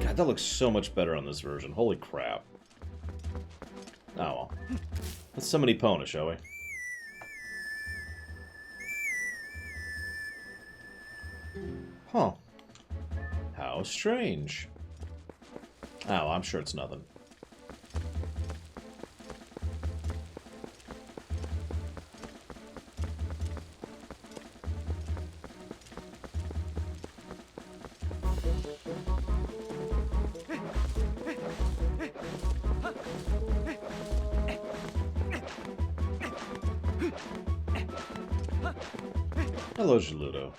God, that looks so much better on this version. Holy crap. Oh well. Let's summon Epona, shall we? Huh. How strange. Oh, I'm sure it's nothing. Hello, Gerudo.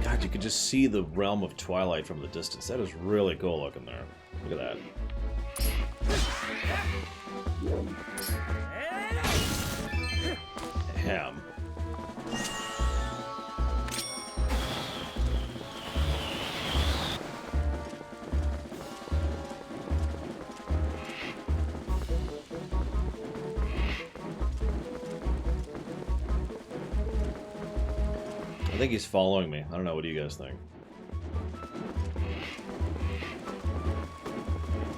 God, you can just see the realm of Twilight from the distance. That is really cool looking there. Look at that. Ham. I think he's following me. I don't know. What do you guys think?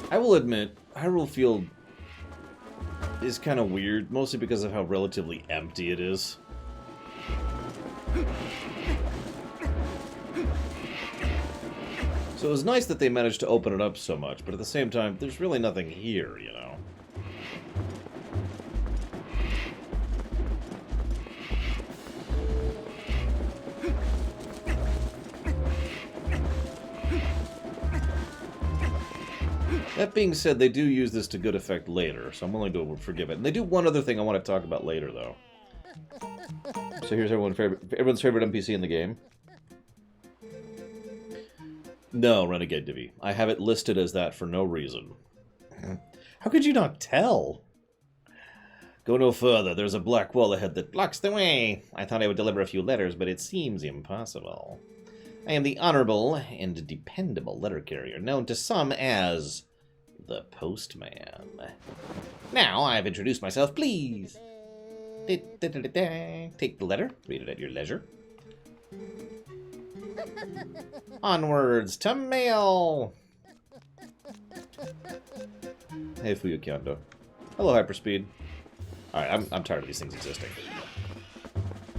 I will admit, Hyrule Field is kind of weird, mostly because of how relatively empty it is. So it was nice that they managed to open it up so much, but at the same time, there's really nothing here, you know? That being said, they do use this to good effect later, so I'm willing to forgive it. And they do one other thing I want to talk about later, though. So here's everyone's favorite NPC in the game. No, Renegade Divi. I have it listed as that for no reason. How could you not tell? Go no further. There's a black wall ahead that blocks the way. I thought I would deliver a few letters, but it seems impossible. I am the honorable and dependable letter carrier, known to some as the Postman. Now I've introduced myself, please. Take the letter, read it at your leisure. Onwards to mail! Hey, Fuyukyondo. Hello, Hyperspeed. Alright, I'm tired of these things existing.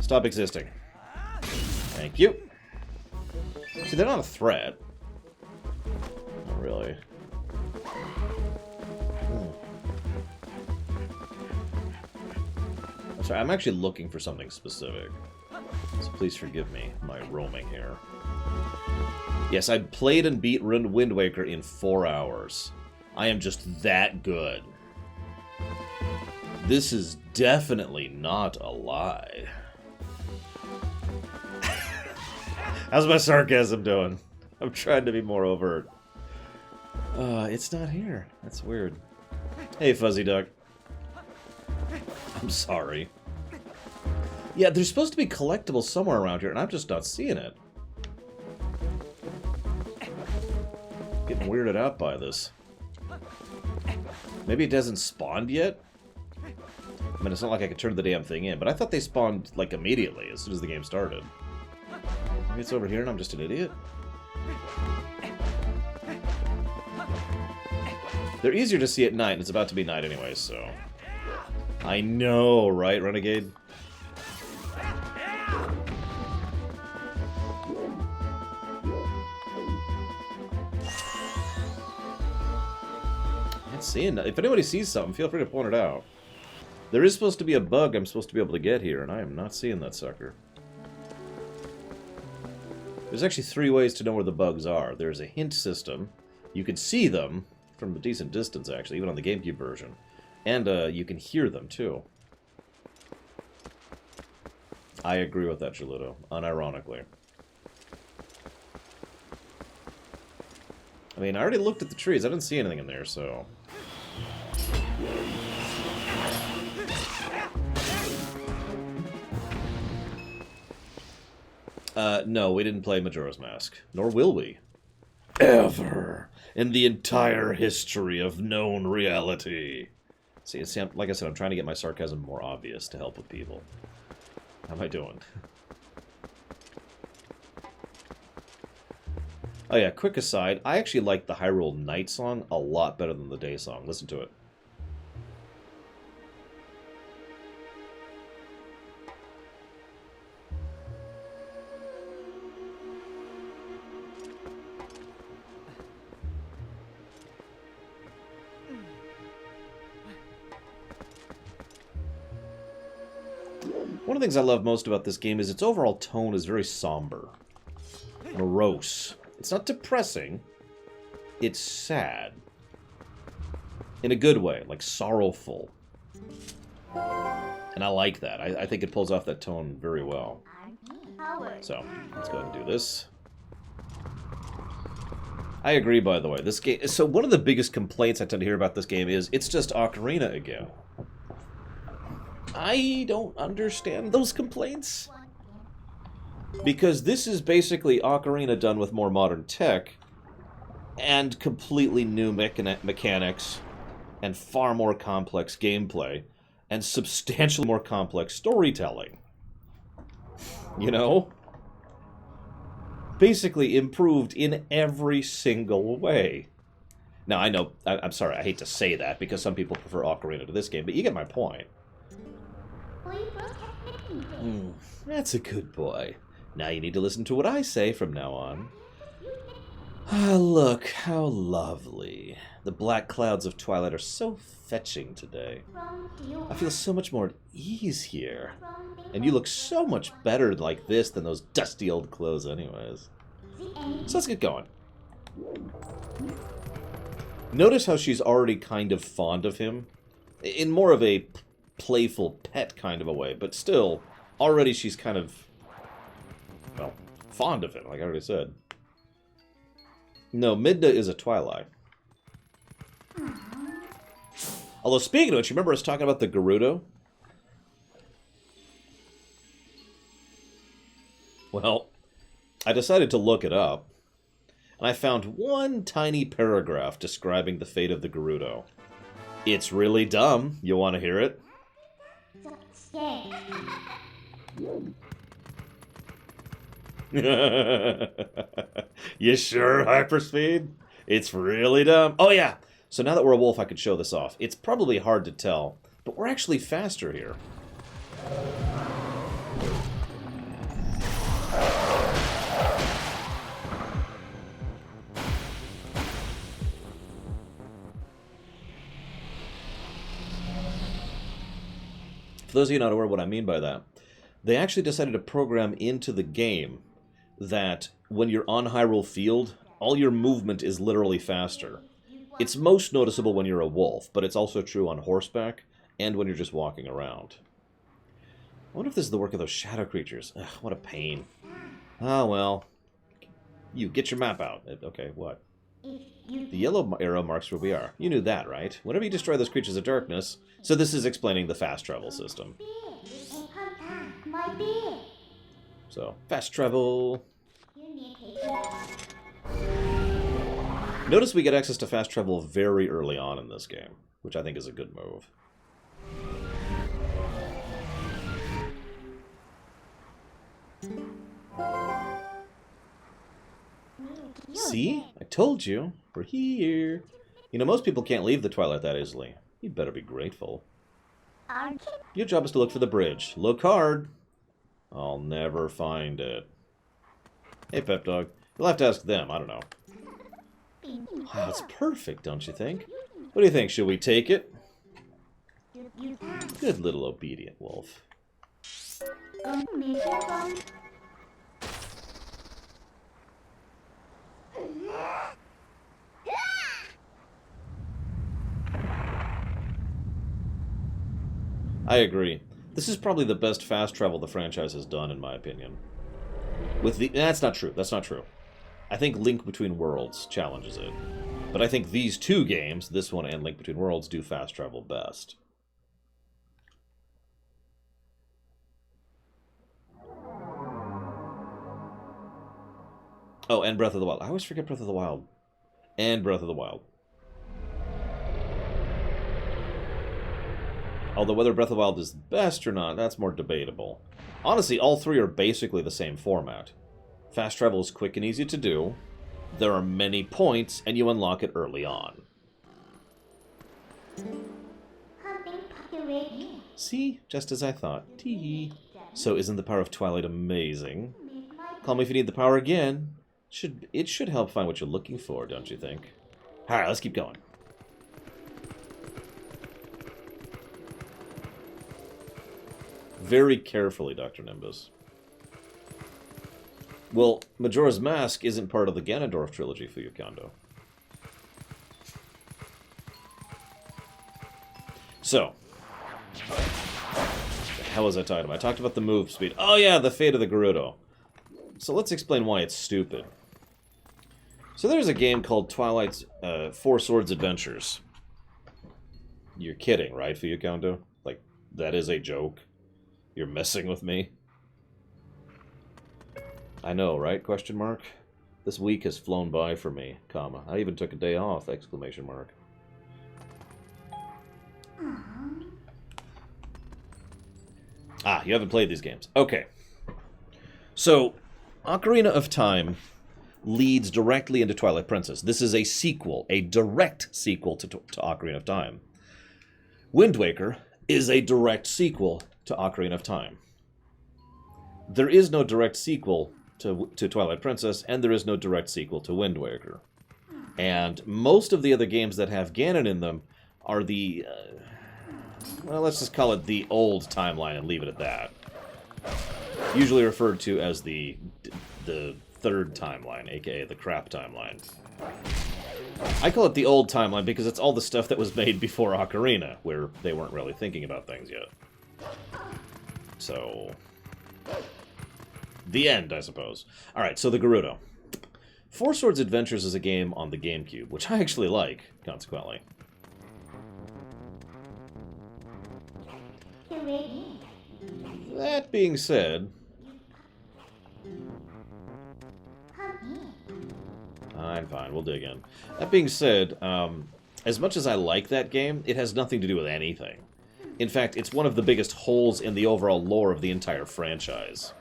Stop existing. Thank you. See, they're not a threat. Not really. Sorry, I'm actually looking for something specific. So please forgive me, my roaming here. Yes, I played and beat Wind Waker in 4 hours. I am just that good. This is definitely not a lie. How's my sarcasm doing? I'm trying to be more overt. It's not here. That's weird. Hey, Fuzzy Duck. I'm sorry. Yeah, there's supposed to be collectibles somewhere around here, and I'm just not seeing it. Getting weirded out by this. Maybe it hasn't spawned yet? I mean, it's not like I could turn the damn thing in, but I thought they spawned, like, immediately, as soon as the game started. Maybe it's over here and I'm just an idiot? They're easier to see at night, and it's about to be night anyway, so... I know, right, Renegade? I can't see it. If anybody sees something, feel free to point it out. There is supposed to be a bug I'm supposed to be able to get here, and I am not seeing that sucker. There's actually 3 ways to know where the bugs are. There's a hint system. You can see them from a decent distance, actually, even on the GameCube version. And you can hear them, too. I agree with that, Gerudo, unironically. I mean, I already looked at the trees. I didn't see anything in there, so... No, we didn't play Majora's Mask. Nor will we. Ever. In the entire history of known reality. See, like I said, I'm trying to get my sarcasm more obvious to help with people. How am I doing? Oh yeah, quick aside, I actually like the Hyrule Night song a lot better than the day song. Listen to it. One of the things I love most about this game is its overall tone is very somber. Morose. It's not depressing. It's sad. In a good way, like sorrowful. And I like that. I think it pulls off that tone very well. So, let's go ahead and do this. I agree, by the way. This game... So, one of the biggest complaints I tend to hear about this game is it's just Ocarina again. I don't understand those complaints. Because this is basically Ocarina done with more modern tech and completely new mechanics and far more complex gameplay and substantially more complex storytelling. You know? Basically improved in every single way. Now, I know, I'm sorry, I hate to say that because some people prefer Ocarina to this game, but you get my point. That's a good boy. Now you need to listen to what I say from now on. Ah, look, how lovely. The black clouds of Twilight are so fetching today. I feel so much more at ease here. And you look so much better like this than those dusty old clothes anyways. So let's get going. Notice how she's already kind of fond of him. In more of a playful pet kind of a way, but still, already she's kind of... well, fond of him, like I already said. No, Midna is a Twilight. Although, speaking of which, you remember us talking about the Gerudo? Well, I decided to look it up, and I found one tiny paragraph describing the fate of the Gerudo. It's really dumb. You want to hear it? You sure, Hyperspeed? It's really dumb. Oh yeah, so now that we're a wolf I could show this off. It's probably hard to tell, but we're actually faster here. For those of you not aware what I mean by that, they actually decided to program into the game that when you're on Hyrule Field, all your movement is literally faster. It's most noticeable when you're a wolf, but it's also true on horseback and when you're just walking around. I wonder if this is the work of those shadow creatures. Ugh, what a pain. Ah, well. You, get your map out. Okay, what? The yellow arrow marks where we are. You knew that, right? Whenever you destroy those creatures of darkness... So this is explaining the fast travel system. So, fast travel. Notice we get access to fast travel very early on in this game, which I think is a good move. See? I told you. We're here. You know, most people can't leave the Twilight that easily. You'd better be grateful. Your job is to look for the bridge. Look hard. I'll never find it. Hey, Pep Dog. You'll have to ask them. I don't know. Wow, it's perfect, don't you think? What do you think? Should we take it? Good little obedient wolf. I agree. This is probably the best fast travel the franchise has done, in my opinion. With the... That's not true. That's not true. I think Link Between Worlds challenges it. But I think these two games, this one and Link Between Worlds, do fast travel best. Oh, and Breath of the Wild. I always forget Breath of the Wild. And Breath of the Wild. Although whether Breath of the Wild is best or not, that's more debatable. Honestly, all three are basically the same format. Fast travel is quick and easy to do. There are many points, and you unlock it early on. See? Just as I thought. Tee. So isn't the power of Twilight amazing? Call me if you need the power again. It should help find what you're looking for, don't you think? Alright, let's keep going. Very carefully, Dr. Nimbus. Well, Majora's Mask isn't part of the Ganondorf trilogy, Fuyukando. So, the hell was I talking about? I talked about the move speed. Oh yeah, the fate of the Gerudo. So let's explain why it's stupid. So there's a game called Twilight's Four Swords Adventures. You're kidding, right, Fuyukando? Like, that is a joke? You're messing with me? I know, right? Question mark. This week has flown by for me, comma. I even took a day off, exclamation mark. Ah, you haven't played these games. Okay. So, Ocarina of Time leads directly into Twilight Princess. This is a sequel, a direct sequel to Ocarina of Time. Wind Waker is a direct sequel to Ocarina of Time. There is no direct sequel to Twilight Princess, and there is no direct sequel to Wind Waker. And most of the other games that have Ganon in them are the... well, let's just call it the old timeline and leave it at that. Usually referred to as the third timeline, aka the crap timeline. I call it the old timeline because it's all the stuff that was made before Ocarina, where they weren't really thinking about things yet. So... the end, I suppose. Alright, so the Gerudo. Four Swords Adventures is a game on the GameCube, which I actually like, consequently. That being said... fine, we'll dig in. That being said, as much as I like that game, it has nothing to do with anything. In fact, it's one of the biggest holes in the overall lore of the entire franchise.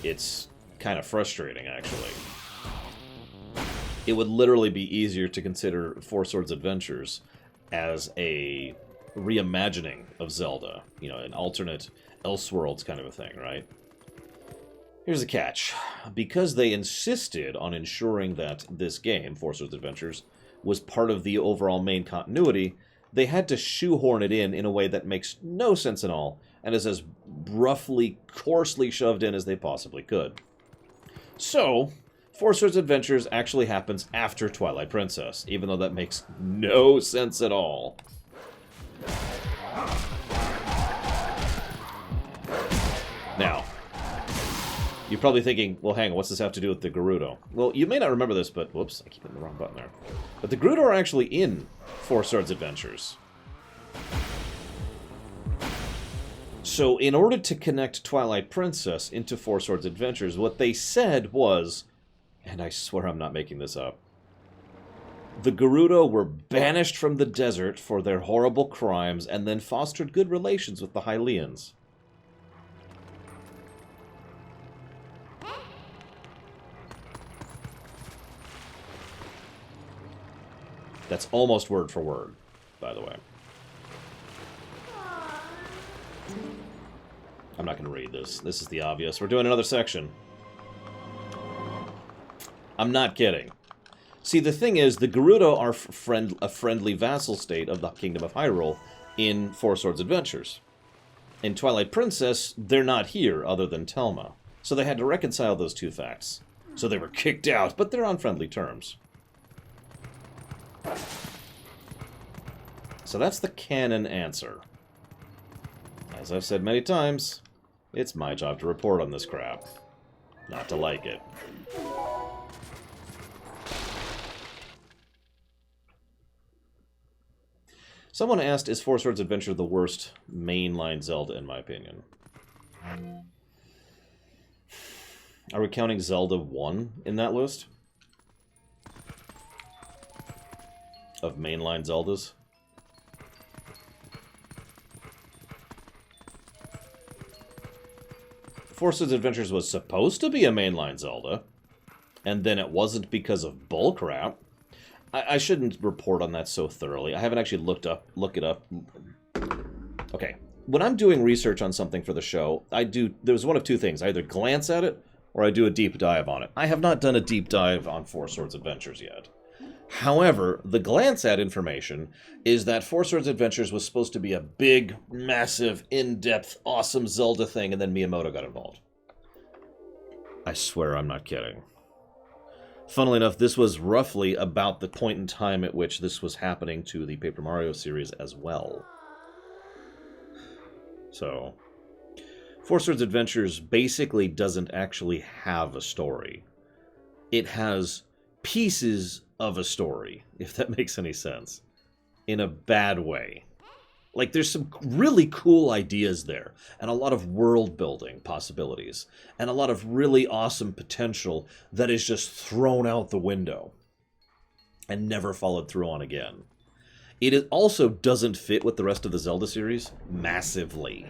It's kind of frustrating, actually. It would literally be easier to consider Four Swords Adventures as a reimagining of Zelda. You know, an alternate Elseworlds kind of a thing, right? Here's the catch. Because they insisted on ensuring that this game, Four Swords Adventures, was part of the overall main continuity, they had to shoehorn it in a way that makes no sense at all, and is as roughly, coarsely shoved in as they possibly could. So, Four Swords Adventures actually happens after Twilight Princess, even though that makes no sense at all. Now, you're probably thinking, well, hang on, what's this have to do with the Gerudo? Well, you may not remember this, but... whoops, I keep hitting the wrong button there. But the Gerudo are actually in Four Swords Adventures. So, in order to connect Twilight Princess into Four Swords Adventures, what they said was, and I swear I'm not making this up, the Gerudo were banished from the desert for their horrible crimes and then fostered good relations with the Hylians. That's almost word for word, by the way. I'm not going to read this. This is the obvious. We're doing another section. I'm not kidding. See, the thing is, the Gerudo are a friendly vassal state of the Kingdom of Hyrule in Four Swords Adventures. In Twilight Princess, they're not here, other than Telma. So they had to reconcile those two facts. So they were kicked out, but they're on friendly terms. So that's the canon answer. As I've said many times, it's my job to report on this crap, not to like it. Someone asked, is Four Swords Adventure the worst mainline Zelda, in my opinion? Are we counting Zelda 1 in that list? Of mainline Zeldas? Four Swords Adventures was supposed to be a mainline Zelda, and then it wasn't because of bullcrap. I shouldn't report on that so thoroughly. I haven't actually look it up. Okay. When I'm doing research on something for the show, there's one of two things. I either glance at it, or I do a deep dive on it. I have not done a deep dive on Four Swords Adventures yet. However, the glance at information is that Four Swords Adventures was supposed to be a big, massive, in-depth, awesome Zelda thing, and then Miyamoto got involved. I swear I'm not kidding. Funnily enough, this was roughly about the point in time at which this was happening to the Paper Mario series as well. So, Four Swords Adventures basically doesn't actually have a story. It has pieces of a story, if that makes any sense, in a bad way. Like, there's some really cool ideas there, and a lot of world-building possibilities, and a lot of really awesome potential that is just thrown out the window and never followed through on again. It also doesn't fit with the rest of the Zelda series massively.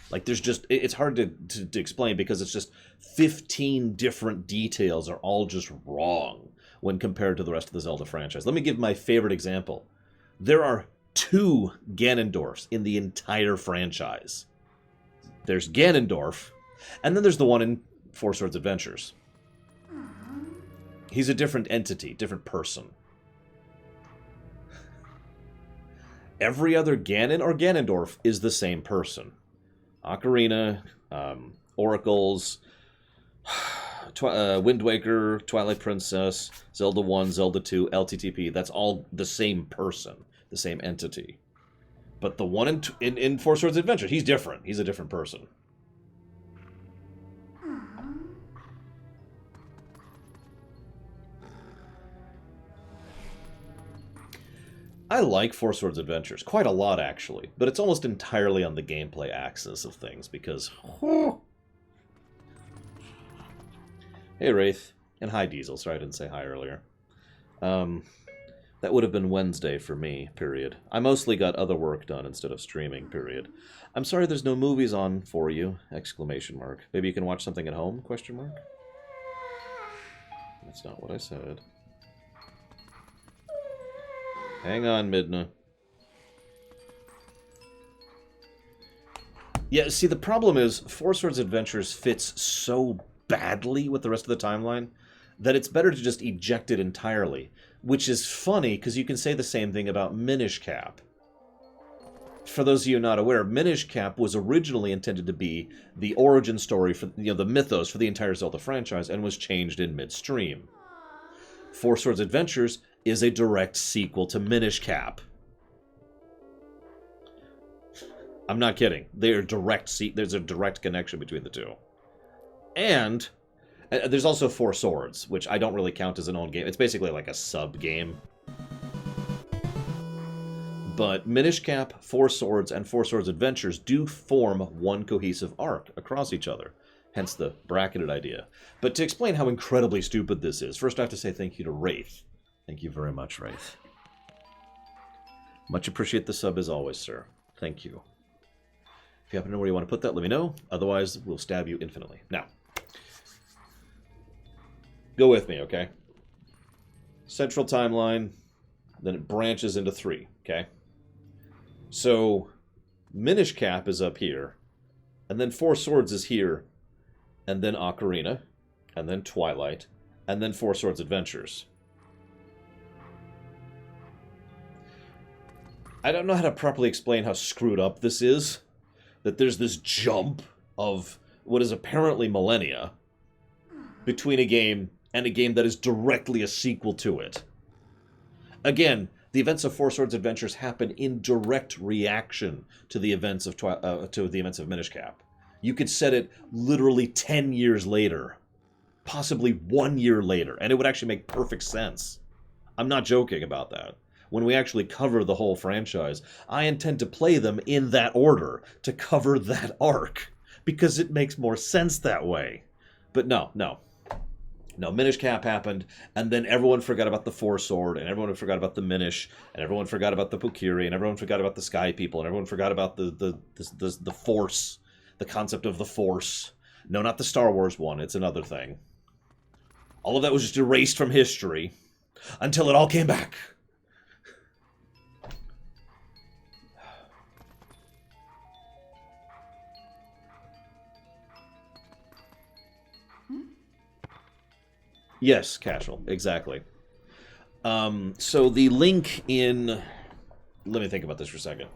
Like, there's just... It's hard to explain because it's just 15 different details are all just wrong when compared to the rest of the Zelda franchise. Let me give my favorite example. There are 2 Ganondorfs in the entire franchise. There's Ganondorf, and then there's the one in Four Swords Adventures. He's a different entity, different person. Every other Ganon or Ganondorf is the same person. Ocarina, Oracles, Wind Waker, Twilight Princess, Zelda 1, Zelda 2, LTTP. That's all the same person, the same entity. But the one in Four Swords Adventure, he's different. He's a different person. I like Four Swords Adventures quite a lot, actually, but it's almost entirely on the gameplay axis of things, because... Hey, Wraith. And hi, Diesel. Sorry I didn't say hi earlier. That would have been Wednesday for me, period. I mostly got other work done instead of streaming, period. I'm sorry there's no movies on for you, exclamation mark. Maybe you can watch something at home, question mark? That's not what I said. Hang on, Midna. Yeah, see, the problem is Four Swords Adventures fits so badly with the rest of the timeline that it's better to just eject it entirely. Which is funny, because you can say the same thing about Minish Cap. For those of you not aware, Minish Cap was originally intended to be the origin story for the mythos for the entire Zelda franchise, and was changed in midstream. Four Swords Adventures is a direct sequel to Minish Cap. I'm not kidding. There's a direct connection between the two. And there's also Four Swords, which I don't really count as an own game. It's basically like a sub-game. But Minish Cap, Four Swords, and Four Swords Adventures do form one cohesive arc across each other. Hence the bracketed idea. But to explain how incredibly stupid this is, first I have to say thank you to Wraith. Thank you very much, Wraith. Much appreciate the sub as always, sir. Thank you. If you happen to know where you want to put that, let me know. Otherwise, we'll stab you infinitely. Now, go with me, okay? Central timeline, then it branches into 3, okay? So, Minish Cap is up here, and then Four Swords is here, and then Ocarina, and then Twilight, and then Four Swords Adventures. I don't know how to properly explain how screwed up this is. That there's this jump of what is apparently millennia between a game and a game that is directly a sequel to it. Again, the events of Four Swords Adventures happen in direct reaction to the events of Minish Cap. You could set it literally 10 years later, possibly 1 year later, and it would actually make perfect sense. I'm not joking about that. When we actually cover the whole franchise, I intend to play them in that order to cover that arc, because it makes more sense that way. But no. No, Minish Cap happened, and then everyone forgot about the Four Sword, and everyone forgot about the Minish, and everyone forgot about the Pukiri, and everyone forgot about the Sky People, and everyone forgot about the Force, the concept of the Force. No, not the Star Wars one, it's another thing. All of that was just erased from history, until it all came back. Yes, casual, exactly. So the link in... Let me think about this for a second.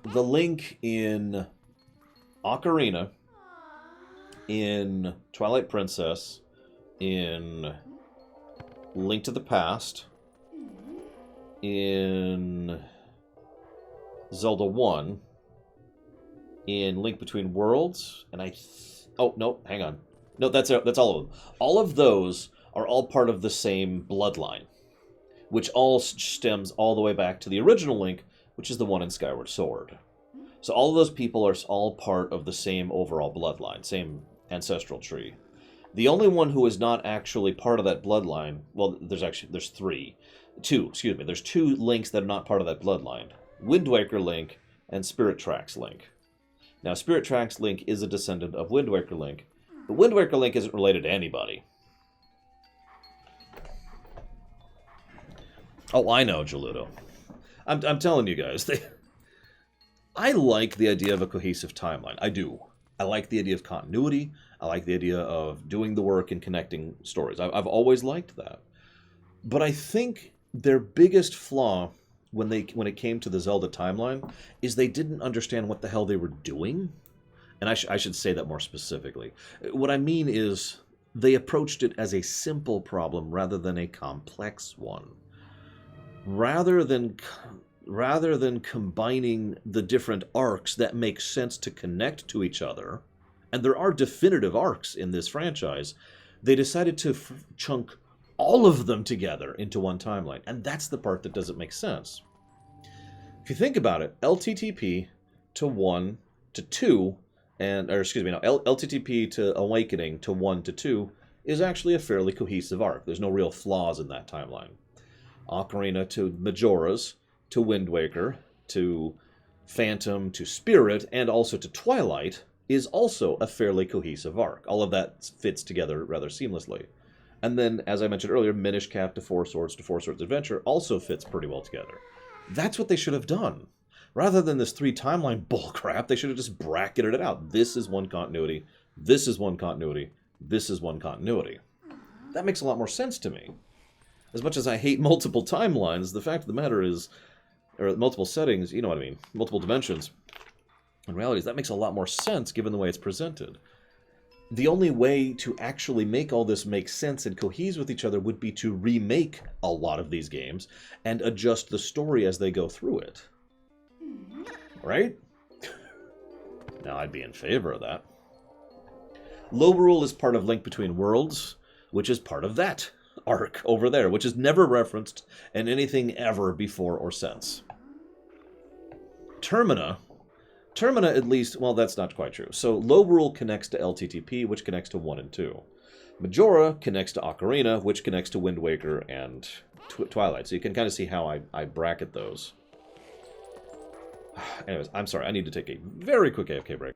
The link in Ocarina, in Twilight Princess, in Link to the Past, in Zelda 1, in Link Between Worlds, and oh, no, hang on. No, that's all of them. All of those are all part of the same bloodline, which all stems all the way back to the original Link, which is the one in Skyward Sword. So all of those people are all part of the same overall bloodline, same ancestral tree. The only one who is not actually part of that bloodline, well, there's two Links that are not part of that bloodline. Wind Waker Link and Spirit Tracks Link. Now, Spirit Tracks Link is a descendant of Wind Waker Link, but Wind Waker Link isn't related to anybody. Oh, I know, Gerudo. I'm telling you guys, I like the idea of a cohesive timeline. I do. I like the idea of continuity. I like the idea of doing the work and connecting stories. I've always liked that. But I think their biggest flaw when it came to the Zelda timeline is they didn't understand what the hell they were doing. And I should say that more specifically. What I mean is they approached it as a simple problem rather than a complex one. Rather than combining the different arcs that make sense to connect to each other, and there are definitive arcs in this franchise, they decided to chunk all of them together into one timeline. And that's the part that doesn't make sense. If you think about it, LTTP to 1 to 2, LTTP to Awakening to 1 to 2 is actually a fairly cohesive arc. There's no real flaws in that timeline. Ocarina to Majora's, to Wind Waker, to Phantom, to Spirit, and also to Twilight is also a fairly cohesive arc. All of that fits together rather seamlessly. And then, as I mentioned earlier, Minish Cap to Four Swords Adventure also fits pretty well together. That's what they should have done. Rather than this 3 timeline bullcrap, they should have just bracketed it out. This is one continuity, this is one continuity, this is one continuity. That makes a lot more sense to me. As much as I hate multiple timelines, the fact of the matter is, or multiple settings, you know what I mean, multiple dimensions, in reality, that makes a lot more sense given the way it's presented. The only way to actually make all this make sense and cohese with each other would be to remake a lot of these games and adjust the story as they go through it. Right? Now, I'd be in favor of that. Lorerun is part of Link Between Worlds, which is part of that arc over there, which is never referenced in anything ever before or since. Termina, at least, well, that's not quite true. So Lorerun connects to LTTP, which connects to 1 and 2. Majora connects to Ocarina, which connects to Wind Waker and Twilight. So you can kind of see how I bracket those. Anyways, I'm sorry, I need to take a very quick AFK break.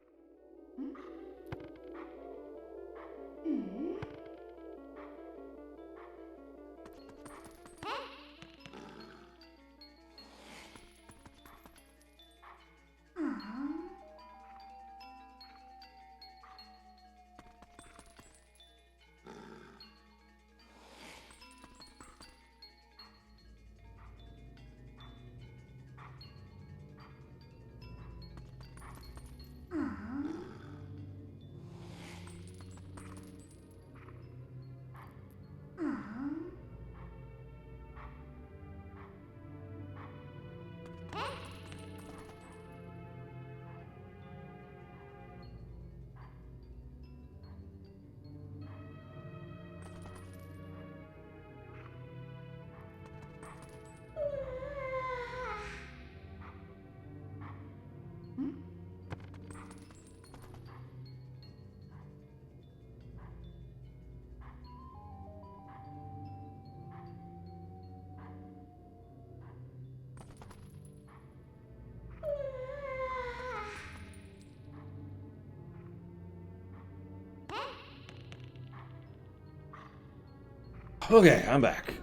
Okay, I'm back.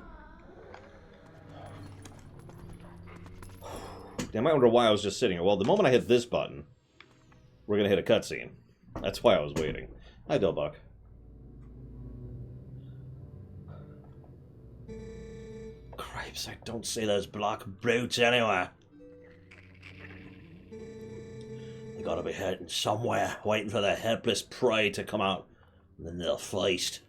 I might wonder why I was just sitting here. Well, the moment I hit this button, we're going to hit a cutscene. That's why I was waiting. Hi, Delbuck. Cripes, I don't see those black brutes anywhere. They gotta be hiding somewhere, waiting for their helpless prey to come out, and then they'll feast.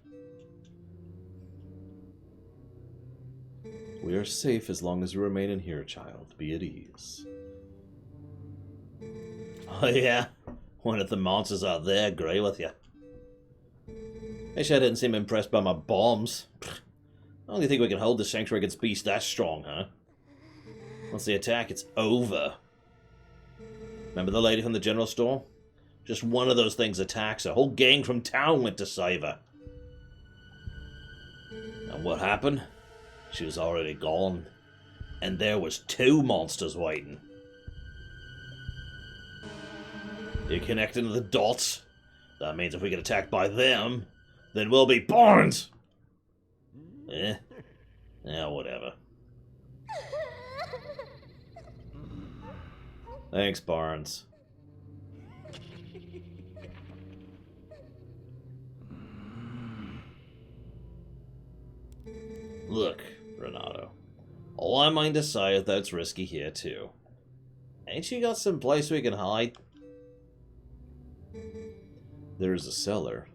We are safe as long as you remain in here, child. Be at ease. Oh yeah? One of the monsters out there agree with you. They sure didn't seem impressed by my bombs. I don't think we can hold the sanctuary against beasts that strong, huh? Once they attack, it's over. Remember the lady from the general store? Just one of those things attacks her. A whole gang from town went to save her. And what happened? She was already gone. And there was 2 monsters waiting. You connecting to the dots? That means if we get attacked by them, then we'll be Barnes! Eh? Yeah, whatever. Thanks, Barnes. Look, Renato. All I mind to say is that it's risky here, too. Ain't you got some place we can hide? There's a cellar.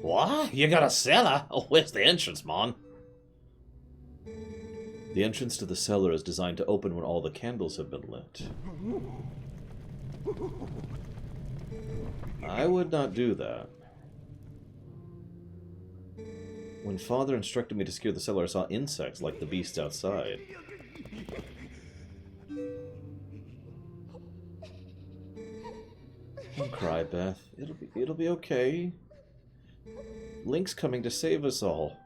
What? You got a cellar? Oh, where's the entrance, man? The entrance to the cellar is designed to open when all the candles have been lit. I would not do that. When Father instructed me to secure the cellar, I saw insects like the beasts outside. Don't cry, Beth. It'll be okay. Link's coming to save us all.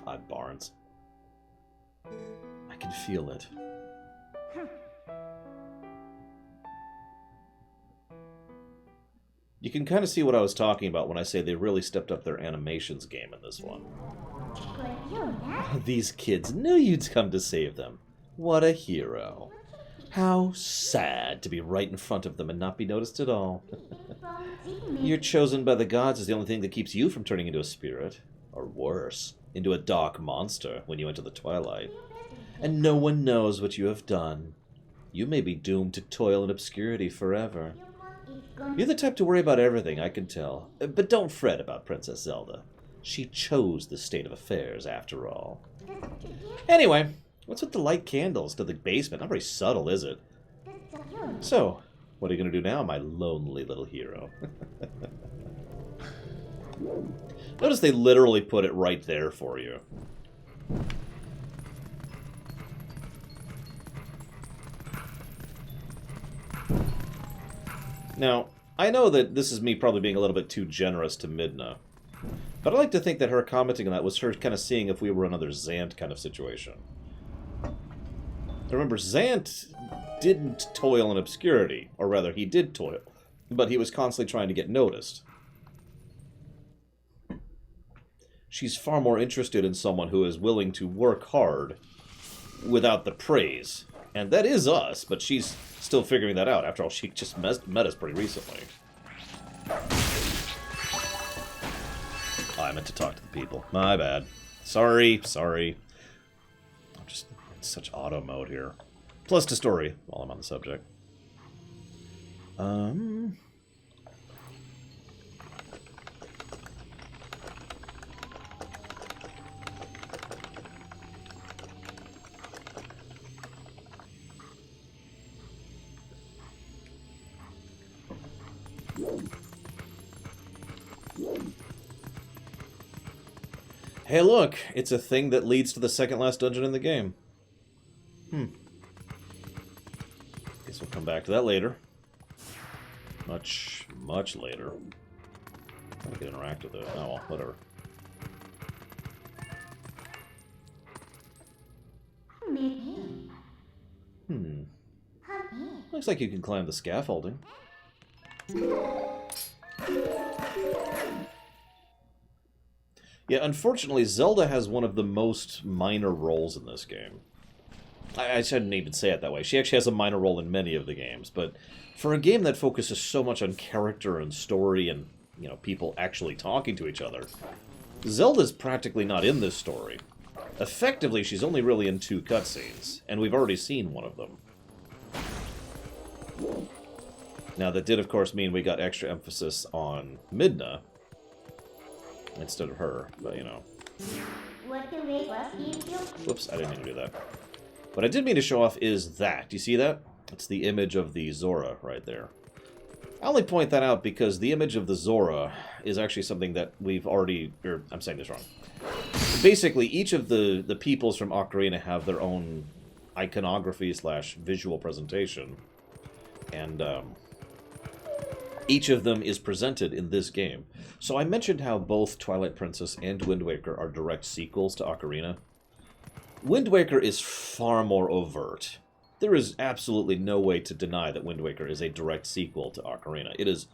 God, Barnes. I can feel it. You can kind of see what I was talking about when I say they really stepped up their animations game in this one. These kids knew you'd come to save them. What a hero. How sad to be right in front of them and not be noticed at all. You're chosen by the gods is the only thing that keeps you from turning into a spirit. Or worse, into a dark monster when you enter the Twilight. And no one knows what you have done. You may be doomed to toil in obscurity forever. You're the type to worry about everything, I can tell. But don't fret about Princess Zelda. She chose this state of affairs, after all. Anyway, what's with the light candles to the basement? Not very subtle, is it? So, what are you going to do now, my lonely little hero? Notice they literally put it right there for you. Now, I know that this is me probably being a little bit too generous to Midna, but I like to think that her commenting on that was her kind of seeing if we were another Zant kind of situation. Remember, Zant didn't toil in obscurity, or rather, he did toil, but he was constantly trying to get noticed. She's far more interested in someone who is willing to work hard without the praise. And that is us, but she's still figuring that out. After all, she just met us pretty recently. Oh, I meant to talk to the people. My bad. Sorry. I'm just in such auto mode here. Plus to story, while I'm on the subject. Hey, look! It's a thing that leads to the second last dungeon in the game. Guess we'll come back to that later. Much later. I can interact with it. Oh, well, whatever. Looks like you can climb the scaffolding. Yeah, unfortunately, Zelda has one of the most minor roles in this game. I shouldn't even say it that way. She actually has a minor role in many of the games, but for a game that focuses so much on character and story and, you know, people actually talking to each other, Zelda's practically not in this story. Effectively, she's only really in 2 cutscenes, and we've already seen one of them. Now, that did, of course, mean we got extra emphasis on Midna instead of her, but, you know. Whoops, I didn't mean to do that. What I did mean to show off is that. Do you see that? It's the image of the Zora right there. I only point that out because the image of the Zora is actually something that we've already... I'm saying this wrong. Basically, each of the peoples from Ocarina have their own iconography / visual presentation. And each of them is presented in this game. So I mentioned how both Twilight Princess and Wind Waker are direct sequels to Ocarina. Wind Waker is far more overt. There is absolutely no way to deny that Wind Waker is a direct sequel to Ocarina. It is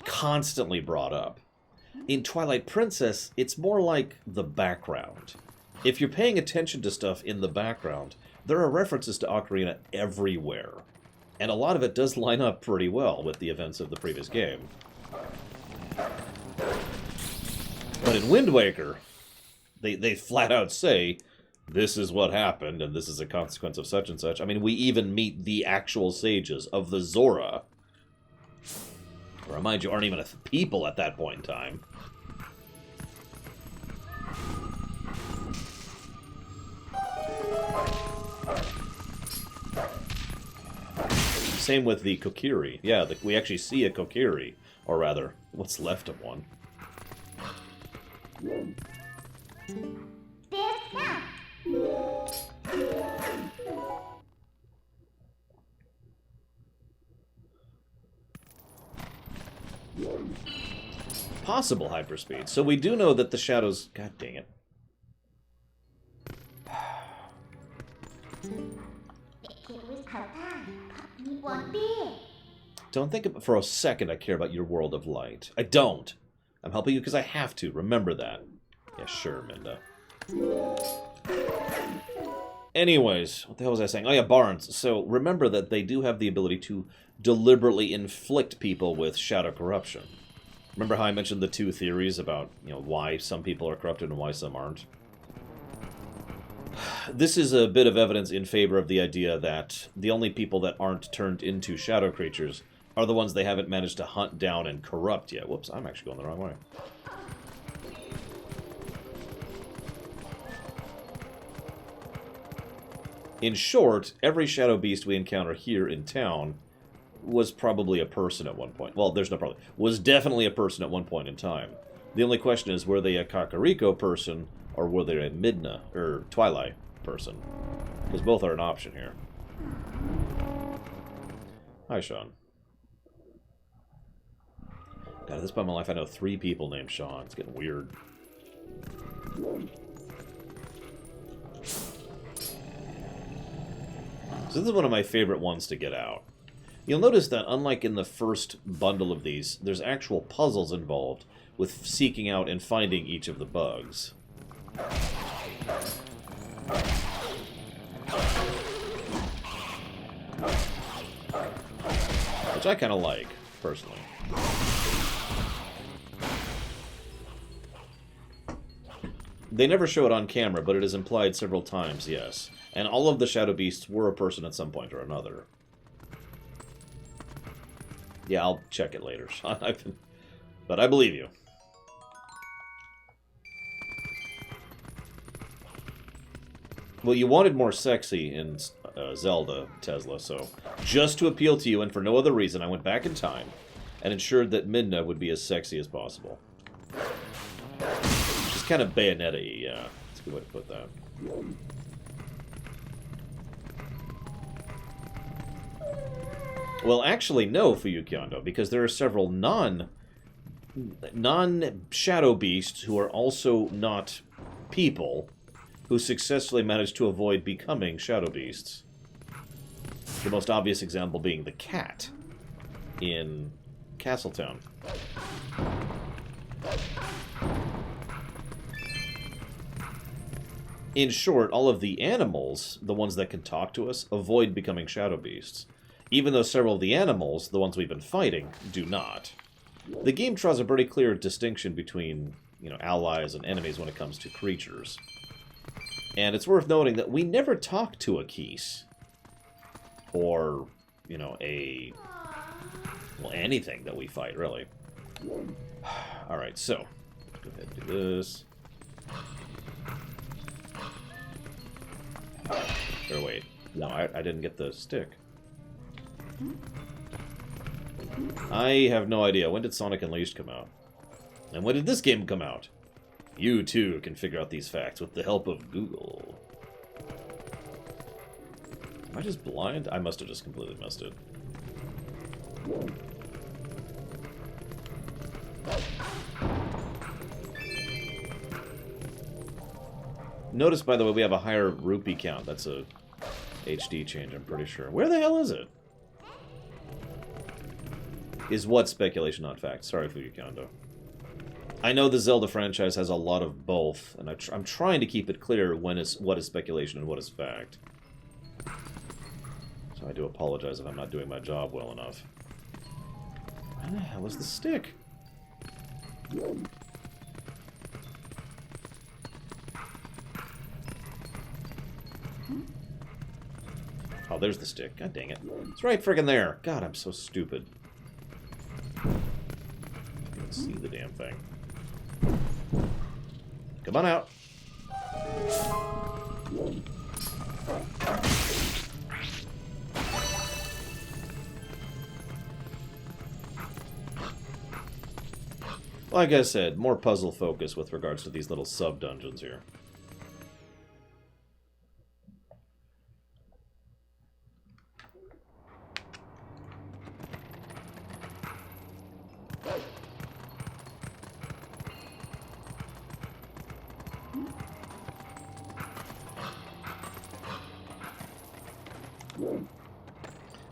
constantly brought up. In Twilight Princess, it's more like the background. If you're paying attention to stuff in the background, there are references to Ocarina everywhere. And a lot of it does line up pretty well with the events of the previous game. But in Wind Waker, they flat out say, this is what happened, and this is a consequence of such and such. I mean, we even meet the actual sages of the Zora. Remind you, aren't even a people at that point in time. Same with the Kokiri. Yeah, we actually see a Kokiri. Or rather, what's left of one. Possible hyperspeed. So we do know that the shadows... God dang it. Don't think for a second I care about your world of light. I don't. I'm helping you because I have to. Remember that. Yeah, sure, Minda. Anyways, what the hell was I saying? Oh yeah, Barnes. So remember that they do have the ability to deliberately inflict people with shadow corruption. Remember how I mentioned the 2 theories about, you know, why some people are corrupted and why some aren't? This is a bit of evidence in favor of the idea that the only people that aren't turned into shadow creatures are the ones they haven't managed to hunt down and corrupt yet. Whoops, I'm actually going the wrong way. In short, every shadow beast we encounter here in town was probably a person at one point. Well, there's no problem. Was definitely a person at one point in time. The only question is, were they a Kakariko person, or were they a Midna, or Twilight person? Because both are an option here. Hi, Sean. God, at this point in my life, I know 3 people named Sean. It's getting weird. So this is one of my favorite ones to get out. You'll notice that, unlike in the first bundle of these, there's actual puzzles involved with seeking out and finding each of the bugs. Which I kind of like, personally. They never show it on camera, but it is implied several times, yes. And all of the Shadow Beasts were a person at some point or another. Yeah, I'll check it later, Sean. But I believe you. Well, you wanted more sexy in Zelda, Tesla, so just to appeal to you and for no other reason, I went back in time and ensured that Midna would be as sexy as possible. She's kind of Bayonetta-y, yeah. That's a good way to put that. Well, actually, no, Fuyukyondo, because there are several non-Shadow Beasts who are also not people who successfully managed to avoid becoming Shadow Beasts. The most obvious example being the cat in Castletown. In short, all of the animals, the ones that can talk to us, avoid becoming shadow beasts. Even though several of the animals, the ones we've been fighting, do not. The game draws a pretty clear distinction between, you know, allies and enemies when it comes to creatures. And it's worth noting that we never talk to a Keese. Or, you know, well, anything that we fight, really. Alright, so, go ahead and do this. Or wait, no, I didn't get the stick. I have no idea. When did Sonic Unleashed come out? And when did this game come out? You, too, can figure out these facts with the help of Google. Am I just blind? I must have just completely missed it. Notice, by the way, we have a higher rupee count. That's a HD change, I'm pretty sure. Where the hell is it? Is what speculation, not fact? Sorry, Fuyukondo. I know the Zelda franchise has a lot of both, and I'm trying to keep it clear what is speculation and what is fact. So I do apologize if I'm not doing my job well enough. Where the hell is the stick? Oh, there's the stick. God dang it. It's right friggin' there. God, I'm so stupid. I can't see the damn thing. Come on out. Like I said, more puzzle focus with regards to these little sub-dungeons here.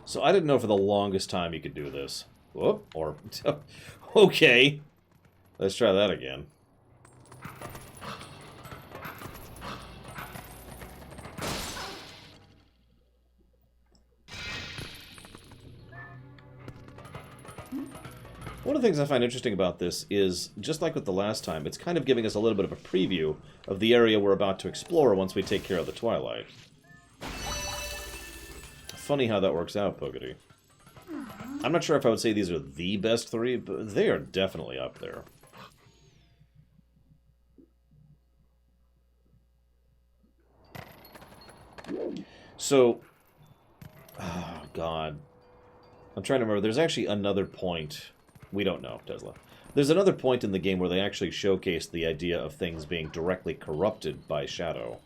So I didn't know for the longest time you could do this. Whoop, or... okay. Let's try that again. One of the things I find interesting about this is, just like with the last time, it's kind of giving us a little bit of a preview of the area we're about to explore once we take care of the Twilight. Funny how that works out, Pogody. I'm not sure if I would say these are the best three, but they are definitely up there. So, oh god. I'm trying to remember, there's actually another point. We don't know, Tesla. There's another point in the game where they actually showcase the idea of things being directly corrupted by Shadow.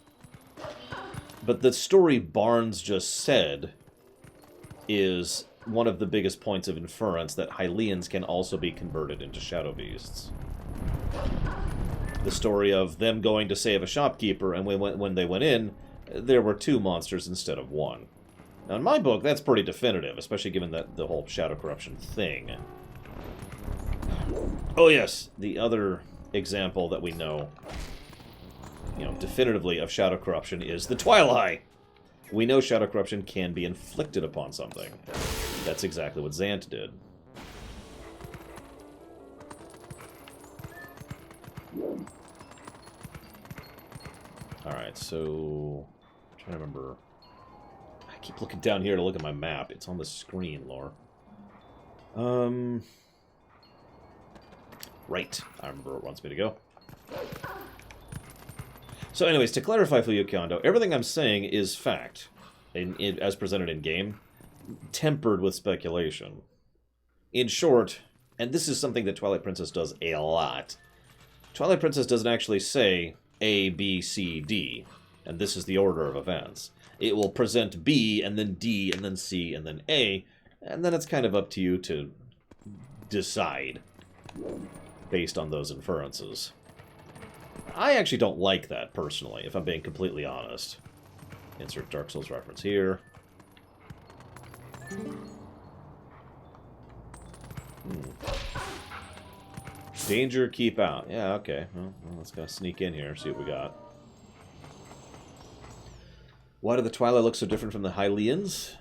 But the story Barnes just said is one of the biggest points of inference that Hylians can also be converted into Shadow Beasts. The story of them going to save a shopkeeper, and when they went in, there were 2 monsters instead of 1. Now, in my book, that's pretty definitive, especially given that the whole shadow corruption thing. Oh yes, the other example that we know, definitively of shadow corruption is the Twilight. We know shadow corruption can be inflicted upon something. That's exactly what Zant did. Alright, so... I'm trying to remember... I keep looking down here to look at my map. It's on the screen, Lore. Right. I remember where it wants me to go. So anyways, to clarify for you, Kondo, everything I'm saying is fact, as presented in-game, tempered with speculation. In short, and this is something that Twilight Princess does a lot, Twilight Princess doesn't actually say A, B, C, D, and this is the order of events. It will present B, and then D, and then C, and then A, and then it's kind of up to you to decide based on those inferences. I actually don't like that, personally, if I'm being completely honest. Insert Dark Souls reference here. Danger, keep out. Yeah, okay. Well, let's go sneak in here, see what we got. Why do the Twilight look so different from the Hylians?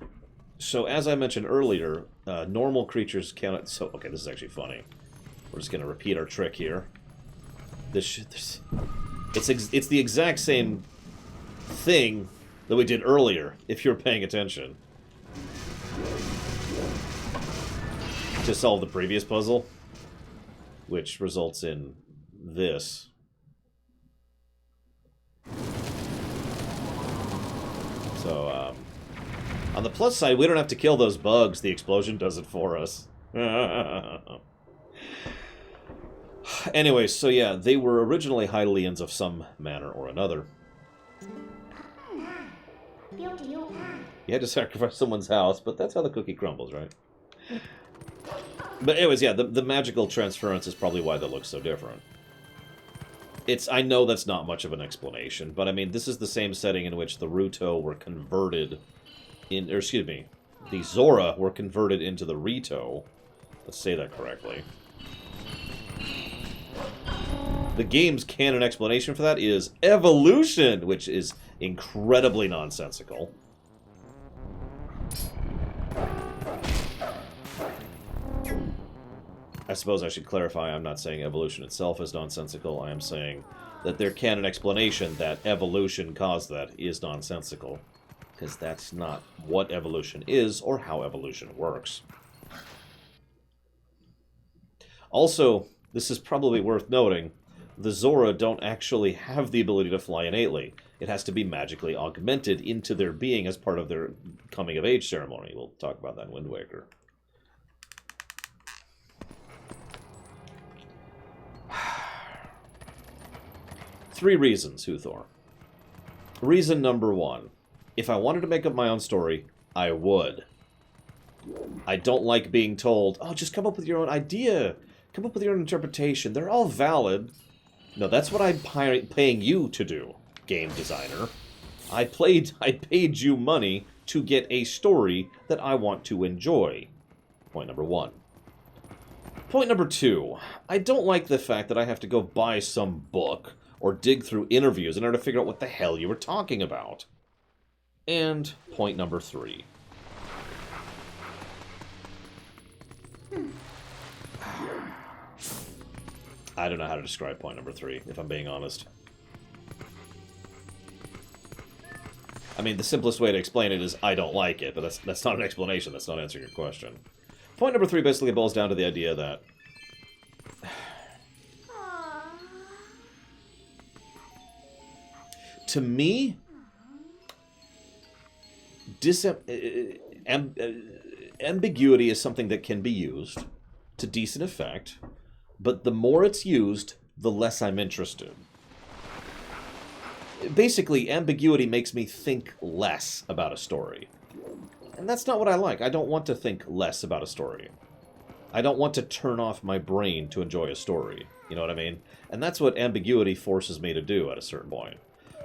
So, as I mentioned earlier, normal creatures cannot... So, okay, this is actually funny. We're just going to repeat our trick here. It's the exact same thing that we did earlier, if you're paying attention. To solve the previous puzzle, which results in this. So, on the plus side, we don't have to kill those bugs. The explosion does it for us. Anyway, so yeah, they were originally Hylians of some manner or another. You had to sacrifice someone's house, but that's how the cookie crumbles, right? But anyways, yeah, the magical transference is probably why they look so different. I know that's not much of an explanation, but I mean, this is the same setting in which the Ruto were converted or excuse me, the Zora were converted into the Rito. Let's say that correctly. The game's canon explanation for that is evolution, which is incredibly nonsensical. I suppose I should clarify, I'm not saying evolution itself is nonsensical. I am saying that their canon explanation that evolution caused that is nonsensical. Because that's not what evolution is or how evolution works. Also, this is probably worth noting, the Zora don't actually have the ability to fly innately. It has to be magically augmented into their being as part of their coming-of-age ceremony. We'll talk about that in Wind Waker. Three reasons, Huthor. Reason number one. If I wanted to make up my own story, I would. I don't like being told, oh, just come up with your own idea. Come up with your own interpretation. They're all valid. No, that's what I'm paying you to do, game designer. I paid you money to get a story that I want to enjoy. Point number one. Point number two. I don't like the fact that I have to go buy some book or dig through interviews in order to figure out what the hell you were talking about. And point number three. I don't know how to describe point number three, if I'm being honest. I mean, the simplest way to explain it is I don't like it, but that's not an explanation. That's not answering your question. Point number three basically boils down to the idea that to me, ambiguity is something that can be used to decent effect, but the more it's used, the less I'm interested. Basically, ambiguity makes me think less about a story. And that's not what I like. I don't want to think less about a story. I don't want to turn off my brain to enjoy a story. You know what I mean? And that's what ambiguity forces me to do at a certain point.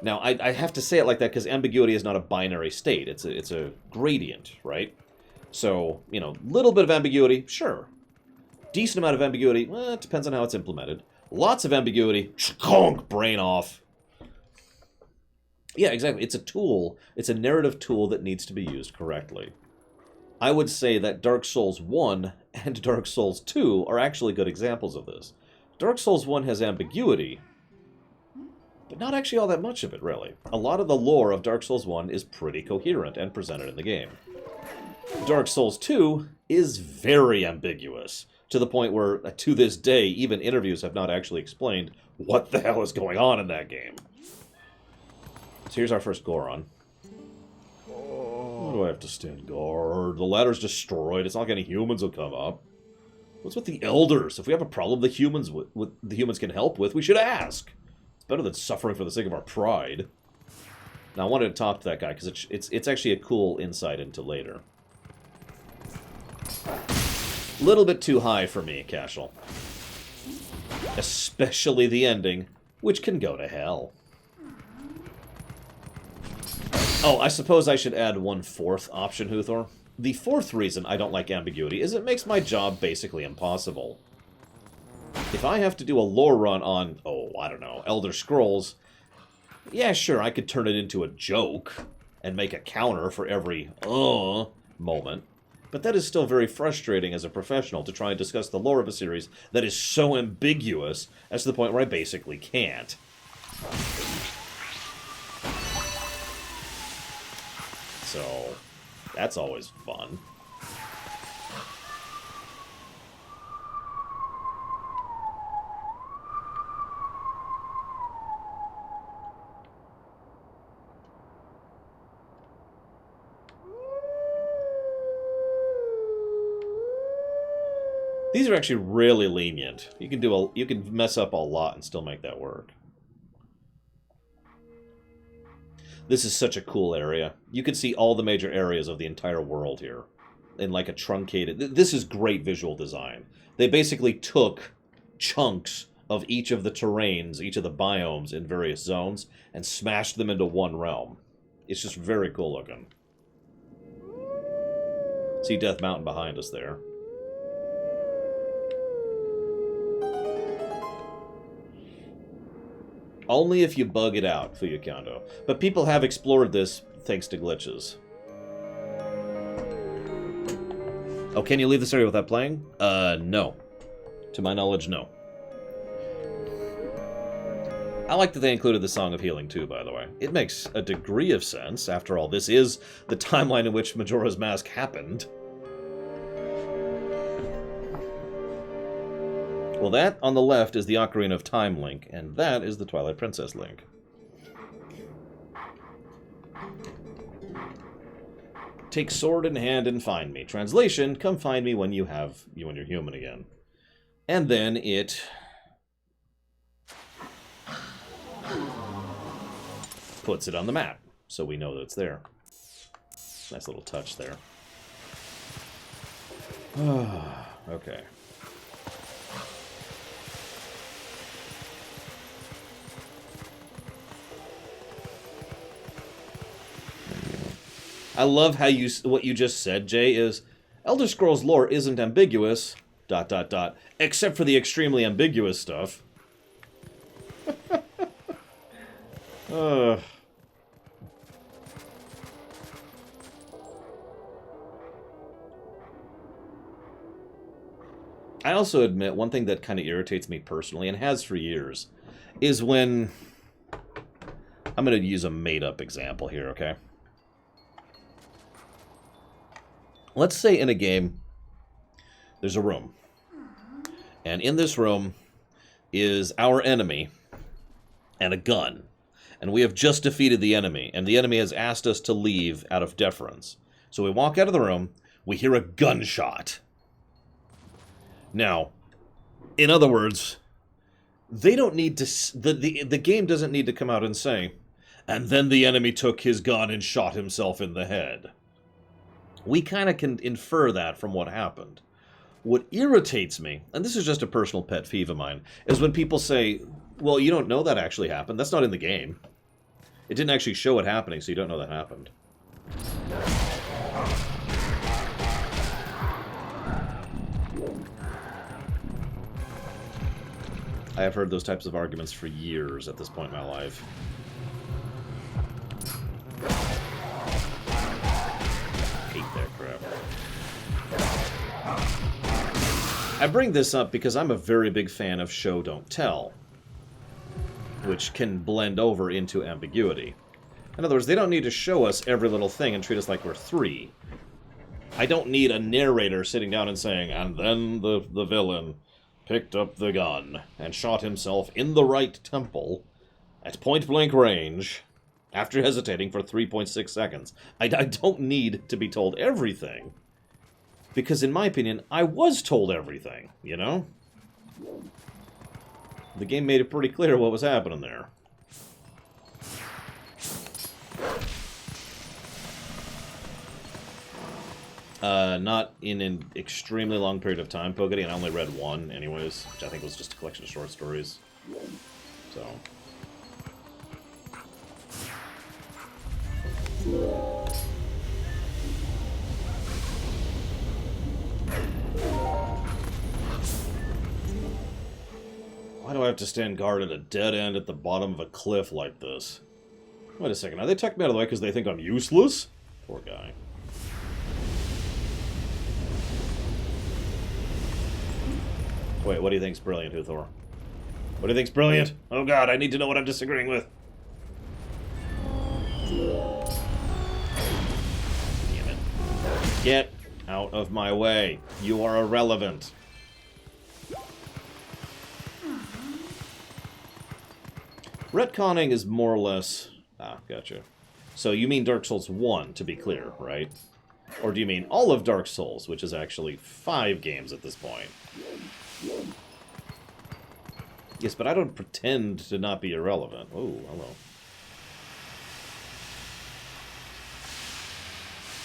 Now, I have to say it like that because ambiguity is not a binary state. It's a gradient, right? So, you know, little bit of ambiguity, sure. Decent amount of ambiguity, well, it depends on how it's implemented. Lots of ambiguity, shkonk, brain off. Yeah, exactly. It's a tool. It's a narrative tool that needs to be used correctly. I would say that Dark Souls 1 and Dark Souls 2 are actually good examples of this. Dark Souls 1 has ambiguity, but not actually all that much of it, really. A lot of the lore of Dark Souls 1 is pretty coherent and presented in the game. Dark Souls 2 is very ambiguous, to the point where, to this day, even interviews have not actually explained what the hell is going on in that game. So here's our first Goron. Why do I have to stand guard? The ladder's destroyed. It's not like any humans will come up. What's with the elders? If we have a problem the humans can help with, we should ask. It's better than suffering for the sake of our pride. Now, I wanted to talk to that guy, because it's actually a cool insight into later. A little bit too high for me, Cashel. Especially the ending, which can go to hell. Oh, I suppose I should add one fourth option, Huthor. the fourth reason I don't like ambiguity is it makes my job basically impossible. If I have to do a lore run on, oh, I don't know, Elder Scrolls, yeah, sure, I could turn it into a joke and make a counter for every moment. But that is still very frustrating as a professional to try and discuss the lore of a series that is so ambiguous as to the point where I basically can't. So, that's always fun. These are actually really lenient. You can mess up a lot and still make that work. This is such a cool area. You can see all the major areas of the entire world here in like a truncated... This is great visual design. They basically took chunks of each of the terrains, each of the biomes in various zones, and smashed them into one realm. It's just very cool looking. See Death Mountain behind us there. Only if you bug it out, Fuyukando. But people have explored this thanks to glitches. Oh, can you leave this area without playing? No. To my knowledge, no. I like that they included the Song of Healing, too, by the way. It makes a degree of sense. After all, this is the timeline in which Majora's Mask happened. Well, that on the left is the Ocarina of Time link, and that is the Twilight Princess link. Take sword in hand and find me. Translation, come find me when you're human again. And then it puts it on the map, so we know that it's there. Nice little touch there. Okay. I love how what you just said, Jay, is Elder Scrolls lore isn't ambiguous, ... except for the extremely ambiguous stuff. I also admit one thing that kind of irritates me personally, and has for years, is when... I'm going to use a made-up example here, okay? Let's say in a game, there's a room. And in this room is our enemy and a gun. And we have just defeated the enemy. And the enemy has asked us to leave out of deference. So we walk out of the room, we hear a gunshot. Now, in other words, they don't need to... The game doesn't need to come out and say, and then the enemy took his gun and shot himself in the head. We kind of can infer that from what happened. What irritates me, and this is just a personal pet peeve of mine, is when people say, well, you don't know that actually happened. That's not in the game. It didn't actually show it happening, so you don't know that happened. I have heard those types of arguments for years at this point in my life. That crap. I bring this up because I'm a very big fan of show don't tell, which can blend over into ambiguity. In other words, they don't need to show us every little thing and treat us like we're 3. I don't need a narrator sitting down and saying, and then the villain picked up the gun and shot himself in the right temple at point-blank range after hesitating for 3.6 seconds. I don't need to be told everything. Because in my opinion, I was told everything, you know? The game made it pretty clear what was happening there. Not in an extremely long period of time, Pogody, and I only read one anyways, which I think was just a collection of short stories. So... have to stand guard at a dead end at the bottom of a cliff like this? Wait a second, are they tucking me out of the way because they think I'm useless? Poor guy. Wait, what do you think's brilliant, Uthor? What do you think's brilliant? Oh god, I need to know what I'm disagreeing with. Damn it. Get out of my way. You are irrelevant. Retconning is more or less... Ah, gotcha. So you mean Dark Souls 1, to be clear, right? Or do you mean all of Dark Souls, which is actually 5 games at this point? Yes, but I don't pretend to not be irrelevant. Oh, hello.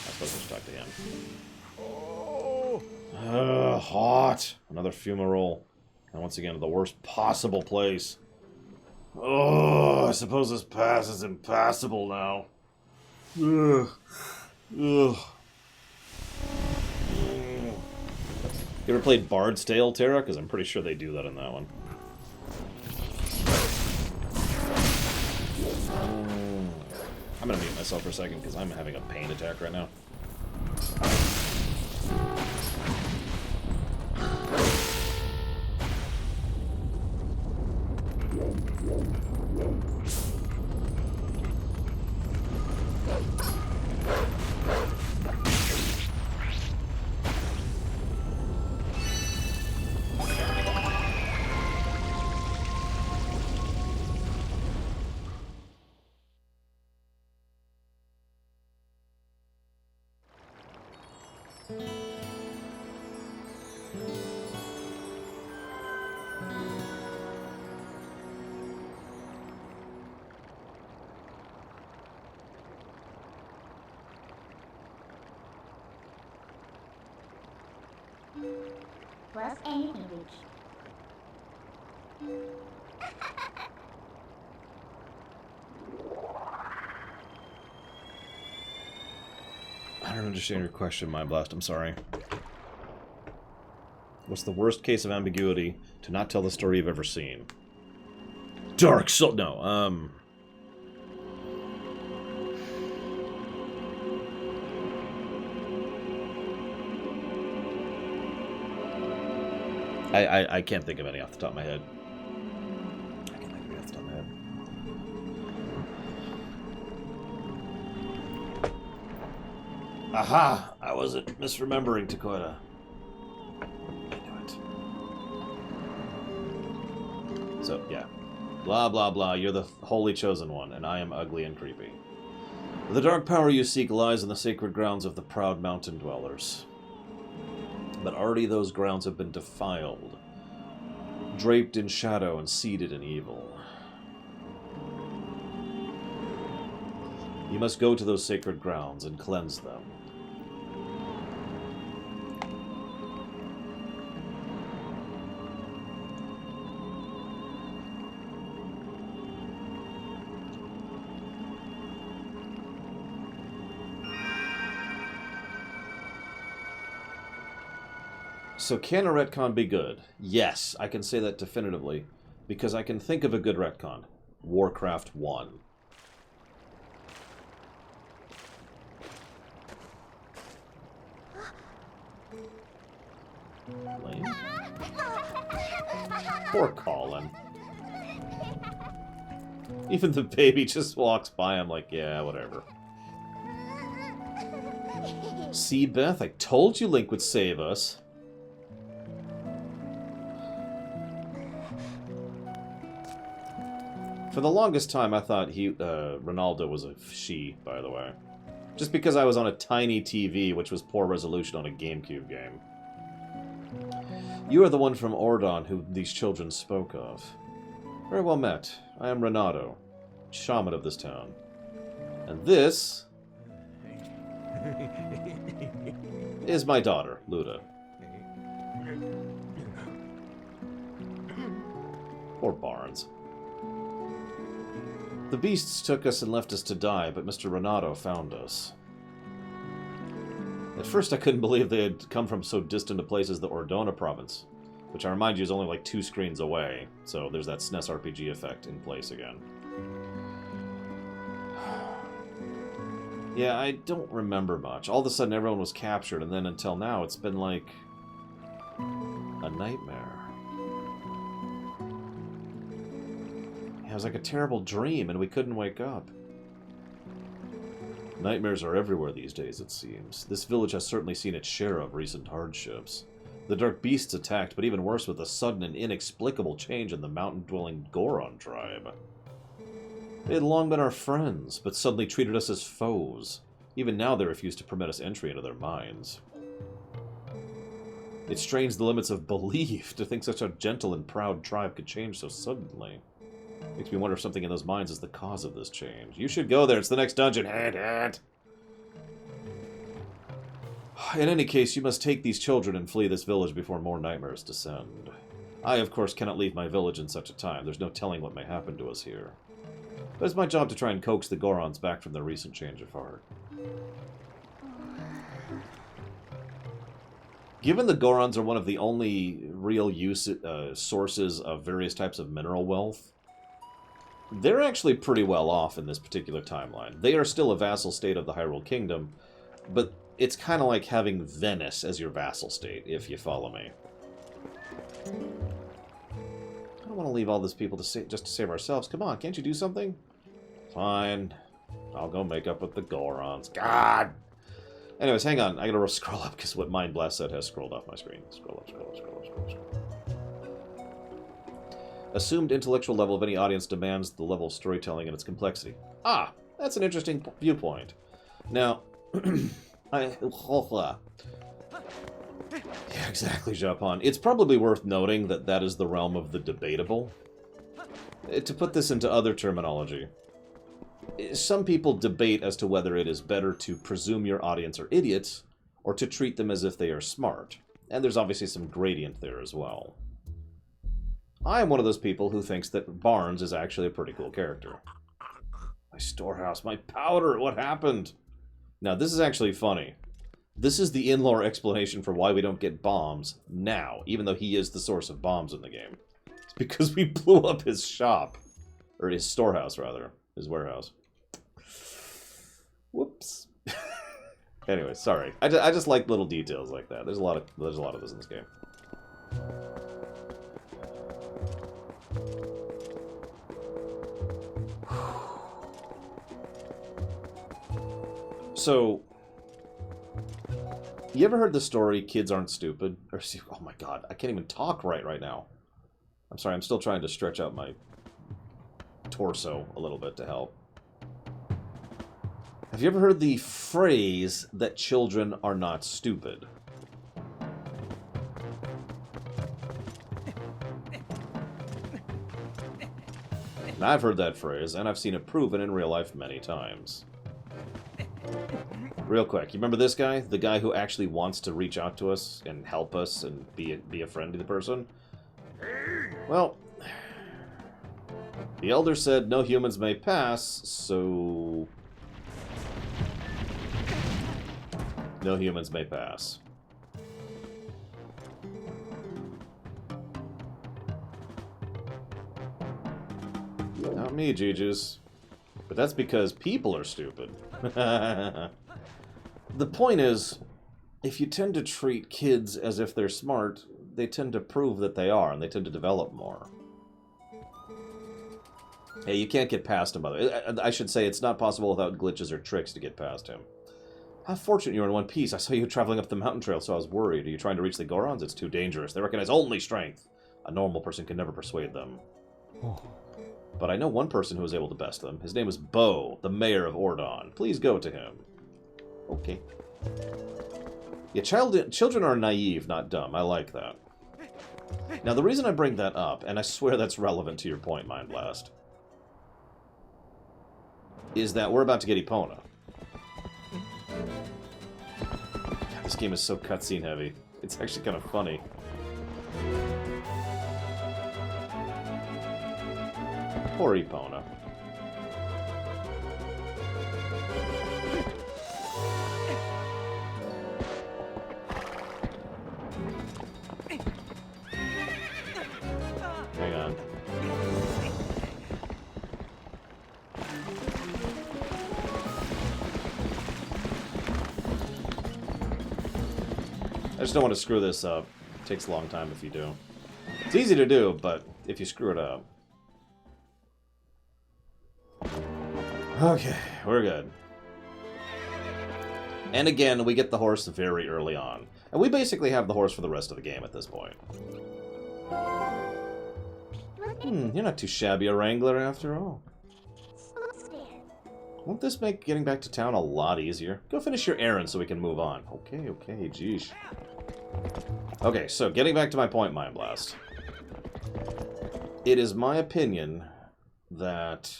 I suppose I should talk to him. Hot. Another fumarole. And once again, the worst possible place. Oh, I suppose this pass is impassable now. Ugh. Ugh. You ever played Bard's Tale, Terra? Because I'm pretty sure they do that in that one. I'm gonna mute myself for a second because I'm having a pain attack right now. Plus anything reach. I don't understand your question, Mind Blast. I'm sorry. What's the worst case of ambiguity to not tell the story you've ever seen? Dark Soul... No, I can't think of any off the top of my head. I can't think of any off the top of my head. Aha! I wasn't misremembering, Takoda. I knew it. So, yeah. Blah, blah, blah. You're the holy chosen one, and I am ugly and creepy. The dark power you seek lies in the sacred grounds of the proud mountain dwellers. But already those grounds have been defiled, draped in shadow and seated in evil. You must go to those sacred grounds and cleanse them. So can a retcon be good? Yes, I can say that definitively, because I can think of a good retcon. Warcraft 1. Lame. Poor Colin. Even the baby just walks by, I'm like, yeah, whatever. See, Beth, I told you Link would save us. For the longest time, I thought Ronaldo was a she, by the way. Just because I was on a tiny TV, which was poor resolution on a GameCube game. You are the one from Ordon who these children spoke of. Very well met. I am Renato, shaman of this town. And this is my daughter, Luda. Poor Barnes. The beasts took us and left us to die, but Mr. Renato found us. At first I couldn't believe they had come from so distant a place as the Ordona province. which I remind you is only like 2 screens away, so there's that SNES RPG effect in place again. Yeah, I don't remember much. All of a sudden everyone was captured, and then until now it's been like a nightmare. Yeah, it was like a terrible dream, and we couldn't wake up. Nightmares are everywhere these days, it seems. This village has certainly seen its share of recent hardships. The dark beasts attacked, but even worse with a sudden and inexplicable change in the mountain-dwelling Goron tribe. They had long been our friends, but suddenly treated us as foes. Even now they refuse to permit us entry into their minds. It strains the limits of belief to think such a gentle and proud tribe could change so suddenly. Makes me wonder if something in those minds is the cause of this change. You should go there, it's the next dungeon. In any case, you must take these children and flee this village before more nightmares descend. I, of course, cannot leave my village in such a time. There's no telling what may happen to us here. But it's my job to try and coax the Gorons back from their recent change of heart. Given the Gorons are one of the only real sources of various types of mineral wealth, they're actually pretty well off in this particular timeline. They are still a vassal state of the Hyrule Kingdom, but it's kind of like having Venice as your vassal state, if you follow me. I don't want to leave all these people just to save ourselves. Come on, can't you do something? Fine. I'll go make up with the Gorons. God! Anyways, hang on. I gotta scroll up because what Mind Blast said has scrolled off my screen. Scroll up, scroll up, scroll up, scroll up, scroll up. Assumed intellectual level of any audience demands the level of storytelling and its complexity. Ah! That's an interesting viewpoint. Now, yeah, exactly, Japon. It's probably worth noting that that is the realm of the debatable. To put this into other terminology, some people debate as to whether it is better to presume your audience are idiots or to treat them as if they are smart. And there's obviously some gradient there as well. I am one of those people who thinks that Barnes is actually a pretty cool character. My storehouse, my powder, what happened? Now, this is actually funny. This is the in-lore explanation for why we don't get bombs now, even though he is the source of bombs in the game. It's because we blew up his shop. Or his storehouse, rather. His warehouse. Whoops. Anyway, sorry. I just like little details like that. There's a lot of this in this game. So, you ever heard the story, kids aren't stupid? Or, oh my god, I can't even talk right now. I'm sorry, I'm still trying to stretch out my torso a little bit to help. Have you ever heard the phrase that children are not stupid? Now, I've heard that phrase, and I've seen it proven in real life many times. Real quick, you remember this guy? The guy who actually wants to reach out to us and help us and be a friend to the person? Well, the elder said no humans may pass, so no humans may pass. Not me, Gigi's. But that's because people are stupid. The point is, if you tend to treat kids as if they're smart, they tend to prove that they are, and they tend to develop more. Hey, you can't get past him, by the way. I should say it's not possible without glitches or tricks to get past him. How fortunate you are in one piece. I saw you traveling up the mountain trail, so I was worried. Are you trying to reach the Gorons? It's too dangerous. They recognize only strength. A normal person can never persuade them. Oh. But I know one person who was able to best them. His name is Bo, the mayor of Ordon. Please go to him. Okay. Yeah, children are naive, not dumb. I like that. Now, the reason I bring that up, and I swear that's relevant to your point, Mind Blast, is that we're about to get Epona. This game is so cutscene heavy. It's actually kind of funny. Poor Epona. I just don't want to screw this up. It takes a long time if you do. It's easy to do, but if you screw it up... Okay, we're good. And again, we get the horse very early on. And we basically have the horse for the rest of the game at this point. You're not too shabby a wrangler after all. Won't this make getting back to town a lot easier? Go finish your errand so we can move on. Okay, jeesh. Okay, so getting back to my point, Mind Blast. It is my opinion that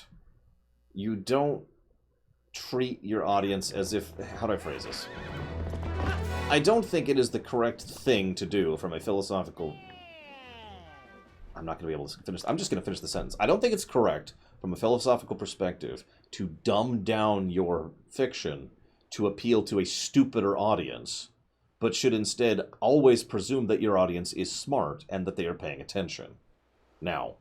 you don't treat your audience as if... How do I phrase this? I don't think it is the correct thing to do from a philosophical... I'm not going to be able to finish... I'm just going to finish the sentence. I don't think it's correct from a philosophical perspective to dumb down your fiction to appeal to a stupider audience, but should instead always presume that your audience is smart and that they are paying attention. Now,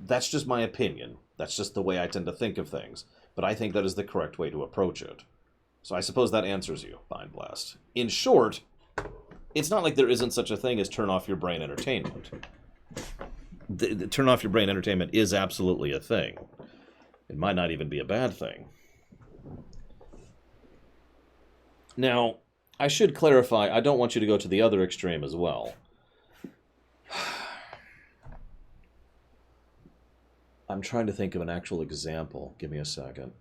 that's just my opinion. That's just the way I tend to think of things. But I think that is the correct way to approach it. So I suppose that answers you, Mind Blast. In short, it's not like there isn't such a thing as turn-off-your-brain entertainment. The turn-off-your-brain entertainment is absolutely a thing. It might not even be a bad thing. Now, I should clarify, I don't want you to go to the other extreme as well. I'm trying to think of an actual example. Give me a second.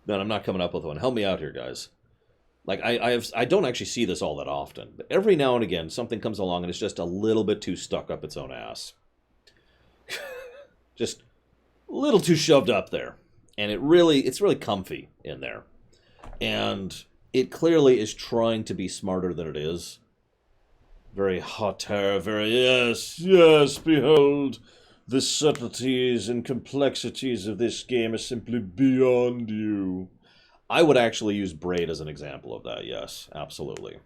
No, I'm not coming up with one. Help me out here, guys. Like, I don't actually see this all that often. But every now and again, something comes along and it's just a little bit too stuck up its own ass. Just a little too shoved up there. And it's really comfy in there. And it clearly is trying to be smarter than it is. Very hot air, very, yes, behold, the subtleties and complexities of this game are simply beyond you. I would actually use Braid as an example of that, yes, absolutely.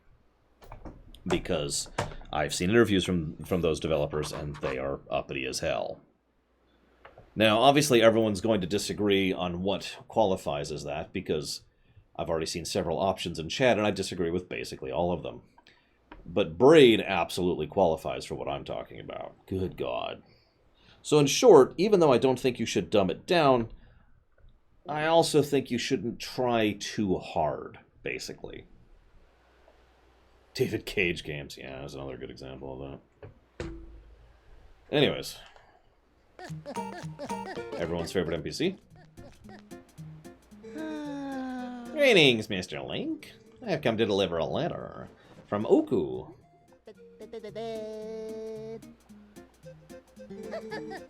Because I've seen interviews from those developers, and they are uppity as hell. Now, obviously, everyone's going to disagree on what qualifies as that, because I've already seen several options in chat, and I disagree with basically all of them. But Braid absolutely qualifies for what I'm talking about. Good God. So in short, even though I don't think you should dumb it down, I also think you shouldn't try too hard, basically. David Cage games. Yeah, that's another good example of that. Anyways. Everyone's favorite NPC? Greetings, Mr. Link. I have come to deliver a letter. From Oku.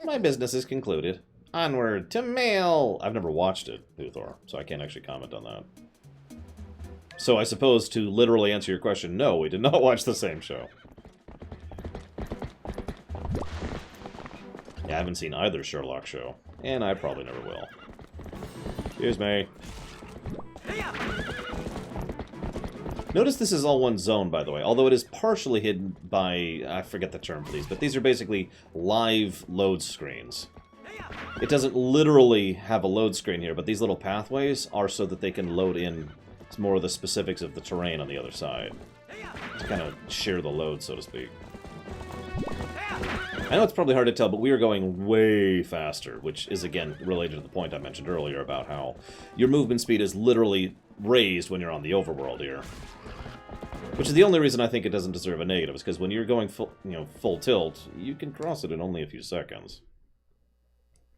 My business is concluded. Onward to mail! I've never watched it, Uthor, so I can't actually comment on that. So I suppose to literally answer your question, no, we did not watch the same show. Yeah, I haven't seen either Sherlock show, and I probably never will. Excuse me. Notice this is all one zone, by the way, although it is partially hidden by... I forget the term for these, but these are basically live load screens. It doesn't literally have a load screen here, but these little pathways are so that they can load in more of the specifics of the terrain on the other side. To kind of share the load, so to speak. I know it's probably hard to tell, but we are going way faster, which is, again, related to the point I mentioned earlier about how your movement speed is literally raised when you're on the overworld here. Which is the only reason I think it doesn't deserve a negative, is because when you're going full tilt, you can cross it in only a few seconds.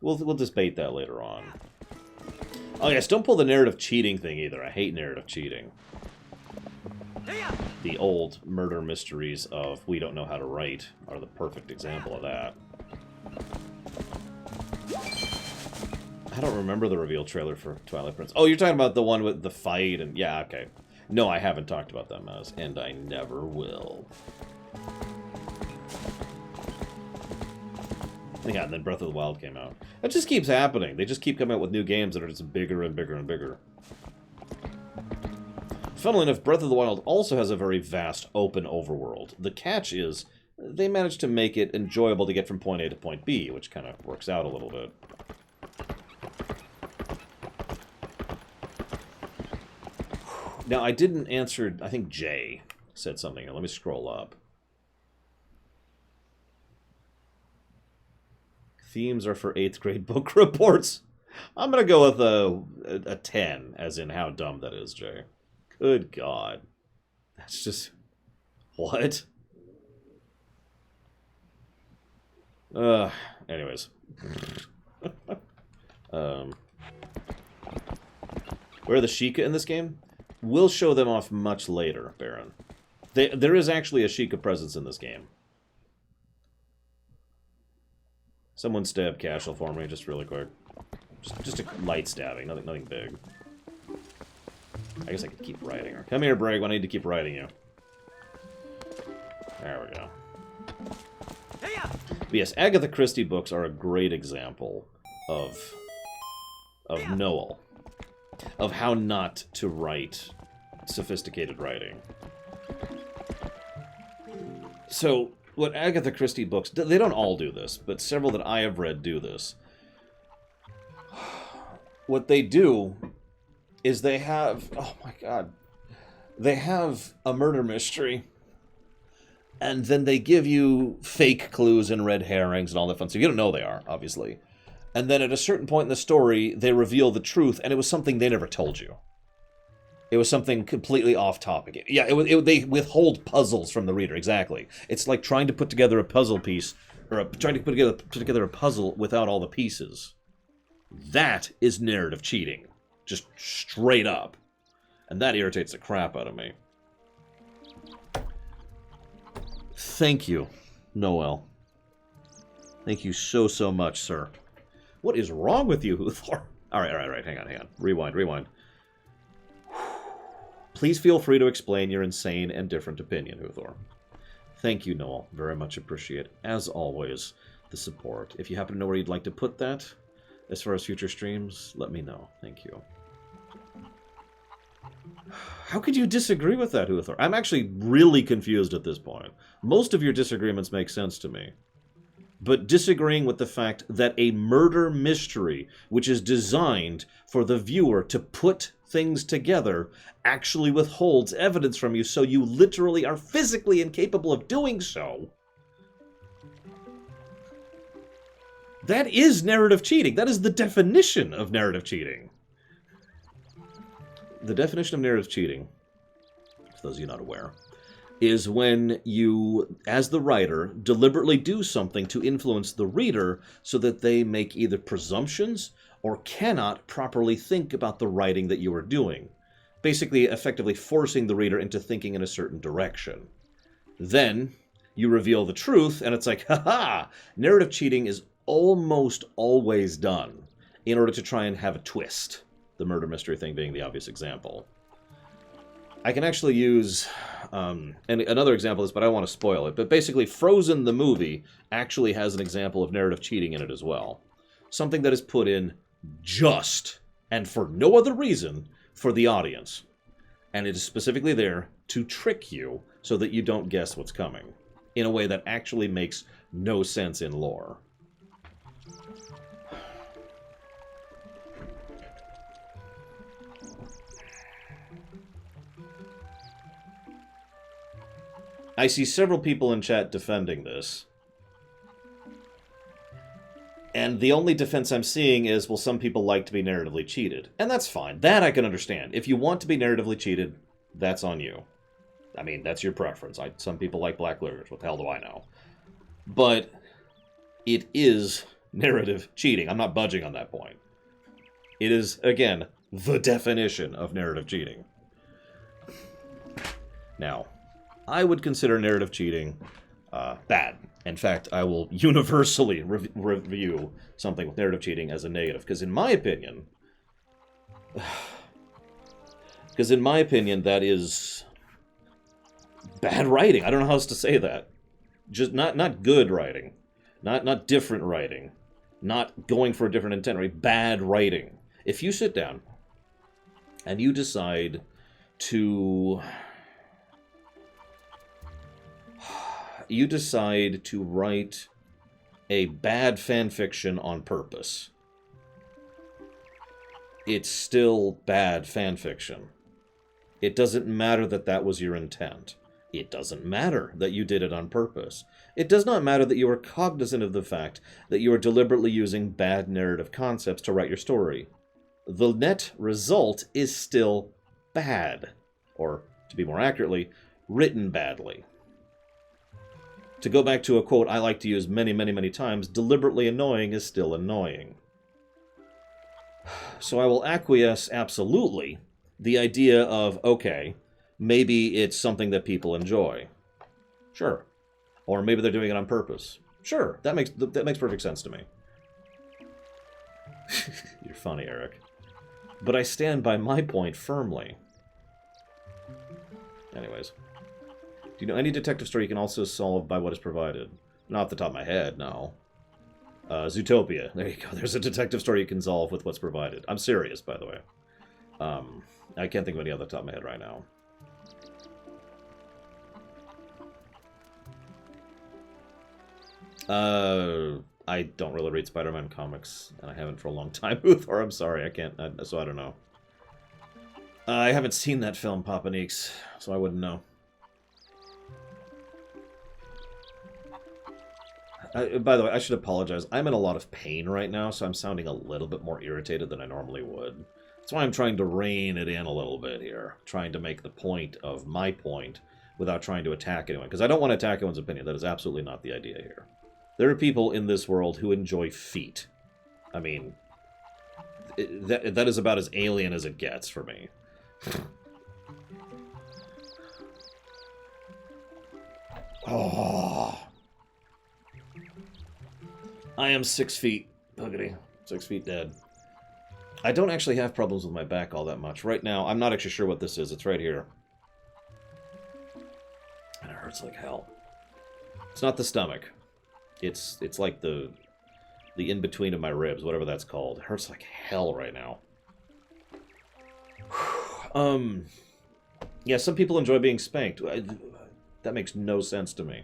We'll debate that later on. Oh yes, don't pull the narrative cheating thing either. I hate narrative cheating. The old murder mysteries of we don't know how to write are the perfect example of that. I don't remember the reveal trailer for Twilight Prince. Oh, you're talking about the one with the fight and... Yeah, okay. No, I haven't talked about that, Maz, and I never will. Yeah, and then Breath of the Wild came out. That just keeps happening. They just keep coming out with new games that are just bigger and bigger and bigger. Funnily enough, Breath of the Wild also has a very vast, open overworld. The catch is, they managed to make it enjoyable to get from point A to point B, which kind of works out a little bit. Now, I didn't answer... I think Jay said something. Let me scroll up. Themes are for 8th grade book reports. I'm going to go with a 10, as in how dumb that is, Jay. Good God. That's just... What? Anyways. Where are the Sheikah in this game? We'll show them off much later, Baron. There is actually a Sheikah presence in this game. Someone stab Cashel for me, just really quick. Just a light stabbing, nothing big. I guess I could keep riding her. Come here, Brig, I need to keep riding you. There we go. But yes, Agatha Christie books are a great example of Noel. Of how not to write sophisticated writing. So, what Agatha Christie books... They don't all do this, but several that I have read do this. What they do is they have... Oh my god. They have a murder mystery. And then they give you fake clues and red herrings and all that fun stuff. You don't know they are, obviously. And then at a certain point in the story, they reveal the truth, and it was something they never told you. It was something completely off topic. Yeah, they withhold puzzles from the reader, exactly. It's like trying to put together a puzzle piece, or trying to put together a puzzle without all the pieces. That is narrative cheating. Just straight up. And that irritates the crap out of me. Thank you, Noel. Thank you so much, sir. What is wrong with you, Huthor? Alright, hang on. Rewind. Please feel free to explain your insane and different opinion, Huthor. Thank you, Noel. Very much appreciate, as always, the support. If you happen to know where you'd like to put that, as far as future streams, let me know. Thank you. How could you disagree with that, Huthor? I'm actually really confused at this point. Most of your disagreements make sense to me. But disagreeing with the fact that a murder mystery, which is designed for the viewer to put things together, actually withholds evidence from you, so you literally are physically incapable of doing so. That is narrative cheating. That is the definition of narrative cheating. The definition of narrative cheating, for those of you not aware, is when you, as the writer, deliberately do something to influence the reader so that they make either presumptions or cannot properly think about the writing that you are doing. Basically, effectively forcing the reader into thinking in a certain direction. Then, you reveal the truth, and it's like, haha! Narrative cheating is almost always done in order to try and have a twist. The murder mystery thing being the obvious example. I can actually use and another example of this, but I don't want to spoil it. But basically, Frozen the movie actually has an example of narrative cheating in it as well. Something that is put in just, and for no other reason, for the audience. And it is specifically there to trick you so that you don't guess what's coming. In a way that actually makes no sense in lore. I see several people in chat defending this. And the only defense I'm seeing is, well, some people like to be narratively cheated. And that's fine. That I can understand. If you want to be narratively cheated, that's on you. I mean, that's your preference. Some people like black lyrics. What the hell do I know? But it is narrative cheating. I'm not budging on that point. It is, again, the definition of narrative cheating. Now, I would consider narrative cheating bad. In fact, I will universally review something with narrative cheating as a negative. Because in my opinion, that is bad writing. I don't know how else to say that. Just not good writing. Not different writing. Not going for a different intent, right? Bad writing. If you sit down and you decide to write a bad fanfiction on purpose, it's still bad fanfiction. It doesn't matter that that was your intent. It doesn't matter that you did it on purpose. It does not matter that you are cognizant of the fact that you are deliberately using bad narrative concepts to write your story. The net result is still bad. Or, to be more accurately, written badly. To go back to a quote I like to use many, many, many times, deliberately annoying is still annoying. So I will acquiesce absolutely the idea of, okay, maybe it's something that people enjoy. Sure. Or maybe they're doing it on purpose. Sure, that makes perfect sense to me. You're funny, Eric. But I stand by my point firmly. Anyways. Do you know any detective story you can also solve by what is provided? Not off the top of my head, no. Zootopia. There you go. There's a detective story you can solve with what's provided. I'm serious, by the way. I can't think of any off the top of my head right now. I don't really read Spider-Man comics, and I haven't for a long time, or I'm sorry, I can't, so I don't know. I haven't seen that film, Papa Neeks, so I wouldn't know. By the way, I should apologize. I'm in a lot of pain right now, so I'm sounding a little bit more irritated than I normally would. That's why I'm trying to rein it in a little bit here. Trying to make the point of my point without trying to attack anyone. Because I don't want to attack anyone's opinion. That is absolutely not the idea here. There are people in this world who enjoy feet. I mean, that is about as alien as it gets for me. Oh. I am 6 feet, boogity. 6 feet dead. I don't actually have problems with my back all that much. Right now, I'm not actually sure what this is. It's right here. And it hurts like hell. It's not the stomach. It's like the in-between of my ribs, whatever that's called. It hurts like hell right now. Yeah, some people enjoy being spanked. That makes no sense to me.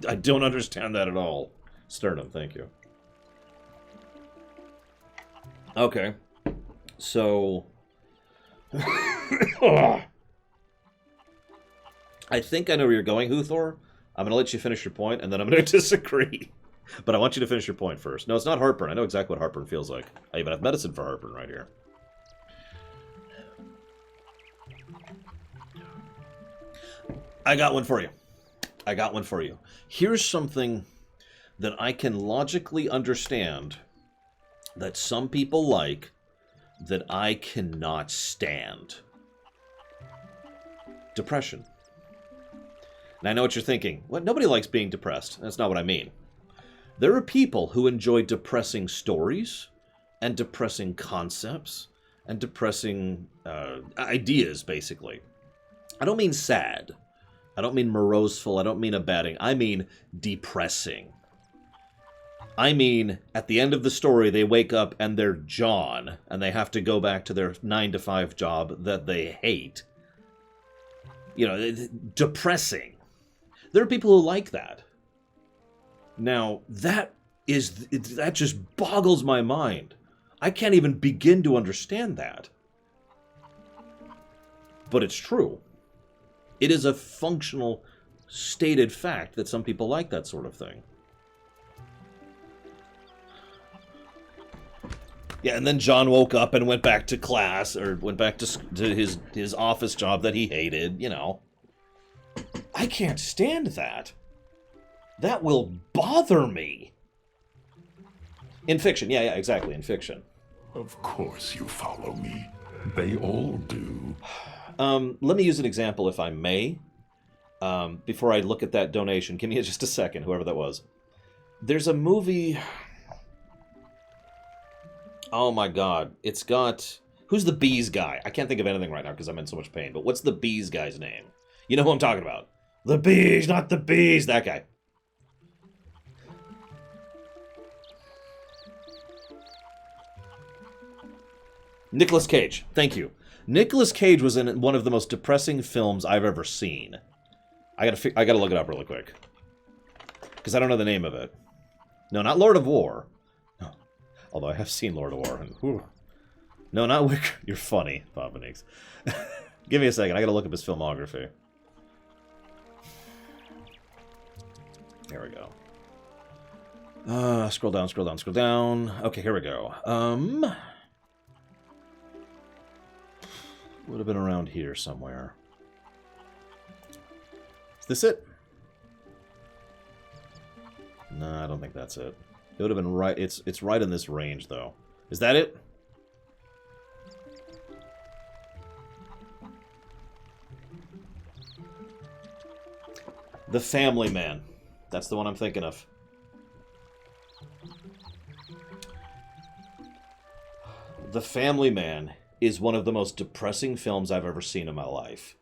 I don't understand that at all. Sternum, thank you. Okay. So... I think I know where you're going, Huthor. I'm going to let you finish your point, and then I'm going to disagree. But I want you to finish your point first. No, it's not heartburn. I know exactly what heartburn feels like. I even have medicine for heartburn right here. I got one for you. I got one for you. Here's something that I can logically understand that some people like that I cannot stand. Depression. And I know what you're thinking. What? Nobody likes being depressed. That's not what I mean. There are people who enjoy depressing stories and depressing concepts and depressing ideas, basically. I don't mean sad. I don't mean moroseful. I don't mean abetting. I mean depressing. I mean, at the end of the story, they wake up and they're John, and they have to go back to their 9-to-5 job that they hate. You know, depressing. There are people who like that. Now, that just boggles my mind. I can't even begin to understand that. But it's true. It is a functional, stated fact that some people like that sort of thing. Yeah, and then John woke up and went back to class, or went back to his office job that he hated, you know. I can't stand that. That will bother me. In fiction, yeah, exactly, in fiction. Of course you follow me. They all do. Let me use an example, if I may. Before I look at that donation, give me just a second, whoever that was. There's a movie... Oh my god, it's got... Who's the Bees guy? I can't think of anything right now because I'm in so much pain, but what's the Bees guy's name? You know who I'm talking about. The Bees, not the Bees, that guy. Nicolas Cage, thank you. Nicolas Cage was in one of the most depressing films I've ever seen. I gotta look it up really quick. Because I don't know the name of it. No, not Lord of War. No. Although I have seen Lord of War. And, No, not Wicker. You're funny, Papa Nix. Give me a second. I gotta look up his filmography. There we go. Scroll down, scroll down, scroll down. Okay, here we go. Would have been around here somewhere. Is this it? No, I don't think that's it. It would have been right. It's right in this range, though. Is that it? The Family Man. That's the one I'm thinking of. The Family Man is one of the most depressing films I've ever seen in my life.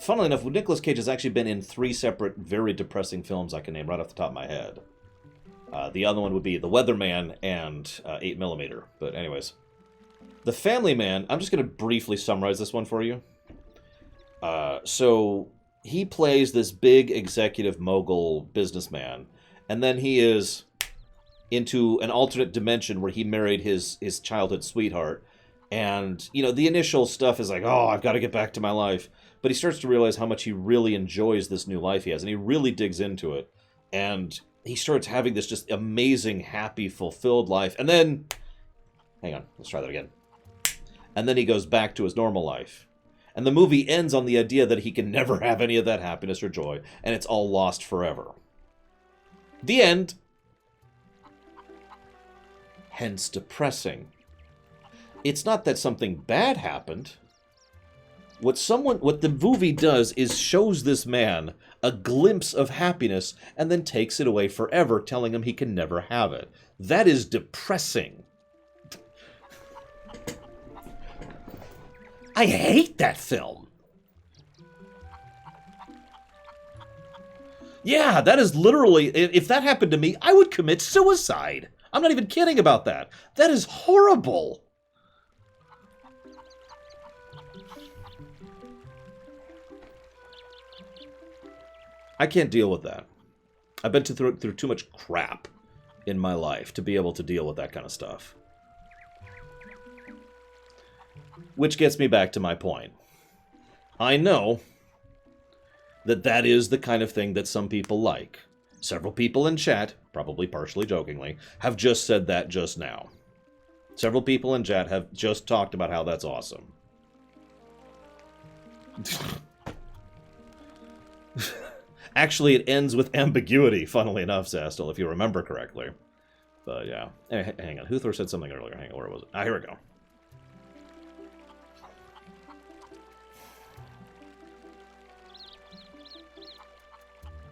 Funnily enough, Nicolas Cage has actually been in 3 separate, very depressing films I can name right off the top of my head. The other one would be The Weatherman and 8mm. But anyways. The Family Man, I'm just going to briefly summarize this one for you. So, he plays this big executive mogul businessman, and then he is into an alternate dimension where he married his childhood sweetheart. And, you know, the initial stuff is like, oh, I've got to get back to my life. But he starts to realize how much he really enjoys this new life he has, and he really digs into it. And he starts having this just amazing, happy, fulfilled life. And then, hang on, let's try that again. And then he goes back to his normal life. And the movie ends on the idea that he can never have any of that happiness or joy, and it's all lost forever. The end. Hence depressing. It's not that something bad happened. What the movie does is shows this man a glimpse of happiness and then takes it away forever, telling him he can never have it. That is depressing. I hate that film. Yeah, that is literally, if that happened to me, I would commit suicide. I'm not even kidding about that. That is horrible. I can't deal with that. I've been through too much crap in my life to be able to deal with that kind of stuff. Which gets me back to my point. I know that that is the kind of thing that some people like. Several people in chat, probably partially jokingly, have just said that just now. Several people in chat have just talked about how that's awesome. Actually, it ends with ambiguity, funnily enough, Zastel, if you remember correctly. But yeah. Hang on. Huthor said something earlier. Hang on, where was it? Ah, here we go.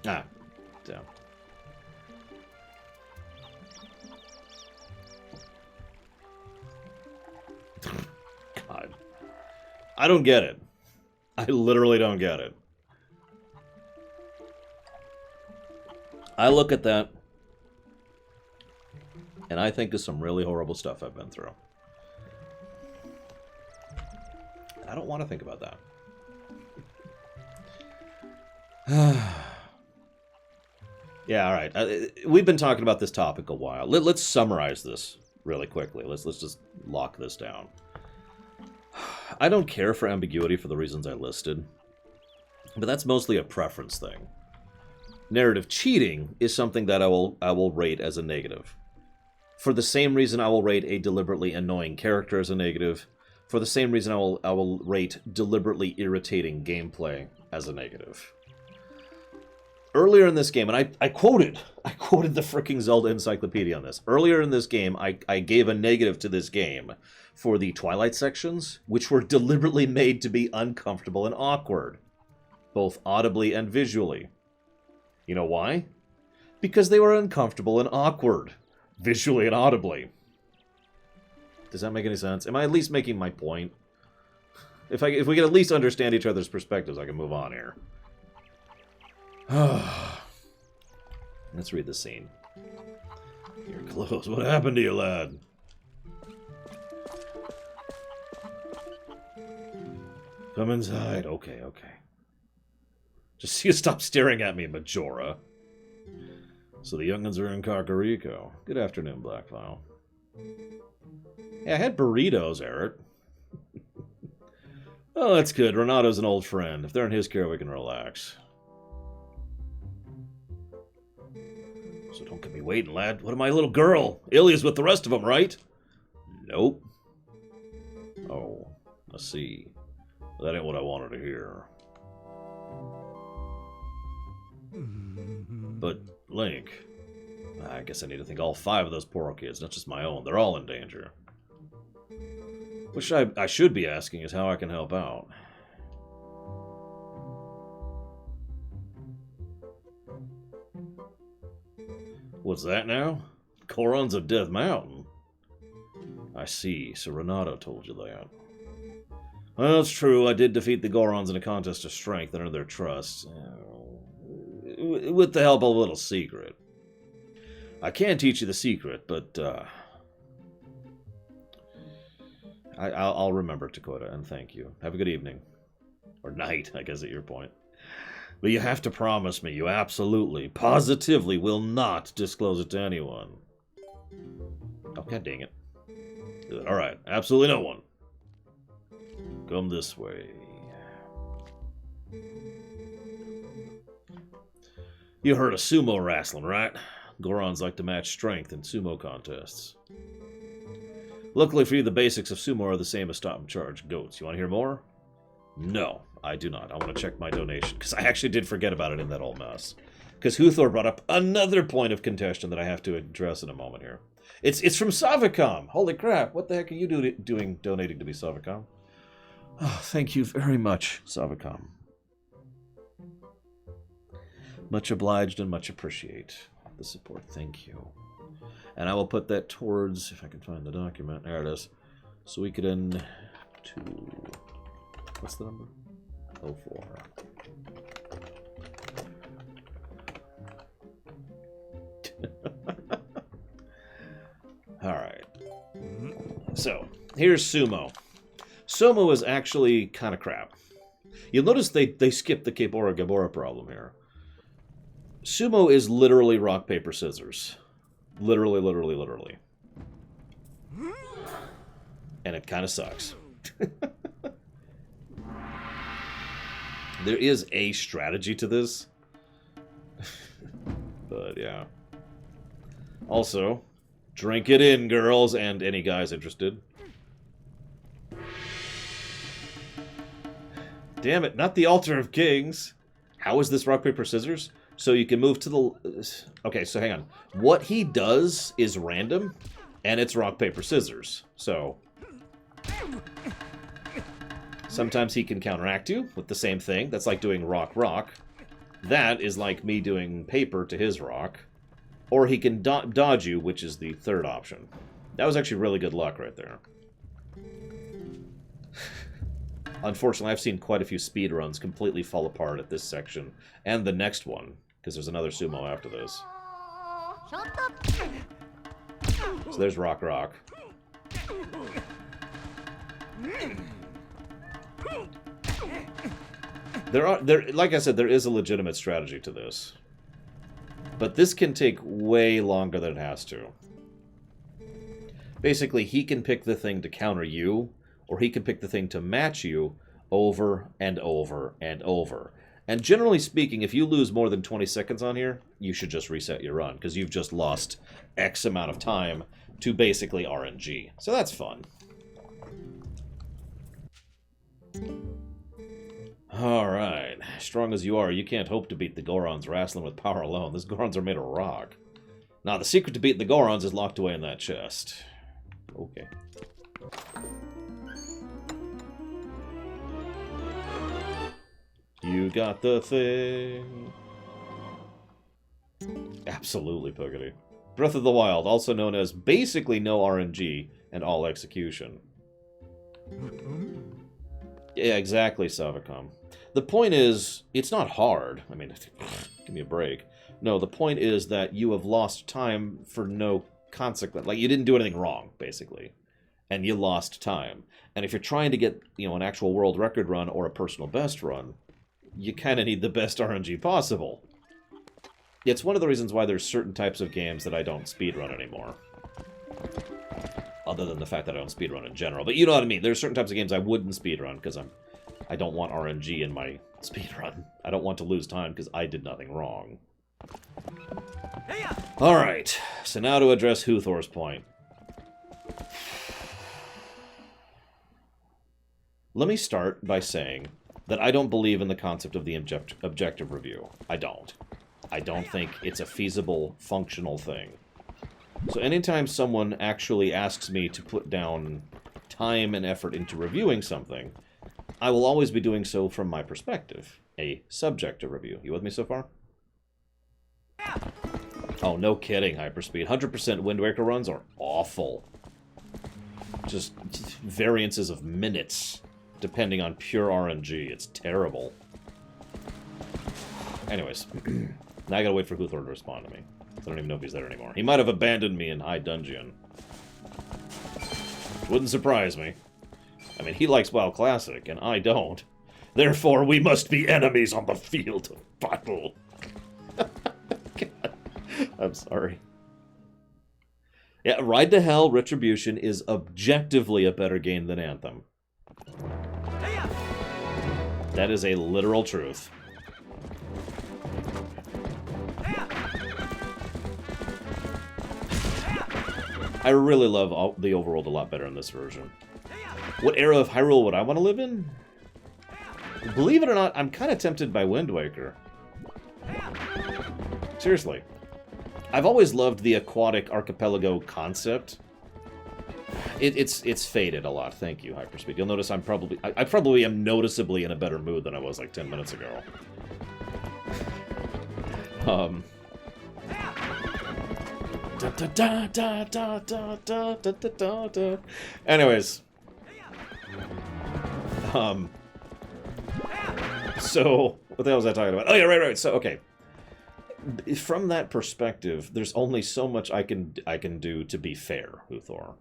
Ah, damn. God. I don't get it. I literally don't get it. I look at that, and I think of some really horrible stuff I've been through. I don't want to think about that. Yeah, all right. We've been talking about this topic a while. Let's summarize this really quickly. Let's just lock this down. I don't care for ambiguity for the reasons I listed, but that's mostly a preference thing. Narrative cheating is something that I will rate as a negative. For the same reason I will rate a deliberately annoying character as a negative. For the same reason I will rate deliberately irritating gameplay as a negative. Earlier in this game, and I quoted the freaking Zelda Encyclopedia on this. Earlier in this game, I gave a negative to this game for the Twilight sections, which were deliberately made to be uncomfortable and awkward, both audibly and visually. You know why? Because they were uncomfortable and awkward, visually and audibly. Does that make any sense? Am I at least making my point? If we can at least understand each other's perspectives, I can move on here. Let's read the scene. Your clothes. What happened to you, lad? Come inside. Okay. Just you stop staring at me, Majora. So the young'uns are in Kakariko. Good afternoon, Blackfile. Yeah, I had burritos, Eric. Oh, that's good. Renato's an old friend. If they're in his care, we can relax. So don't keep me waiting, lad. What am I, a little girl? Ilya's with the rest of them, right? Nope. Oh, I see. That ain't what I wanted to hear. But, Link, I guess I need to think all 5 of those poor kids, not just my own. They're all in danger. Which I should be asking is how I can help out. What's that now? Korons of Death Mountain? I see, so Renato told you that. Well, it's true, I did defeat the Gorons in a contest of strength and earned their trust. With the help of a little secret. I can teach you the secret, but, I'll remember, Dakota, and thank you. Have a good evening. Or night, I guess, at your point. But you have to promise me you absolutely, positively will not disclose it to anyone. Oh, god dang it. Alright, absolutely no one. Come this way. You heard of sumo wrestling, right? Gorons like to match strength in sumo contests. Luckily for you, the basics of sumo are the same as stop and charge goats. You want to hear more? No, I do not. I want to check my donation, because I actually did forget about it in that old mess. Because Huthor brought up another point of contention that I have to address in a moment here. It's from Savicom. Holy crap, what the heck are you doing donating to me, Savicom? Oh, thank you very much, Savicom. Much obliged and much appreciate the support. Thank you. And I will put that towards, if I can find the document, there it is. So we could end to, what's the number? 04. Alright. So, here's Sumo. Sumo is actually kind of crap. You'll notice they skipped the Capora Gabora problem here. Sumo is literally rock, paper, scissors. Literally, literally, literally. And it kind of sucks. There is a strategy to this. But, yeah. Also, drink it in, girls, and any guys interested. Damn it, not the Altar of Kings. How is this rock, paper, scissors? So you can move to the... Okay, so hang on. What he does is random, and it's rock, paper, scissors. So... sometimes he can counteract you with the same thing. That's like doing rock, rock. That is like me doing paper to his rock. Or he can dodge you, which is the third option. That was actually really good luck right there. Unfortunately, I've seen quite a few speedruns completely fall apart at this section. And the next one, because there's another sumo after this. So there's rock, rock. Like I said, there is a legitimate strategy to this. But this can take way longer than it has to. Basically, he can pick the thing to counter you, or he can pick the thing to match you over and over and over. And generally speaking, if you lose more than 20 seconds on here, you should just reset your run, because you've just lost X amount of time to basically RNG. So that's fun. Alright. Strong as you are, you can't hope to beat the Gorons wrestling with power alone. These Gorons are made of rock. Now, the secret to beating the Gorons is locked away in that chest. Okay. You got the thing. Absolutely, Puggity. Breath of the Wild, also known as basically no RNG and all execution. Yeah, exactly, Savicom. The point is, it's not hard. I mean, give me a break. No, the point is that you have lost time for no consequence. Like, you didn't do anything wrong, basically. And you lost time. And if you're trying to get, an actual world record run or a personal best run, you kind of need the best RNG possible. It's one of the reasons why there's certain types of games that I don't speedrun anymore. other than the fact that I don't speedrun in general. But you know what I mean. There's certain types of games I wouldn't speedrun because I don't want RNG in my speedrun. I don't want to lose time because I did nothing wrong. Alright, so now to address Huthor's point. Let me start by saying that I don't believe in the concept of the objective review. I don't. I don't think it's a feasible, functional thing. So anytime someone actually asks me to put down time and effort into reviewing something, I will always be doing so from my perspective. A subjective review. You with me so far? Oh, no kidding, Hyperspeed. 100% Wind Waker runs are awful. Just variances of minutes, depending on pure RNG. It's terrible. Anyways, now I gotta wait for Huthor to respond to me. I don't even know if he's there anymore. He might have abandoned me in High Dungeon. Wouldn't surprise me. I mean, he likes WoW Classic, and I don't. Therefore, we must be enemies on the field of battle. God. I'm sorry. Yeah, Ride to Hell Retribution is objectively a better game than Anthem. That is a literal truth. I really love the overworld a lot better in this version. What era of Hyrule would I want to live in? Believe it or not, I'm kind of tempted by Wind Waker. Seriously. I've always loved the aquatic archipelago concept. It's faded a lot. Thank you, Hyperspeed. You'll notice I probably am noticeably in a better mood than I was like 10 minutes ago. Anyways. So, what the hell was I talking about? Oh yeah, right. So, okay. From that perspective, there's only so much I can do to be fair, Huthor.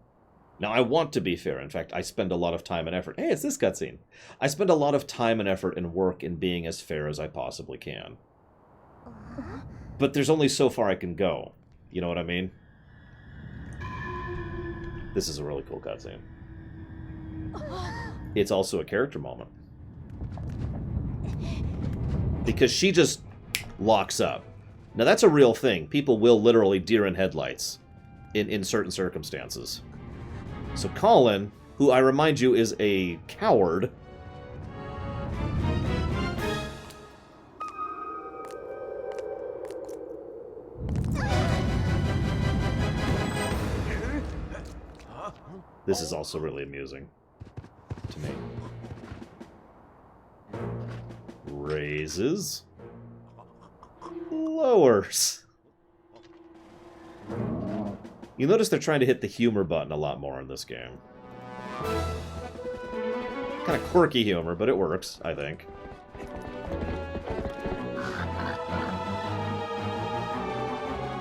Now, I want to be fair. In fact, I spend a lot of time and effort. Hey, it's this cutscene. I spend a lot of time and effort and work in being as fair as I possibly can. But there's only so far I can go. You know what I mean? This is a really cool cutscene. It's also a character moment. Because she just locks up. Now, that's a real thing. People will literally deer in headlights in certain circumstances. So Colin, who I remind you is a coward... This is also really amusing to me. Raises. Lowers. You notice they're trying to hit the humor button a lot more in this game. Kind of quirky humor, but it works, I think.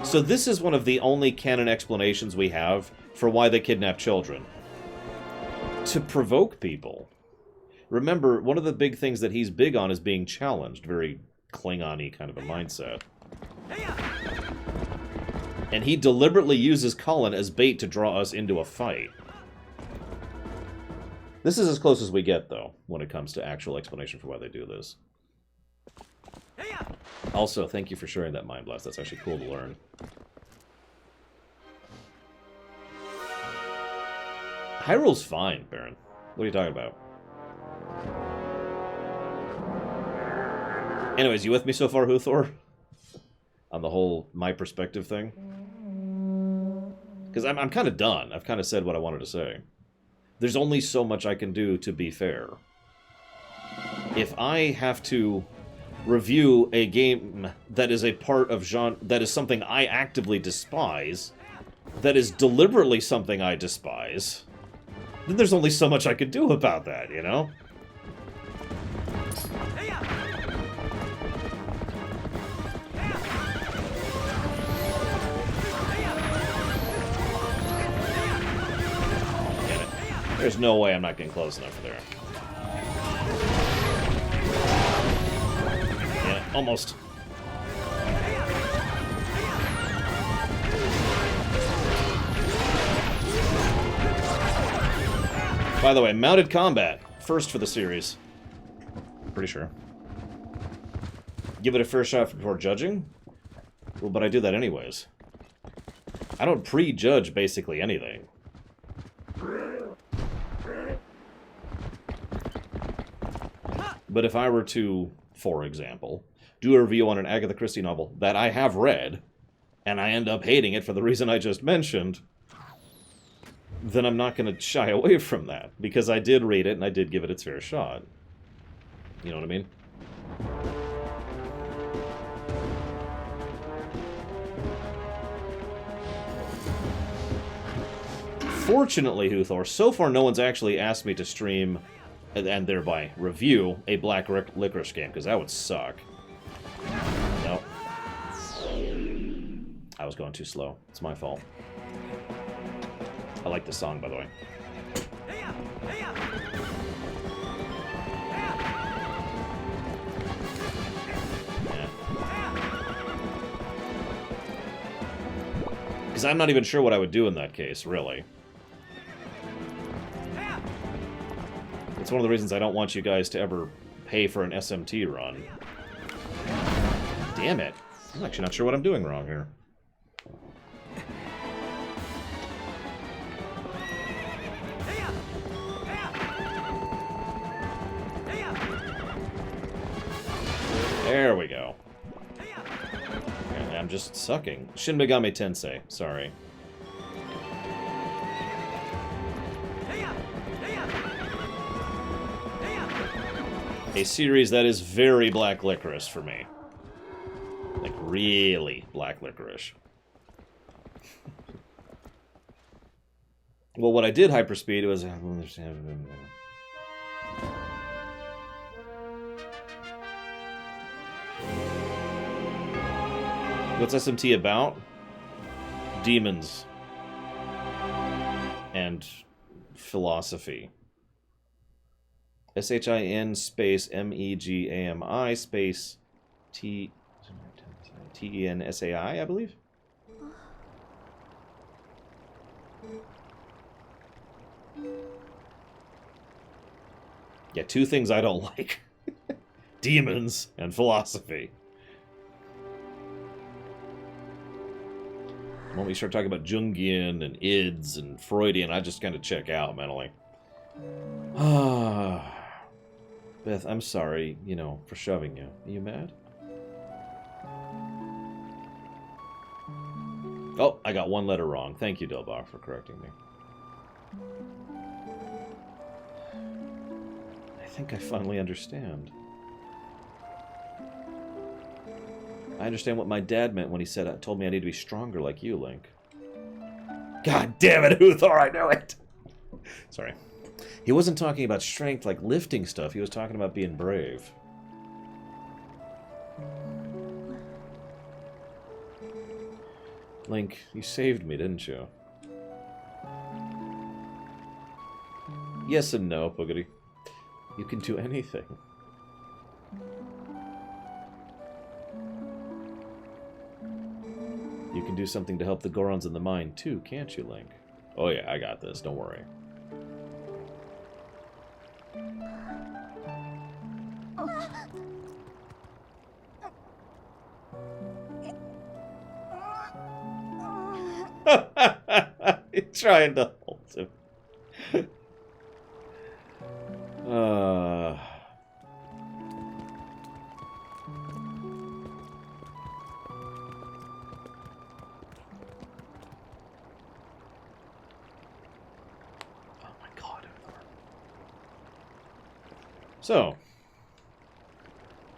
So this is one of the only canon explanations we have for why they kidnap children. To provoke people. Remember, one of the big things that he's big on is being challenged. Very Klingon-y kind of a mindset. And he deliberately uses Colin as bait to draw us into a fight. This is as close as we get, though, when it comes to actual explanation for why they do this. Also, thank you for sharing that Mind Blast. That's actually cool to learn. Hyrule's fine, Baron. What are you talking about? Anyways, you with me so far, Huthor? On the whole my perspective thing? Because I'm kind of done. I've kind of said what I wanted to say. There's only so much I can do to be fair. If I have to review a game that is a part of genre, that is something I actively despise, that is deliberately something I despise, then there's only so much I can do about that, you know? There's no way I'm not getting close enough there. Yeah, almost. By the way, mounted combat. First for the series. Pretty sure. Give it a fair shot before judging? Well, but I do that anyways. I don't prejudge basically anything. But if I were to, for example, do a review on an Agatha Christie novel that I have read, and I end up hating it for the reason I just mentioned, then I'm not going to shy away from that, because I did read it and I did give it its fair shot. You know what I mean? Fortunately, Huthor, so far no one's actually asked me to stream, and thereby review, a Black Licorice game, because that would suck. Nope. I was going too slow. It's my fault. I like the song, by the way. Because I'm not even sure what I would do in that case, really. It's one of the reasons I don't want you guys to ever pay for an SMT run. Damn it. I'm actually not sure what I'm doing wrong here. There we go. Apparently I'm just sucking. Shin Megami Tensei. Sorry. A series that is very Black Licorice for me. Like, really Black Licorice. Well, what I did hyperspeed was... What's SMT about? Demons. And philosophy. SHIN space MEGAMI space TENSAI, I believe? Yeah, two things I don't like. Demons and philosophy. When we start talking about Jungian and ids and Freudian, I just kind of check out mentally. Ah, Beth, I'm sorry, you know, for shoving you. Are you mad? Oh, I got one letter wrong. Thank you, Delbach, for correcting me. I think I finally understand. I understand what my dad meant when he said, told me I need to be stronger like you, Link. God damn it, Uthor, I know it! Sorry. He wasn't talking about strength like lifting stuff, he was talking about being brave. Link, you saved me, didn't you? Yes and no, Boogity. You can do anything. You can do something to help the Gorons in the mine, too, can't you, Link? Oh yeah, I got this, don't worry. He's trying to hold him. So,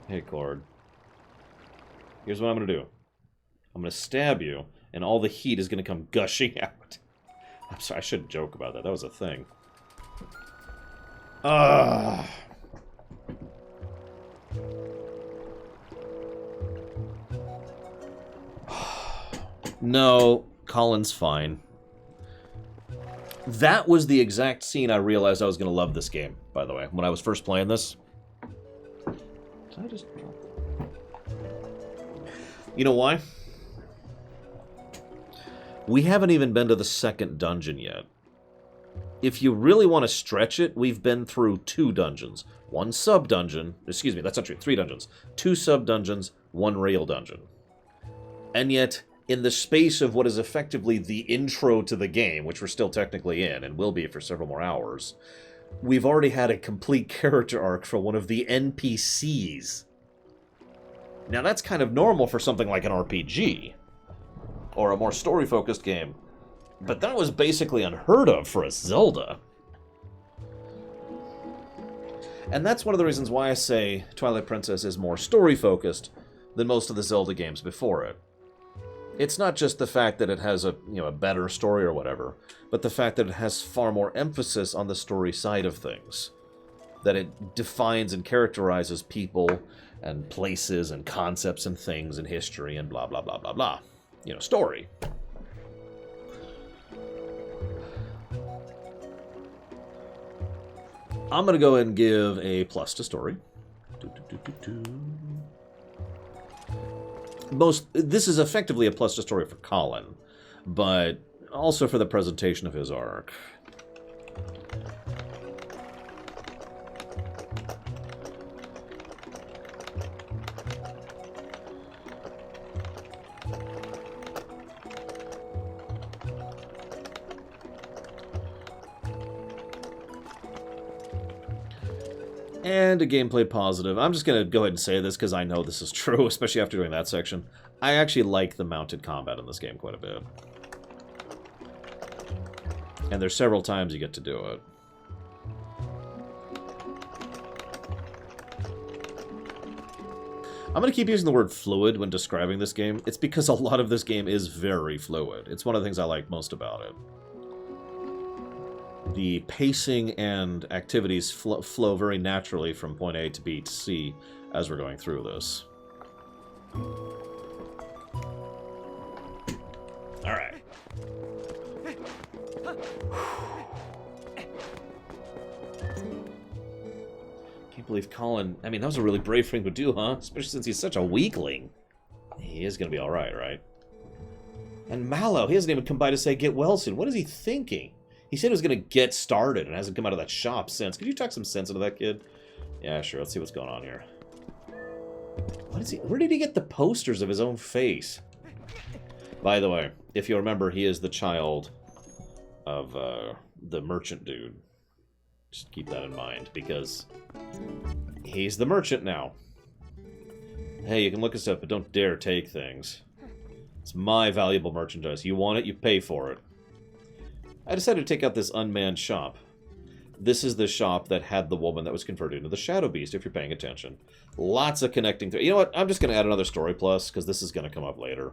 hey, Cord. Here's what I'm going to do. I'm going to stab you, and all the heat is going to come gushing out. I'm sorry, I shouldn't joke about that. That was a thing. No, Colin's fine. That was the exact scene I realized I was going to love this game, by the way, when I was first playing this. Did I just... You know why? We haven't even been to the second dungeon yet. if you really want to stretch it, we've been through 2 dungeons. 1 sub-dungeon. Excuse me, that's not true. 3 dungeons. 2 sub-dungeons, 1 rail dungeon. And yet, in the space of what is effectively the intro to the game, which we're still technically in, and will be for several more hours, we've already had a complete character arc for one of the NPCs. Now, that's kind of normal for something like an RPG, or a more story-focused game. But that was basically unheard of for a Zelda. And that's one of the reasons why I say Twilight Princess is more story-focused than most of the Zelda games before it. It's not just the fact that it has a better story or whatever, but the fact that it has far more emphasis on the story side of things. That it defines and characterizes people and places and concepts and things and history and blah, blah, blah, blah, blah. Story. I'm going to go ahead and give a plus to story. This is effectively a plus to story for Colin, but also for the presentation of his arc. And a gameplay positive. I'm just going to go ahead and say this because I know this is true, especially after doing that section. I actually like the mounted combat in this game quite a bit. And there's several times you get to do it. I'm going to keep using the word fluid when describing this game. It's because a lot of this game is very fluid. It's one of the things I like most about it. The pacing and activities flow very naturally from point A to B to C as we're going through this. Alright. Can't believe Colin... I mean, that was a really brave thing to do, huh? Especially since he's such a weakling. He is going to be alright, right? And Mallow, he hasn't even come by to say get well soon. What is he thinking? He said he was going to get started and hasn't come out of that shop since. Could you talk some sense into that kid? Yeah, sure. Let's see what's going on here. What is he? Where did he get the posters of his own face? By the way, if you remember, he is the child of the merchant dude. Just keep that in mind, because he's the merchant now. Hey, you can look us up, but don't dare take things. It's my valuable merchandise. You want it, you pay for it. I decided to take out this unmanned shop. This is the shop that had the woman that was converted into the Shadow Beast, if you're paying attention. Lots of connecting threads. You know what? I'm just going to add another story plus, because this is going to come up later.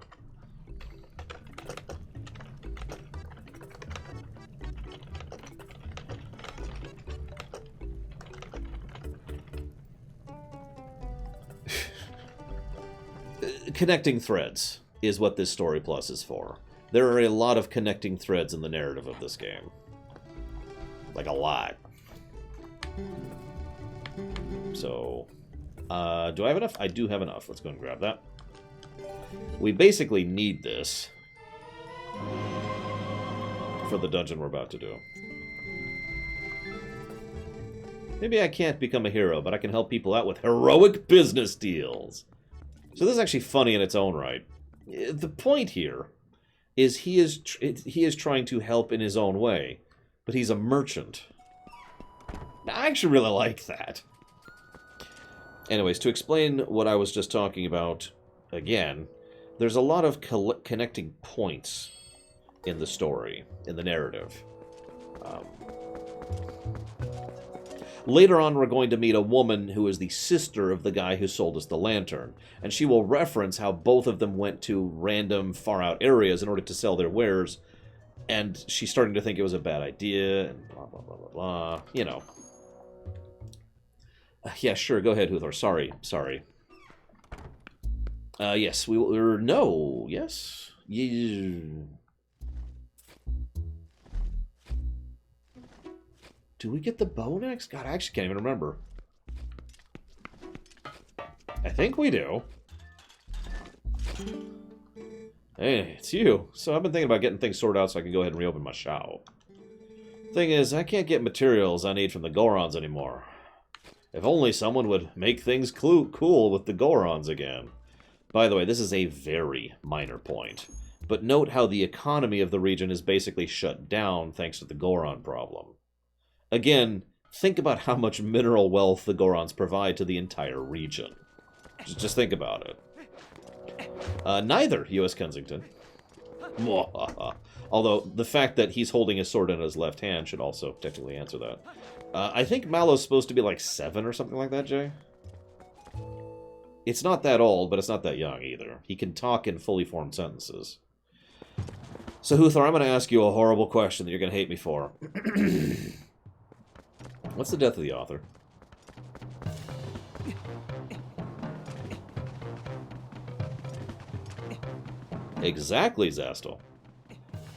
Connecting threads is what this story plus is for. There are a lot of connecting threads in the narrative of this game. Like, a lot. So, do I have enough? I do have enough. Let's go and grab that. We basically need this for the dungeon we're about to do. Maybe I can't become a hero, but I can help people out with heroic business deals. So this is actually funny in its own right. The point here is he is trying to help in his own way, but he's a merchant. Now, I actually really like that. Anyways, to explain what I was just talking about again, there's a lot of connecting points in the story, in the narrative. Later on, we're going to meet a woman who is the sister of the guy who sold us the lantern, and she will reference how both of them went to random, far-out areas in order to sell their wares, and she's starting to think it was a bad idea, and blah, blah, blah, blah, blah. You know. Yeah, sure, go ahead, Huthor. Sorry. Yes, we will... no, yes? Yeah. Do we get the bow next? God, I actually can't even remember. I think we do. Hey, it's you. So I've been thinking about getting things sorted out so I can go ahead and reopen my shop. Thing is, I can't get materials I need from the Gorons anymore. If only someone would make things cool with the Gorons again. By the way, this is a very minor point. But note how the economy of the region is basically shut down thanks to the Goron problem. Again, think about how much mineral wealth the Gorons provide to the entire region. Just think about it. Neither, U.S. Kensington. Although, the fact that he's holding his sword in his left hand should also technically answer that. I think Mallow's supposed to be like 7 or something like that, Jay? It's not that old, but it's not that young either. He can talk in fully formed sentences. So, Huthor, I'm going to ask you a horrible question that you're going to hate me for. What's the death of the author? Exactly, Zastel.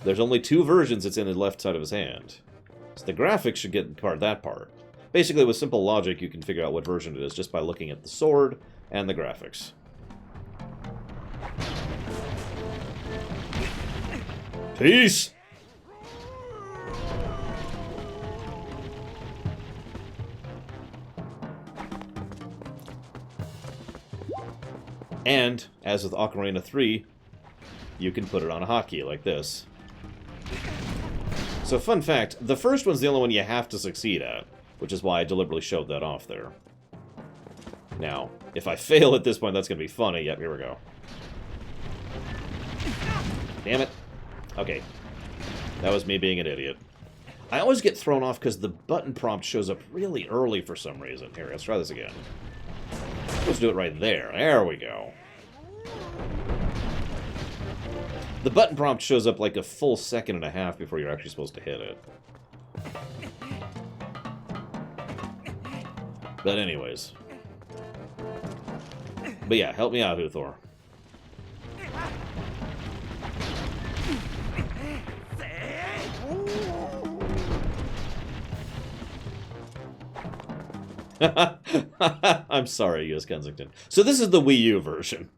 There's only 2 versions it's in the left side of his hand. So the graphics should get that part. Basically, with simple logic, you can figure out what version it is just by looking at the sword and the graphics. Peace! And, as with Ocarina 3, you can put it on a hotkey like this. So, fun fact, the first one's the only one you have to succeed at, which is why I deliberately showed that off there. Now, if I fail at this point, that's going to be funny. Yep, here we go. Damn it. Okay. That was me being an idiot. I always get thrown off because the button prompt shows up really early for some reason. Here, let's try this again. Let's do it right there. There we go. The button prompt shows up like a full 1.5 seconds before you're actually supposed to hit it. But anyways. But yeah, help me out, Huthor. I'm sorry, U.S. Kensington. So this is the Wii U version.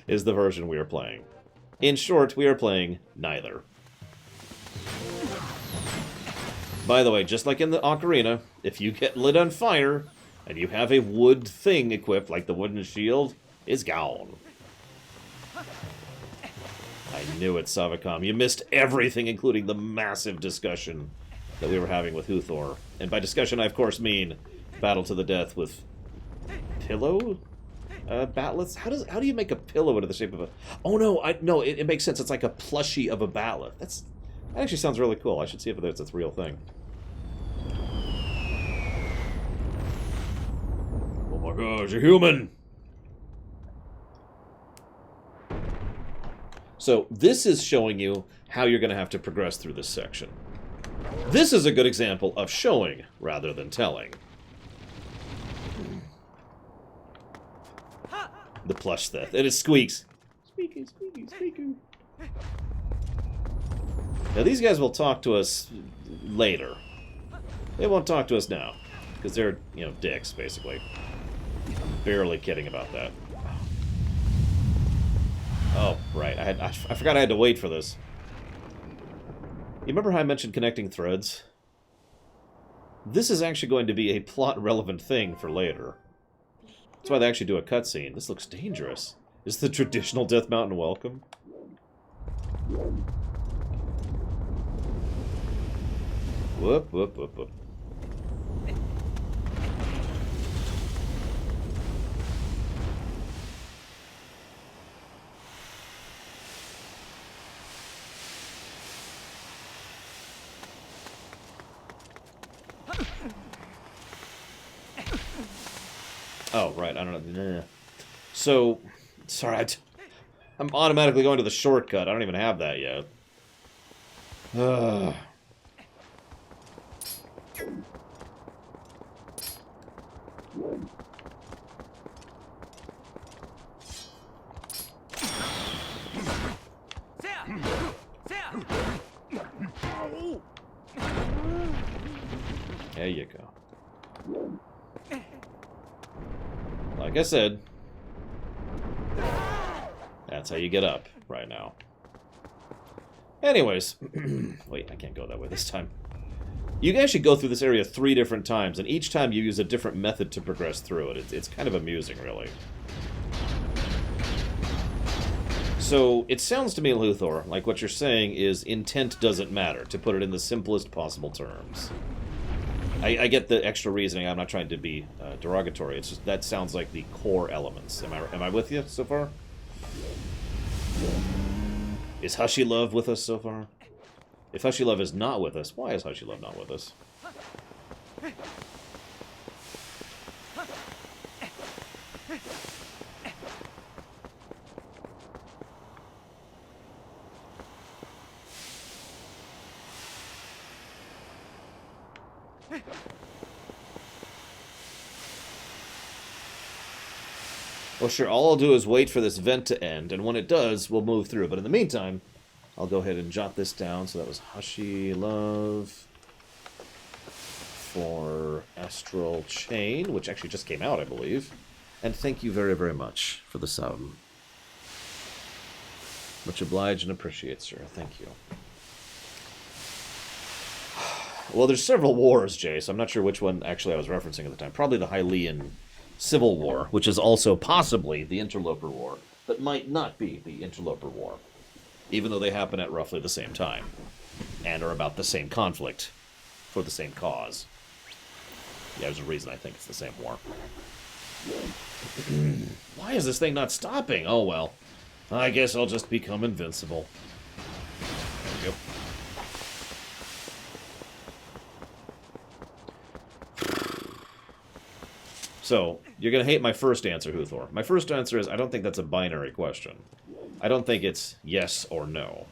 Is the version we are playing. In short, we are playing neither. By the way, just like in the Ocarina, if you get lit on fire, and you have a wood thing equipped, like the wooden shield, it's gone. I knew it, Savicom. You missed everything, including the massive discussion that we were having with Huthor. And by discussion, I of course mean battle to the death with pillow batlets. How do you make a pillow into the shape of a? Oh no, it makes sense. It's like a plushie of a batlet. That actually sounds really cool. I should see if that's a real thing. Oh my gosh, you're human. So this is showing you how you're going to have to progress through this section. This is a good example of showing rather than telling. The plush theft. And it squeaks. Squeaky, squeaky, squeaky. Now these guys will talk to us later. They won't talk to us now. Because they're, dicks, basically. I'm barely kidding about that. Oh, right. I forgot I had to wait for this. You remember how I mentioned connecting threads? This is actually going to be a plot-relevant thing for later. That's why they actually do a cutscene. This looks dangerous. Is the traditional Death Mountain welcome? Whoop, whoop, whoop, whoop. Oh, right, I don't know. So, sorry, I'm automatically going to the shortcut. I don't even have that yet. There you go. Like I said, that's how you get up right now. Anyways, wait, I can't go that way this time. You can actually go through this area 3 different times, and each time you use a different method to progress through it. It's kind of amusing, really. So, it sounds to me, Luthor, like what you're saying is intent doesn't matter, to put it in the simplest possible terms. I get the extra reasoning. I'm not trying to be derogatory. It's just that sounds like the core elements. Am I with you so far? Is Hushy Love with us so far? If Hushy Love is not with us, why is Hushy Love not with us? Well, sure, all I'll do is wait for this vent to end, and when it does, we'll move through. But in the meantime, I'll go ahead and jot this down. So that was Hushy Love for Astral Chain, which actually just came out, I believe. And thank you very, very much for the sub. Much obliged and appreciate, sir. Thank you. Well, there's several wars, Jay, so I'm not sure which one actually I was referencing at the time. Probably the Hylian Civil War, which is also possibly the Interloper War, but might not be the Interloper War, even though they happen at roughly the same time, and are about the same conflict, for the same cause. Yeah, there's a reason I think it's the same war. Why is this thing not stopping? Oh well. I guess I'll just become invincible. There we go. So, you're going to hate my first answer, Huthor. My first answer is I don't think that's a binary question. I don't think it's yes or no.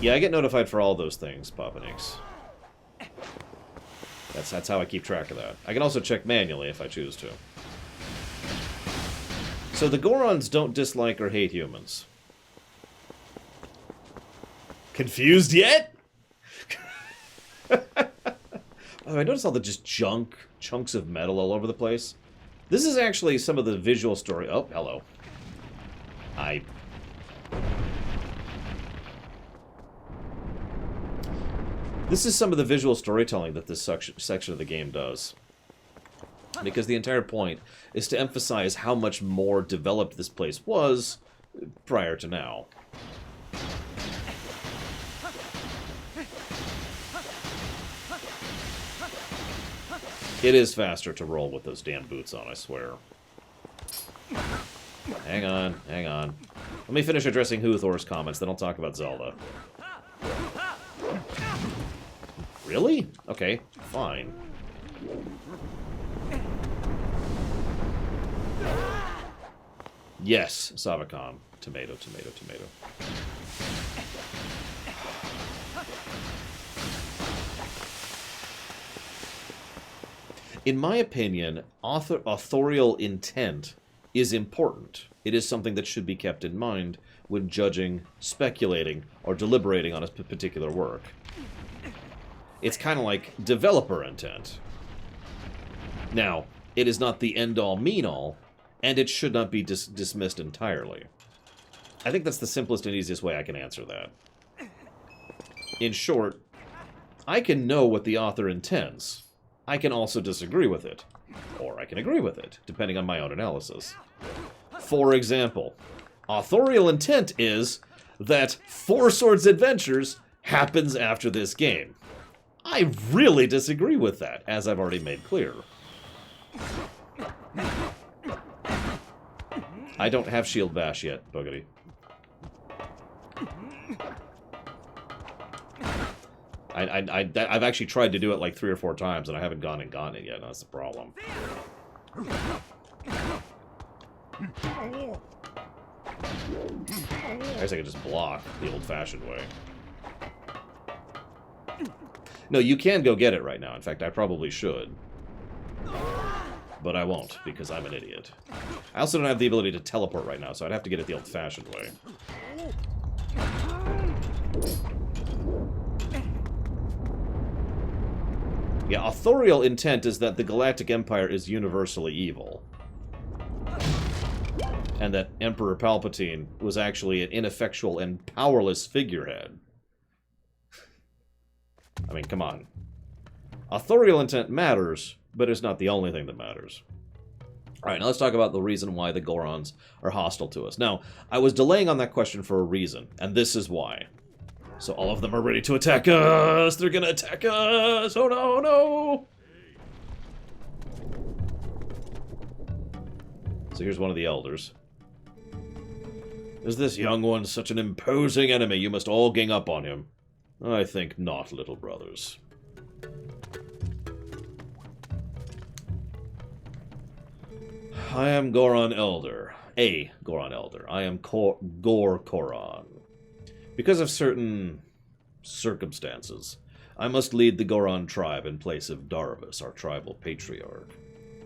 Yeah, I get notified for all those things, Papanix. That's how I keep track of that. I can also check manually if I choose to. So the Gorons don't dislike or hate humans. Confused yet? Oh, I noticed all the just chunks of metal all over the place. This is actually some of the visual story. Oh, hello. This is some of the visual storytelling that this section of the game does. Because the entire point is to emphasize how much more developed this place was prior to now. It is faster to roll with those damn boots on, I swear. Hang on, hang on. Let me finish addressing Huthor's comments, then I'll talk about Zelda. Really? Okay, fine. Yes, Savacom. Tomato, tomato, tomato. In my opinion, authorial intent is important. It is something that should be kept in mind when judging, speculating, or deliberating on a particular work. It's kind of like developer intent. Now, it is not the end-all, mean-all, and it should not be dismissed entirely. I think that's the simplest and easiest way I can answer that. In short, I can know what the author intends. I can also disagree with it. Or I can agree with it, depending on my own analysis. For example, authorial intent is that Four Swords Adventures happens after this game. I really disagree with that, as I've already made clear. I don't have Shield Bash yet, Boogity. I've actually tried to do it like 3 or 4 times, and I haven't gone and gotten it yet. That's the problem. I guess I could just block the old-fashioned way. No, you can go get it right now. In fact, I probably should. But I won't, because I'm an idiot. I also don't have the ability to teleport right now, so I'd have to get it the old-fashioned way. Yeah, authorial intent is that the Galactic Empire is universally evil. And that Emperor Palpatine was actually an ineffectual and powerless figurehead. I mean, come on. Authorial intent matters, but it's not the only thing that matters. Alright, now let's talk about the reason why the Gorons are hostile to us. Now, I was delaying on that question for a reason, and this is why. So all of them are ready to attack us! They're gonna attack us! Oh no, no! So here's one of the elders. Is this young one such an imposing enemy? You must all gang up on him. I think not, little brothers. I am Goron Elder. A Goron Elder. I am Gor Koron. Because of certain circumstances, I must lead the Goron tribe in place of Darvis, our tribal patriarch.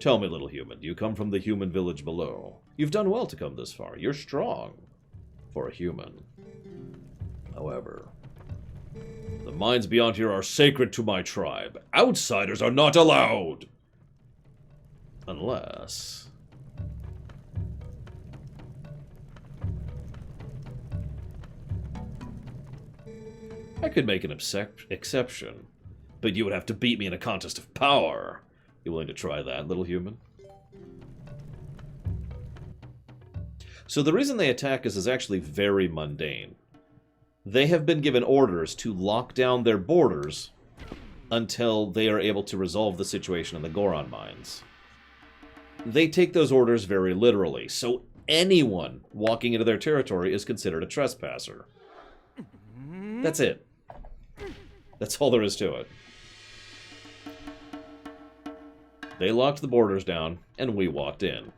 Tell me, little human, do you come from the human village below? You've done well to come this far. You're strong for a human. However, the mines beyond here are sacred to my tribe. Outsiders are not allowed! Unless... I could make an exception, but you would have to beat me in a contest of power. You willing to try that, little human? So the reason they attack us is actually very mundane. They have been given orders to lock down their borders until they are able to resolve the situation in the Goron mines. They take those orders very literally, so anyone walking into their territory is considered a trespasser. That's it. That's all there is to it. They locked the borders down, and we walked in.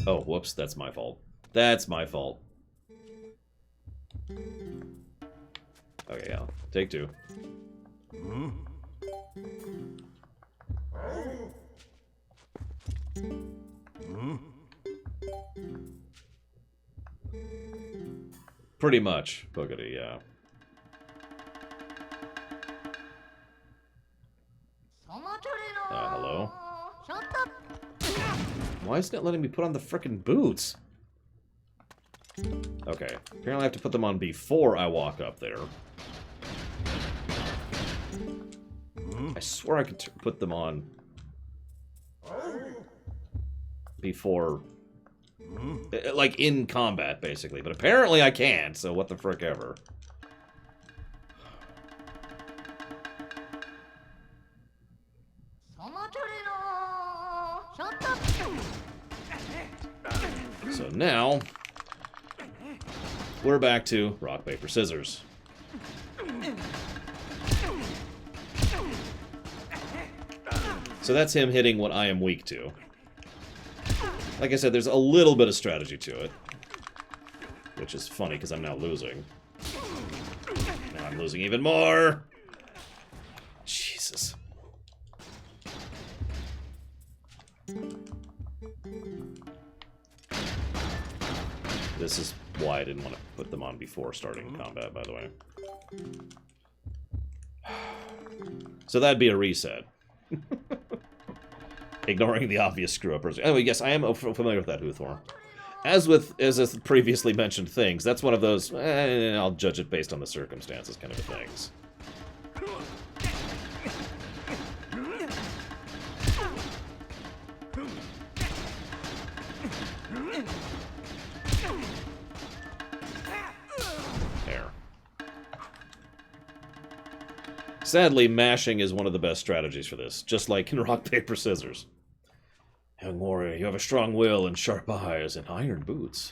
Oh, whoops, that's my fault. That's my fault. Okay, yeah. Take two. Pretty much, Boogity, yeah. Hello? Why isn't it letting me put on the frickin' boots? Okay, apparently I have to put them on before I walk up there. I swear I could put them on before, like, in combat, basically. But apparently I can't, so what the frick ever. So now, we're back to rock, paper, scissors. So that's him hitting what I am weak to. Like I said, there's a little bit of strategy to it. Which is funny, because I'm now losing. Now I'm losing even more! Jesus. This is why I didn't want to put them on before starting combat, by the way. So that'd be a reset. Ignoring the obvious screw-uppers. Anyway, yes, I am familiar with that, Huthor. As with previously mentioned things, that's one of those, I'll judge it based on the circumstances kind of things. There. Sadly, mashing is one of the best strategies for this, just like in rock, paper, scissors. Young warrior, you have a strong will and sharp eyes and iron boots.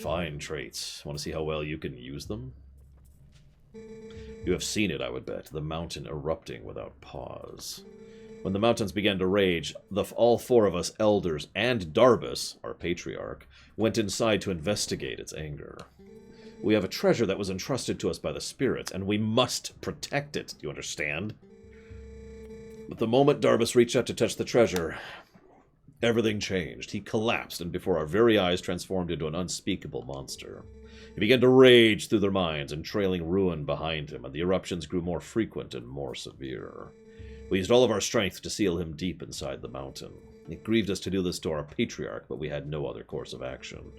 Fine traits. Want to see how well you can use them? You have seen it, I would bet, the mountain erupting without pause. When the mountains began to rage, all four of us elders and Darbus, our patriarch, went inside to investigate its anger. We have a treasure that was entrusted to us by the spirits, and we must protect it, do you understand? But the moment Darbus reached out to touch the treasure, everything changed. He collapsed and before our very eyes transformed into an unspeakable monster. He began to rage through their minds and trailing ruin behind him, and the eruptions grew more frequent and more severe. We used all of our strength to seal him deep inside the mountain. It grieved us to do this to our patriarch, but we had no other course of action.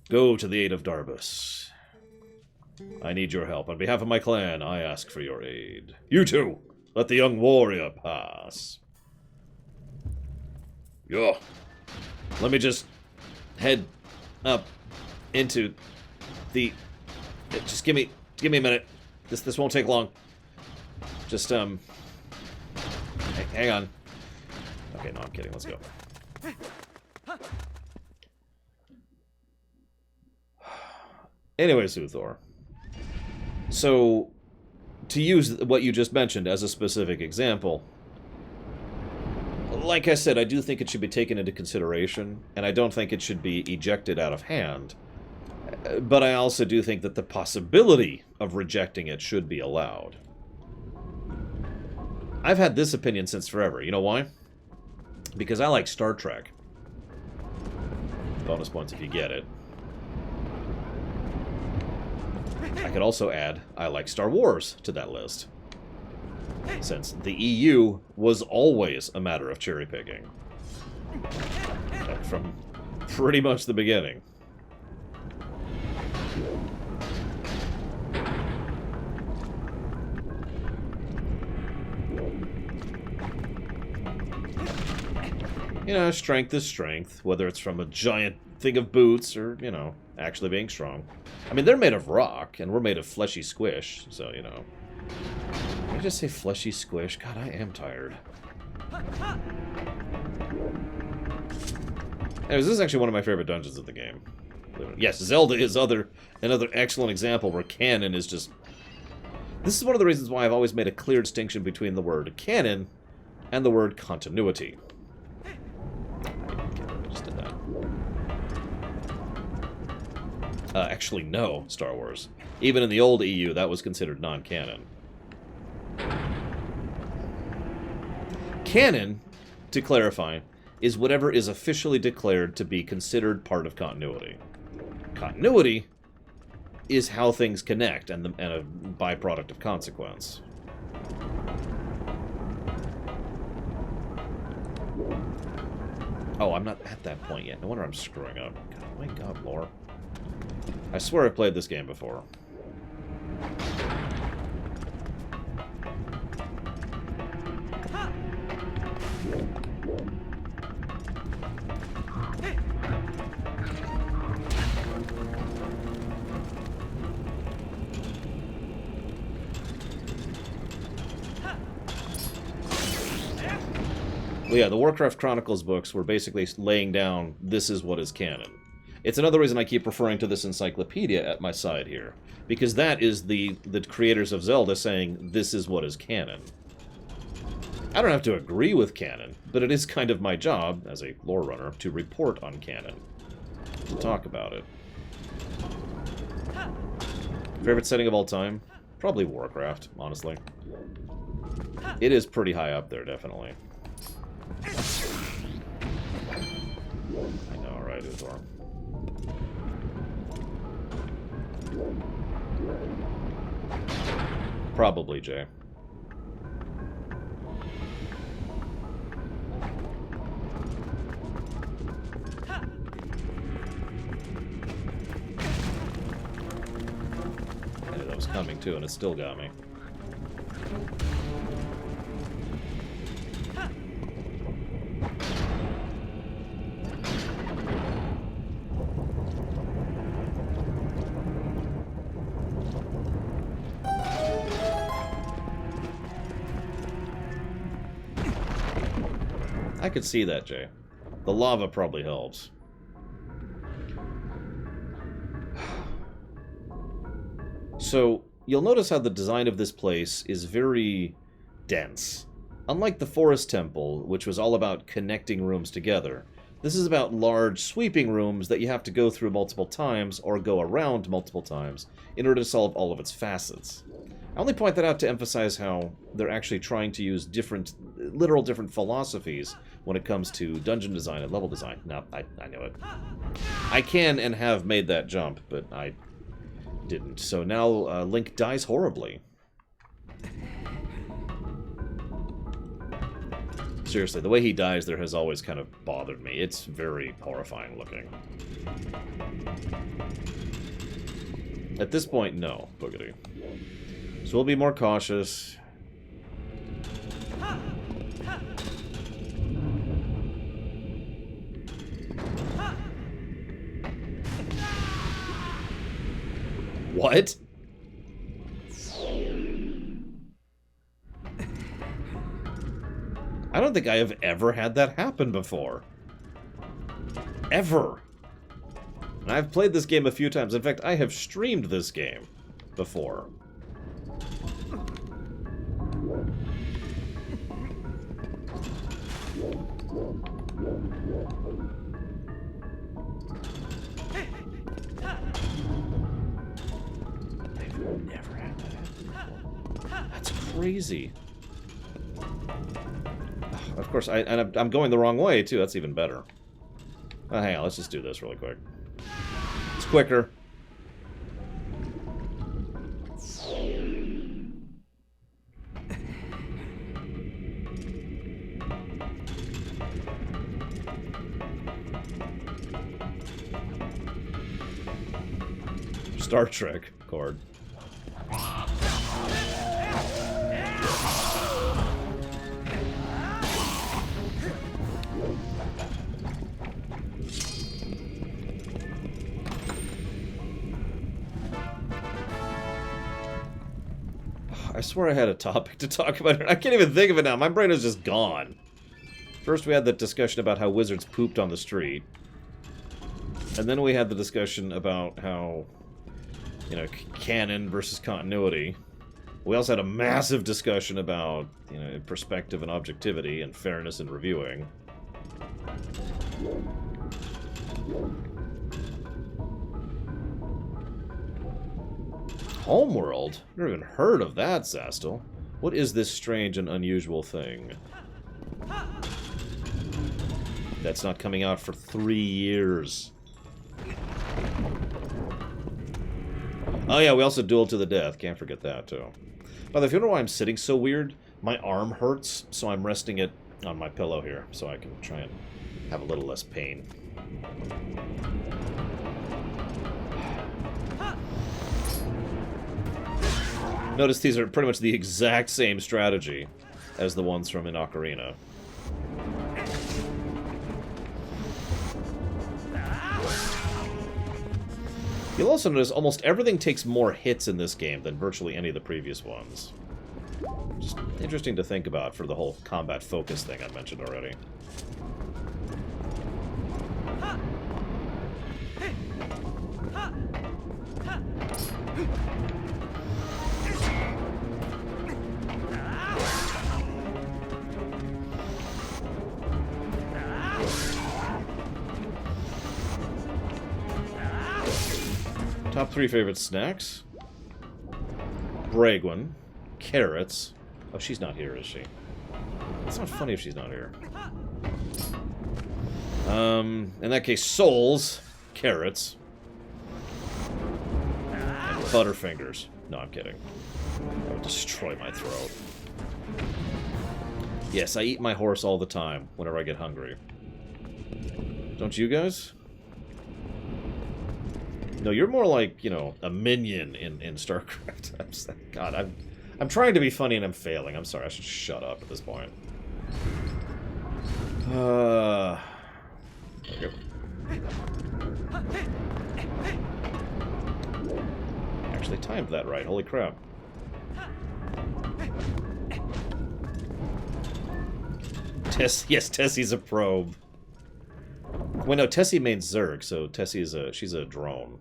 Go to the aid of Darbus. I need your help. On behalf of my clan, I ask for your aid. You too! Let the young warrior pass. Yo. Let me just head up into the... Just give me a minute. This won't take long. Just, hang on. Okay, no, I'm kidding. Let's go. Anyway, Suthor. So, to use what you just mentioned as a specific example, like I said, I do think it should be taken into consideration, and I don't think it should be ejected out of hand. But I also do think that the possibility of rejecting it should be allowed. I've had this opinion since forever. You know why? Because I like Star Trek. Bonus points if you get it. I could also add, I like Star Wars to that list. Since the EU was always a matter of cherry-picking. From pretty much the beginning. You know, strength is strength, whether it's from a giant thing of boots or, you know, actually being strong. I mean, they're made of rock, and we're made of fleshy squish, so, you know. Did I just say fleshy squish? God, I am tired. Anyways, this is actually one of my favorite dungeons of the game. Yes, Zelda is another excellent example where canon is just... This is one of the reasons why I've always made a clear distinction between the word canon and the word continuity. Just did that. Actually, no, Star Wars. Even in the old EU, that was considered non-canon. Canon, to clarify, is whatever is officially declared to be considered part of continuity. Continuity is how things connect and a byproduct of consequence. Oh, I'm not at that point yet. No wonder I'm screwing up. God, my God, Lore. I swear I've played this game before. Well, yeah, the Warcraft Chronicles books were basically laying down, this is what is canon. It's another reason I keep referring to this encyclopedia at my side here, because that is the creators of Zelda saying, this is what is canon. I don't have to agree with canon, but it is kind of my job, as a lore runner, to report on canon. To talk about it. Favorite setting of all time? Probably Warcraft, honestly. It is pretty high up there, definitely. I know, right, Uthor? Probably, Jay. I knew that was coming too, and it still got me. I could see that, Jay. The lava probably helps. So, you'll notice how the design of this place is very dense. Unlike the Forest Temple, which was all about connecting rooms together, This is about large sweeping rooms that you have to go through multiple times or go around multiple times in order to solve all of its facets. I only point that out to emphasize how they're actually trying to use literal different philosophies when it comes to dungeon design and level design. No, I know it. I can and have made that jump, but I didn't. So now Link dies horribly. Seriously, the way he dies there has always kind of bothered me. It's very horrifying looking. At this point, no, boogity. So we'll be more cautious. What? I don't think I have ever had that happen before. Ever. And I've played this game a few times. In fact, I have streamed this game before. I've never had that happen before. That's crazy. Of course, I'm going the wrong way, too. That's even better. Oh, hang on, let's just do this really quick. It's quicker. Star Trek chord. I swear I had a topic to talk about. I can't even think of it now. My brain is just gone. First we had the discussion about how wizards pooped on the street. And then we had the discussion about how, you know, canon versus continuity. We also had a massive discussion about, you know, perspective and objectivity and fairness in reviewing. Homeworld? Never even heard of that, Zastel. What is this strange and unusual thing? That's not coming out for 3 years. Oh yeah, we also dueled to the death. Can't forget that, too. By the way, if you wonder why I'm sitting so weird, my arm hurts, so I'm resting it on my pillow here, so I can try and have a little less pain. Notice these are pretty much the exact same strategy as the ones from in Ocarina. You'll also notice almost everything takes more hits in this game than virtually any of the previous ones. Just interesting to think about for the whole combat focus thing I mentioned already. Top 3 favorite snacks. Bragwin. Carrots. Oh, she's not here, is she? It's not funny if she's not here. In that case, souls. Carrots. And Butterfingers. No, I'm kidding. That would destroy my throat. Yes, I eat my horse all the time whenever I get hungry. Don't you guys? No, you're more like, you know, a minion in StarCraft. God, I'm trying to be funny and I'm failing. I'm sorry, I should shut up at this point. There we go. Actually timed that right, holy crap. Yes, Tessie's a probe. Wait, no, Tessie means Zerg, so Tessie is she's a drone.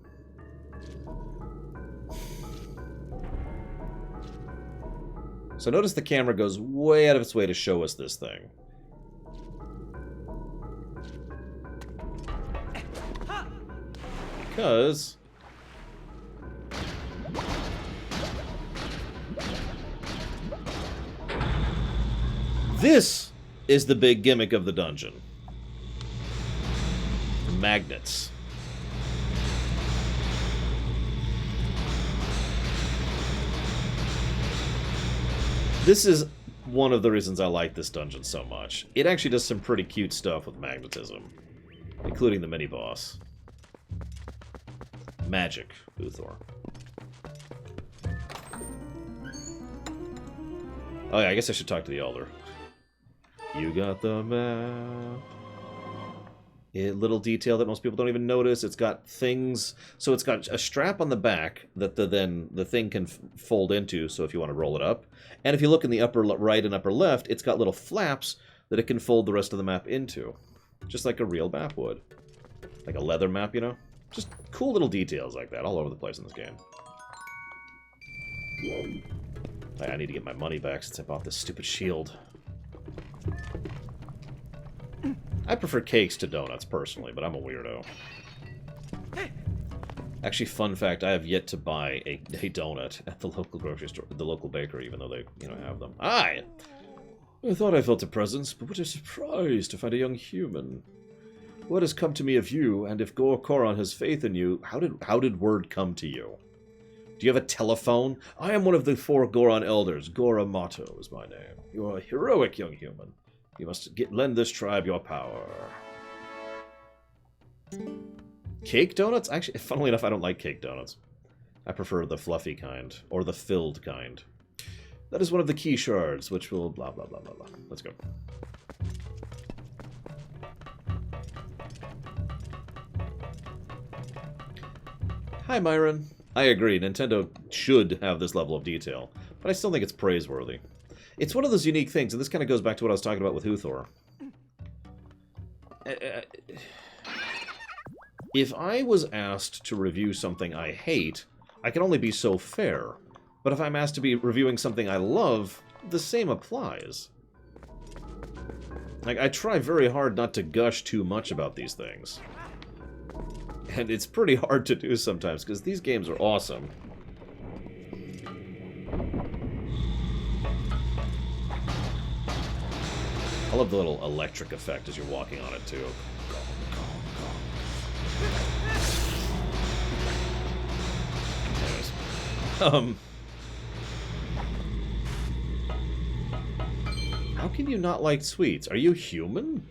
So notice the camera goes way out of its way to show us this thing. because... this is the big gimmick of the dungeon. Magnets. This is one of the reasons I like this dungeon so much. It actually does some pretty cute stuff with magnetism, including the mini-boss. Magic, Uthor. Oh yeah, I guess I should talk to the Elder. You got the map. A little detail that most people don't even notice. It's got things... So it's got a strap on the back that the thing can fold into, so if you want to roll it up. And if you look in the upper right and upper left, it's got little flaps that it can fold the rest of the map into. Just like a real map would. Like a leather map, you know? Just cool little details like that all over the place in this game. I need to get my money back since I bought this stupid shield. I prefer cakes to donuts, personally, but I'm a weirdo. Actually, fun fact, I have yet to buy a donut at the local grocery store, the local bakery, even though they, have them. I thought I felt a presence, but what a surprise to find a young human. What has come to me of you, and if Goron has faith in you, how did word come to you? Do you have a telephone? I am one of the 4 Goron elders. Goramato is my name. You are a heroic young human. You must lend this tribe your power. Cake donuts? Actually, funnily enough, I don't like cake donuts. I prefer the fluffy kind, or the filled kind. That is one of the key shards, which will blah, blah, blah, blah, blah. Let's go. Hi, Myron. I agree, Nintendo should have this level of detail, but I still think it's praiseworthy. It's one of those unique things, and this kind of goes back to what I was talking about with Uthor. If I was asked to review something I hate, I can only be so fair. But if I'm asked to be reviewing something I love, the same applies. Like, I try very hard not to gush too much about these things. And it's pretty hard to do sometimes, because these games are awesome. I love the little electric effect as you're walking on it, too. Anyways. How can you not like sweets? Are you human?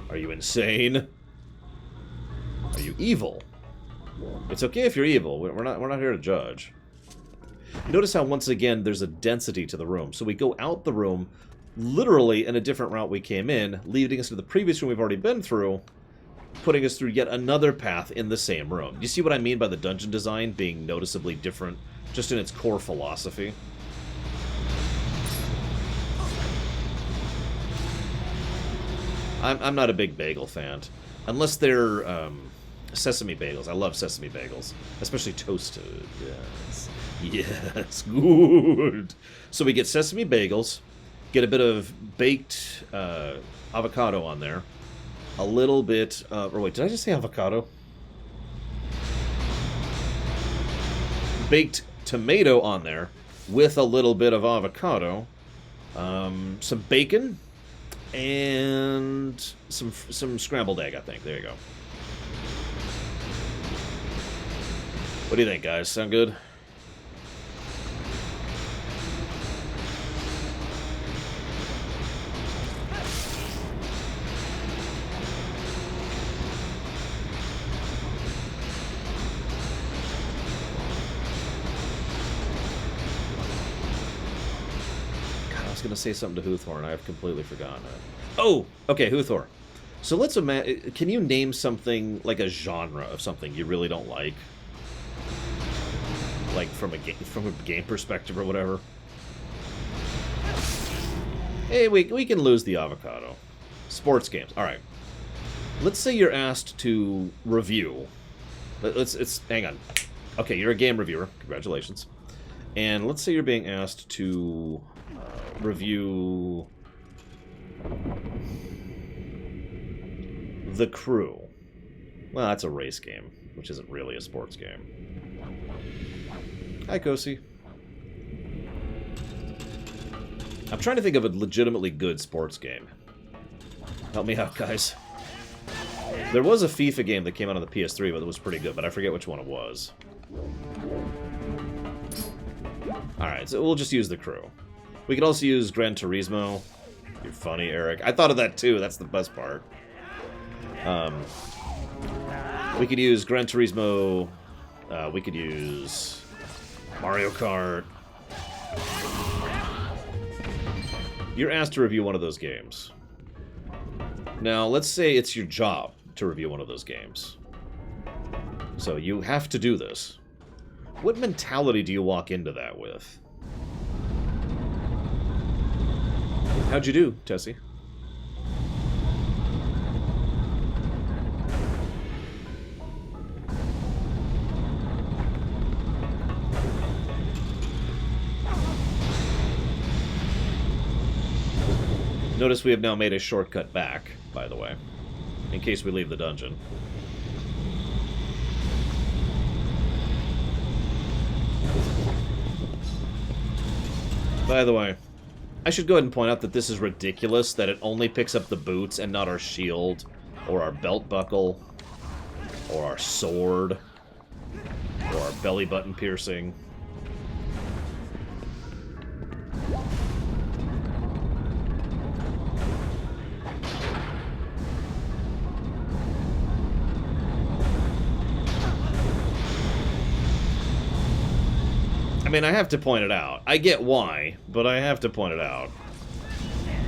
Are you insane? Are you evil? It's okay if you're evil. We're not here to judge. Notice how once again there's a density to the room. So we go out the room, literally in a different route we came in, leading us to the previous room we've already been through, putting us through yet another path in the same room. You see what I mean by the dungeon design being noticeably different, just in its core philosophy? I'm not a big bagel fan. Unless they're sesame bagels. I love sesame bagels. Especially toasted. Yes. Yes. Good. So we get sesame bagels, get a bit of baked avocado on there. A little bit... or wait, did I just say avocado? Baked tomato on there with a little bit of avocado. Some bacon. And some scrambled egg, I think. There you go. What do you think, guys? Sound good? I was going to say something to Huthor, and I have completely forgotten it. Oh! Okay, Huthor. So let's imagine... Can you name something, like a genre of something you really don't like? Like, from a game perspective or whatever? Hey, we can lose the avocado. Sports games. Alright. Let's say you're asked to review... hang on. Okay, you're a game reviewer. Congratulations. And let's say you're being asked to... review The Crew. Well, that's a race game. which isn't really a sports game. Hi, Kosi. I'm trying to think of a legitimately good sports game. Help me out, guys. There was a FIFA game that came out on the PS3, but it was pretty good, but I forget which one it was. Alright, so we'll just use the crew. We could also use Gran Turismo. You're funny, Eric. I thought of that too, that's the best part. We could use Gran Turismo. We could use Mario Kart. You're asked to review one of those games. Now, let's say it's your job to review one of those games. So you have to do this. What mentality do you walk into that with? How'd you do, Tessie? Notice we have now made a shortcut back, by the way, in case we leave the dungeon. By the way, I should go ahead and point out that this is ridiculous, that it only picks up the boots and not our shield, or our belt buckle, or our sword, or our belly button piercing. I mean, I have to point it out. I get why, but I have to point it out.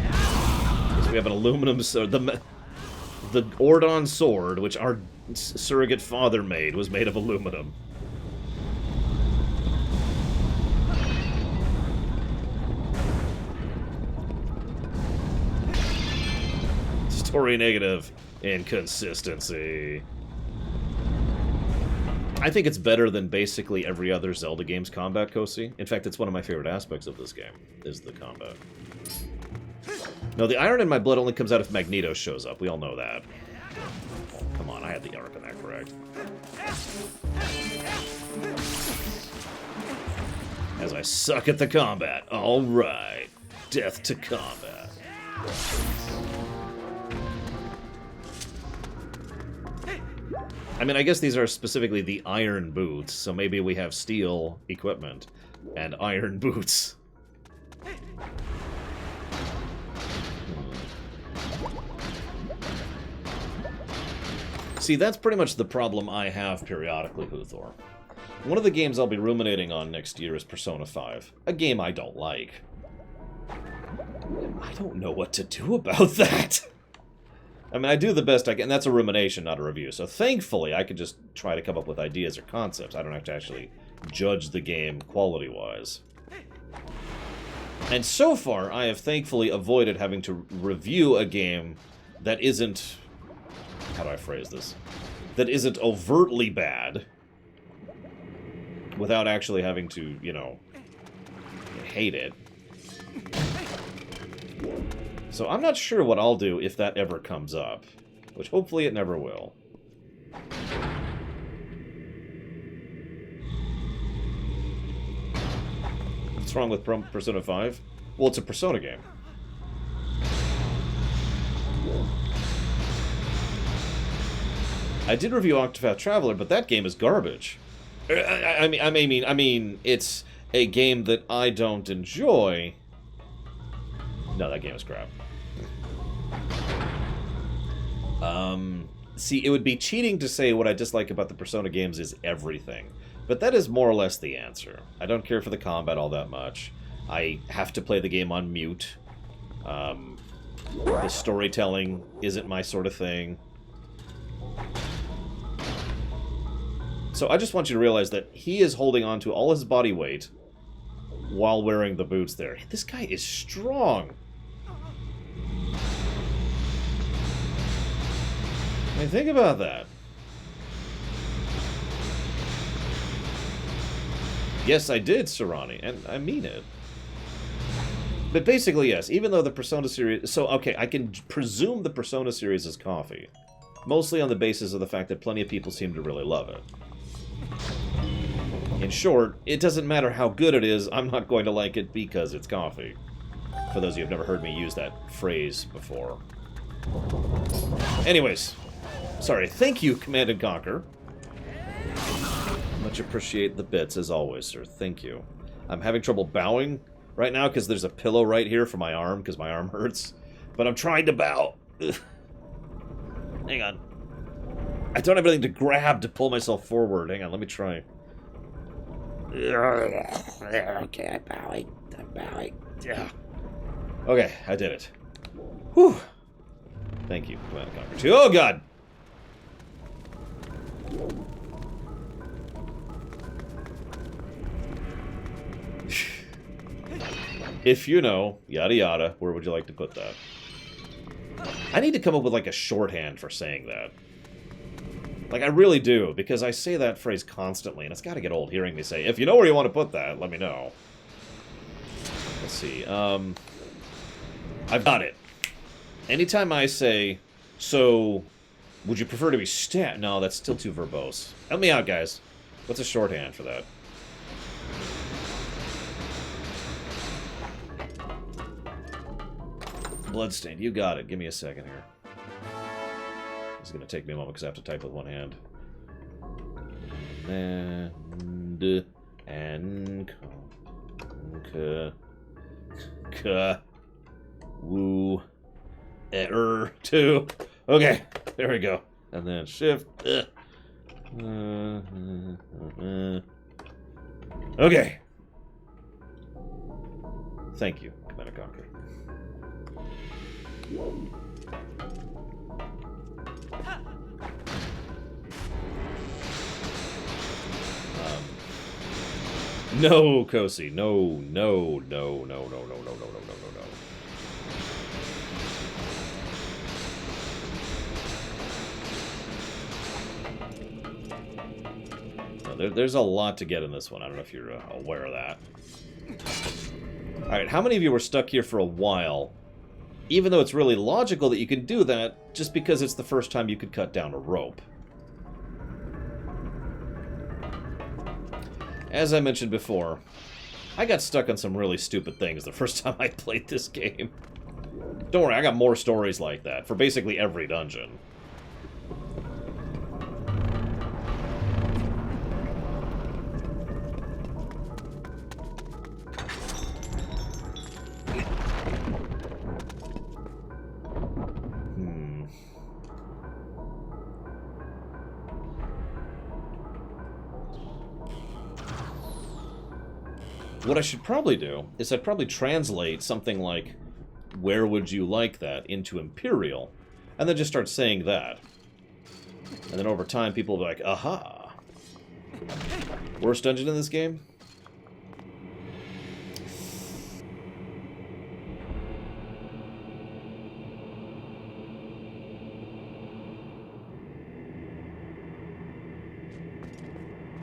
Because we have an aluminum sword. The Ordon sword, which our surrogate father made, was made of aluminum. Story negative. Inconsistency. I think it's better than basically every other Zelda game's combat, Kosi. In fact, it's one of my favorite aspects of this game, is the combat. No, the iron in my blood only comes out if Magneto shows up. We all know that. Oh, come on, I had the arc in that correct. As I suck at the combat. Alright. Death to combat. I mean, I guess these are specifically the iron boots, so maybe we have steel equipment and iron boots. See, that's pretty much the problem I have periodically, Huthor. One of the games I'll be ruminating on next year is Persona 5, a game I don't like. I don't know what to do about that. I mean, I do the best I can. That's a rumination, not a review. So thankfully, I could just try to come up with ideas or concepts. I don't have to actually judge the game quality-wise. And so far, I have thankfully avoided having to review a game that isn't... How do I phrase this? That isn't overtly bad, without actually having to, you know, hate it. So I'm not sure what I'll do if that ever comes up, which hopefully it never will. What's wrong with Persona 5? Well, it's a Persona game. I did review Octopath Traveler, but that game is garbage. I mean, it's a game that I don't enjoy. No, that game is crap. See, it would be cheating to say what I dislike about the Persona games is everything. But that is more or less the answer. I don't care for the combat all that much. I have to play the game on mute. The storytelling isn't my sort of thing. So I just want you to realize that he is holding on to all his body weight while wearing the boots there. This guy is strong. I mean, think about that. Yes, I did, Sarani, and I mean it. But basically, yes, even though the Persona series... So, okay, I can presume the Persona series is coffee. Mostly on the basis of the fact that plenty of people seem to really love it. In short, it doesn't matter how good it is, I'm not going to like it because it's coffee. For those of you who have never heard me use that phrase before. Anyways, sorry, thank you, Command & Conquer. Much appreciate the bits, as always, sir. Thank you. I'm having trouble bowing right now because there's a pillow right here for my arm, because my arm hurts. But I'm trying to bow. Ugh. Hang on. I don't have anything to grab to pull myself forward. Hang on, let me try. Okay, I'm bowing. I'm bowing. Yeah. Okay, I did it. Whew. Thank you, Command & Conquer 2. Oh, God! If you know, yada yada, where would you like to put that? I need to come up with, like, a shorthand for saying that. Like, I really do, because I say that phrase constantly, and it's got to get old hearing me say, if you know where you want to put that, let me know. Let's see, I've got it. Anytime I say, so, would you prefer to be stabbed? No, that's still too verbose. Help me out, guys. What's a shorthand for that? Bloodstained, you got it. Give me a second here. This is going to take me a moment because I have to type with one hand. And woo two. Okay, there we go. And then shift. Okay. Thank you, Command & Conquer. No, Kosi. No, no, no, no, no, no, no, no, no, no, no, no. There's a lot to get in this one. I don't know if you're aware of that. Alright, how many of you were stuck here for a while, even though it's really logical that you can do that, just because it's the first time you could cut down a rope? As I mentioned before, I got stuck on some really stupid things the first time I played this game. Don't worry, I got more stories like that for basically every dungeon. What I should probably do is I'd probably translate something like, where would you like that, into Imperial, and then just start saying that. And then over time people will be like, aha! Worst dungeon in this game?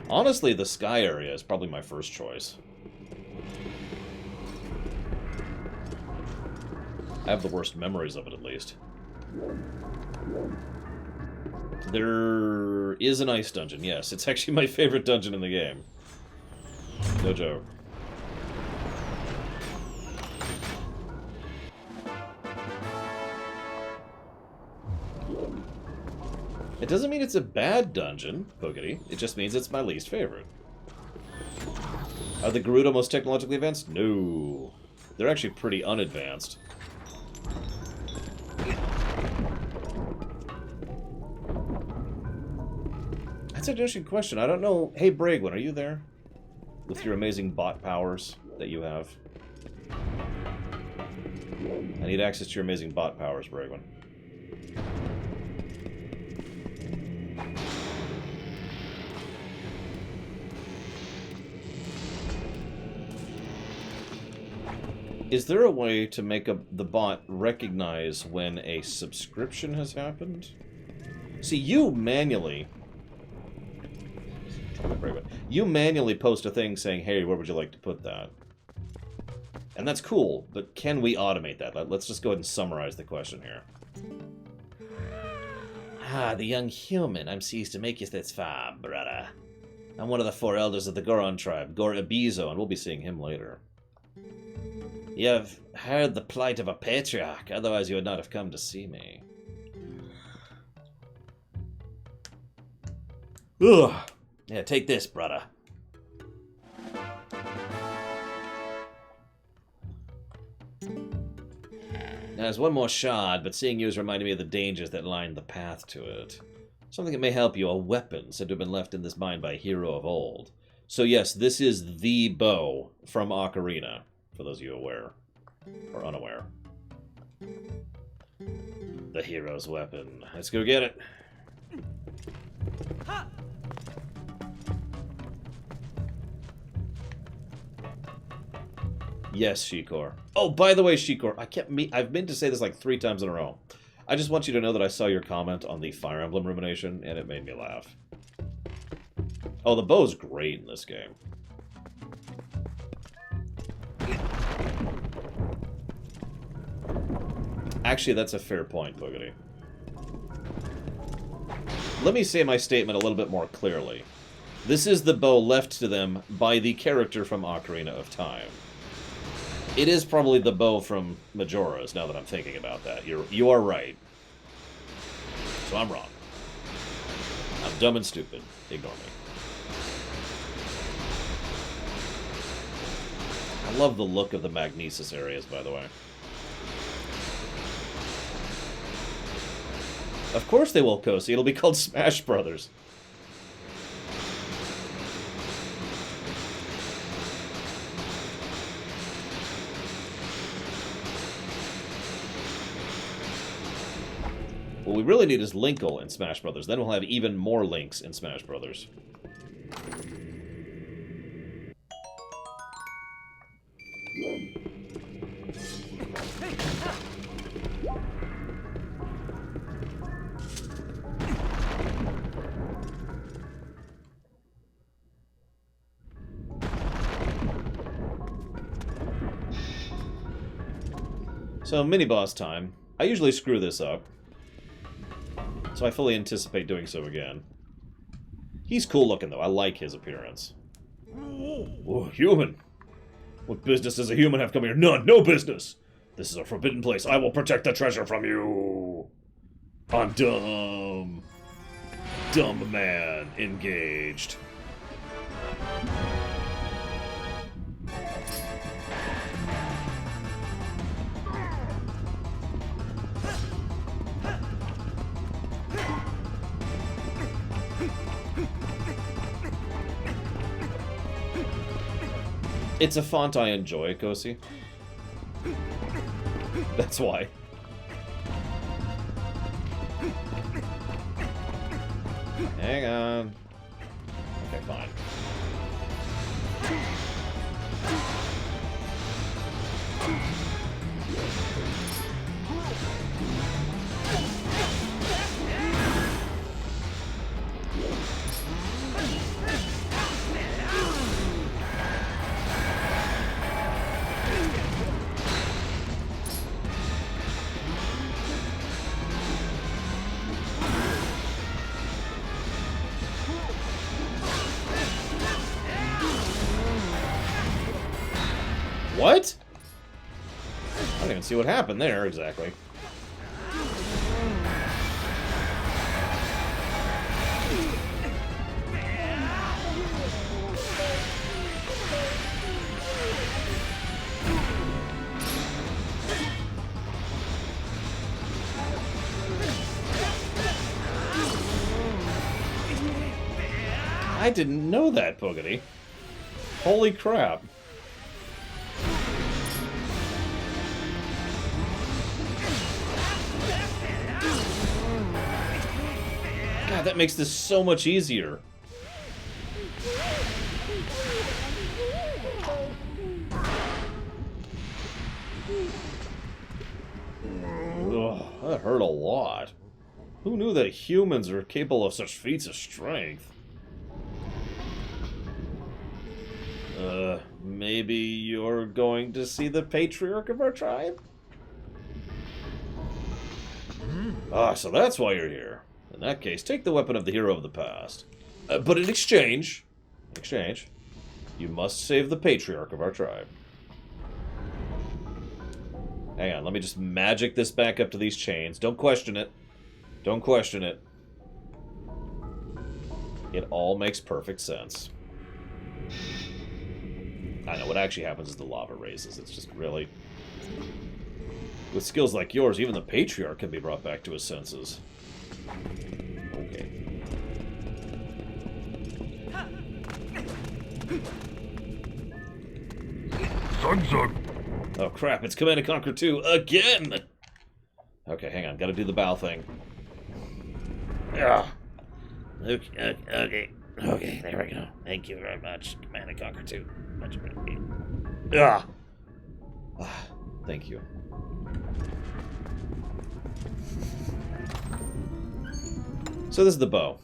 Honestly, the sky area is probably my first choice. I have the worst memories of it, at least. There is an ice dungeon, yes. It's actually my favorite dungeon in the game. No joke. It doesn't mean it's a bad dungeon, Boogity. It just means it's my least favorite. Are the Gerudo most technologically advanced? No. They're actually pretty unadvanced. That's an interesting question. I don't know. Hey, Bragwin, are you there? With your amazing bot powers that you have. I need access to your amazing bot powers, Bragwin. Is there a way to make the bot recognize when a subscription has happened? See, you manually post a thing saying, hey, where would you like to put that? And that's cool, but can we automate that? Let's just go ahead and summarize the question here. Ah, the young human. I'm seized to make you this far, brother. I'm one of the 4 elders of the Goron tribe, Gor Abizo, and we'll be seeing him later. You have heard the plight of a patriarch, otherwise you would not have come to see me. Ugh. Yeah, take this, brother. Now, there's one more shard, but seeing you has reminded me of the dangers that line the path to it. Something that may help you, a weapon said to have been left in this mine by a hero of old. So yes, this is the bow from Ocarina, for those of you aware, or unaware. The hero's weapon. Let's go get it. Yes, Shikor. Oh, by the way, Shikor, I've meant to say this like 3 times in a row. I just want you to know that I saw your comment on the Fire Emblem rumination, and it made me laugh. Oh, the bow's great in this game. Actually, that's a fair point, Boogity. Let me say my statement a little bit more clearly. This is the bow left to them by the character from Ocarina of Time. It is probably the bow from Majora's, now that I'm thinking about that. You are right. So I'm wrong. I'm dumb and stupid. Ignore me. I love the look of the Magnesis areas, by the way. Of course they will, Kosi. It'll be called Smash Brothers. What we really need is Linkle in Smash Brothers. Then we'll have even more Links in Smash Brothers. So, mini-boss time. I usually screw this up, so I fully anticipate doing so again. He's cool looking, though. I like his appearance. Oh, human! What business does a human have come here? None! No business! This is a forbidden place. I will protect the treasure from you! I'm dumb. Dumb man engaged. It's a font I enjoy, Kosi. That's why. Hang on. Okay, fine. What? I don't even see what happened there, exactly. I didn't know that, Pogity. Holy crap. God, that makes this so much easier. Ugh, that hurt a lot. Who knew that humans are capable of such feats of strength? Maybe you're going to see the patriarch of our tribe? Ah, so that's why you're here. In that case, take the weapon of the hero of the past. But in exchange, you must save the patriarch of our tribe. Hang on, let me just magic this back up to these chains. Don't question it. Don't question it. It all makes perfect sense. I know, what actually happens is the lava raises. It's just really... With skills like yours, even the patriarch can be brought back to his senses. Okay. Oh crap, it's Command & Conquer 2 again! Okay, hang on, gotta do the bow thing. Ah. Okay, there we go. Thank you very much, Command & Conquer 2. Much appreciated. Ah! Thank you. So this is the bow.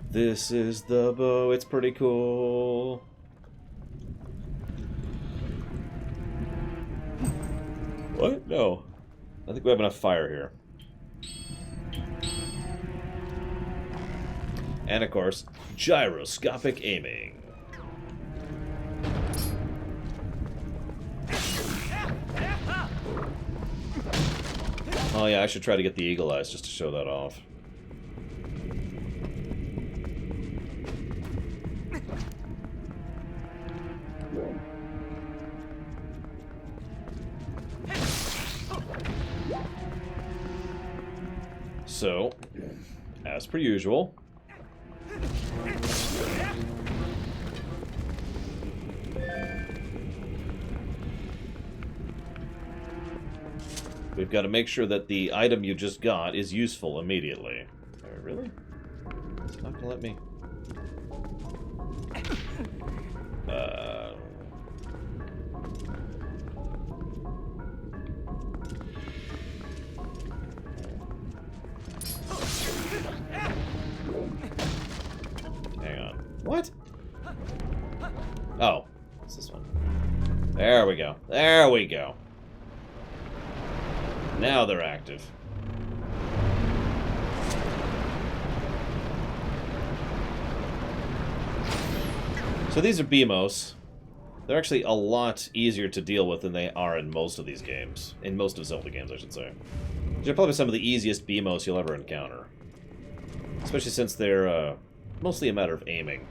This is the bow, it's pretty cool. What? No. I think we have enough fire here. And of course, gyroscopic aiming. Oh yeah, I should try to get the eagle eyes just to show that off. So, as per usual, we've got to make sure that the item you just got is useful immediately. Really? It's not going to let me... Hang on. What? Oh. What's this one? There we go. There we go. Now they're active. So these are BMOs. They're actually a lot easier to deal with than they are in most of these games. In most of Zelda games, I should say. They're probably some of the easiest BMOs you'll ever encounter. Especially since they're mostly a matter of aiming.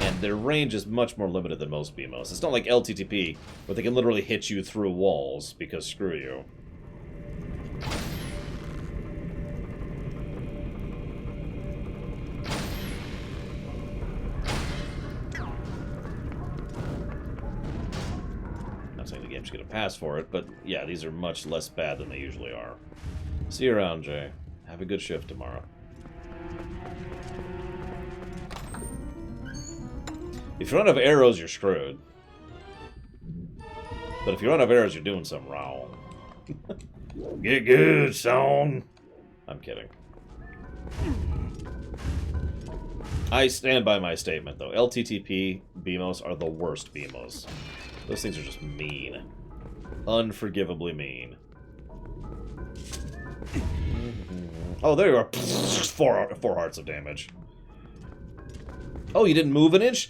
And their range is much more limited than most BMOs. It's not like LTTP, where they can literally hit you through walls, because screw you. Not saying the game should get a pass for it, but yeah, these are much less bad than they usually are. See you around, Jay. Have a good shift tomorrow. If you run out of arrows, you're screwed. But if you run out of arrows, you're doing something wrong. Get good, son. I'm kidding. I stand by my statement, though. LTTP BMOs are the worst BMOs. Those things are just mean. Unforgivably mean. Oh, there you are. Four hearts of damage. Oh, you didn't move an inch?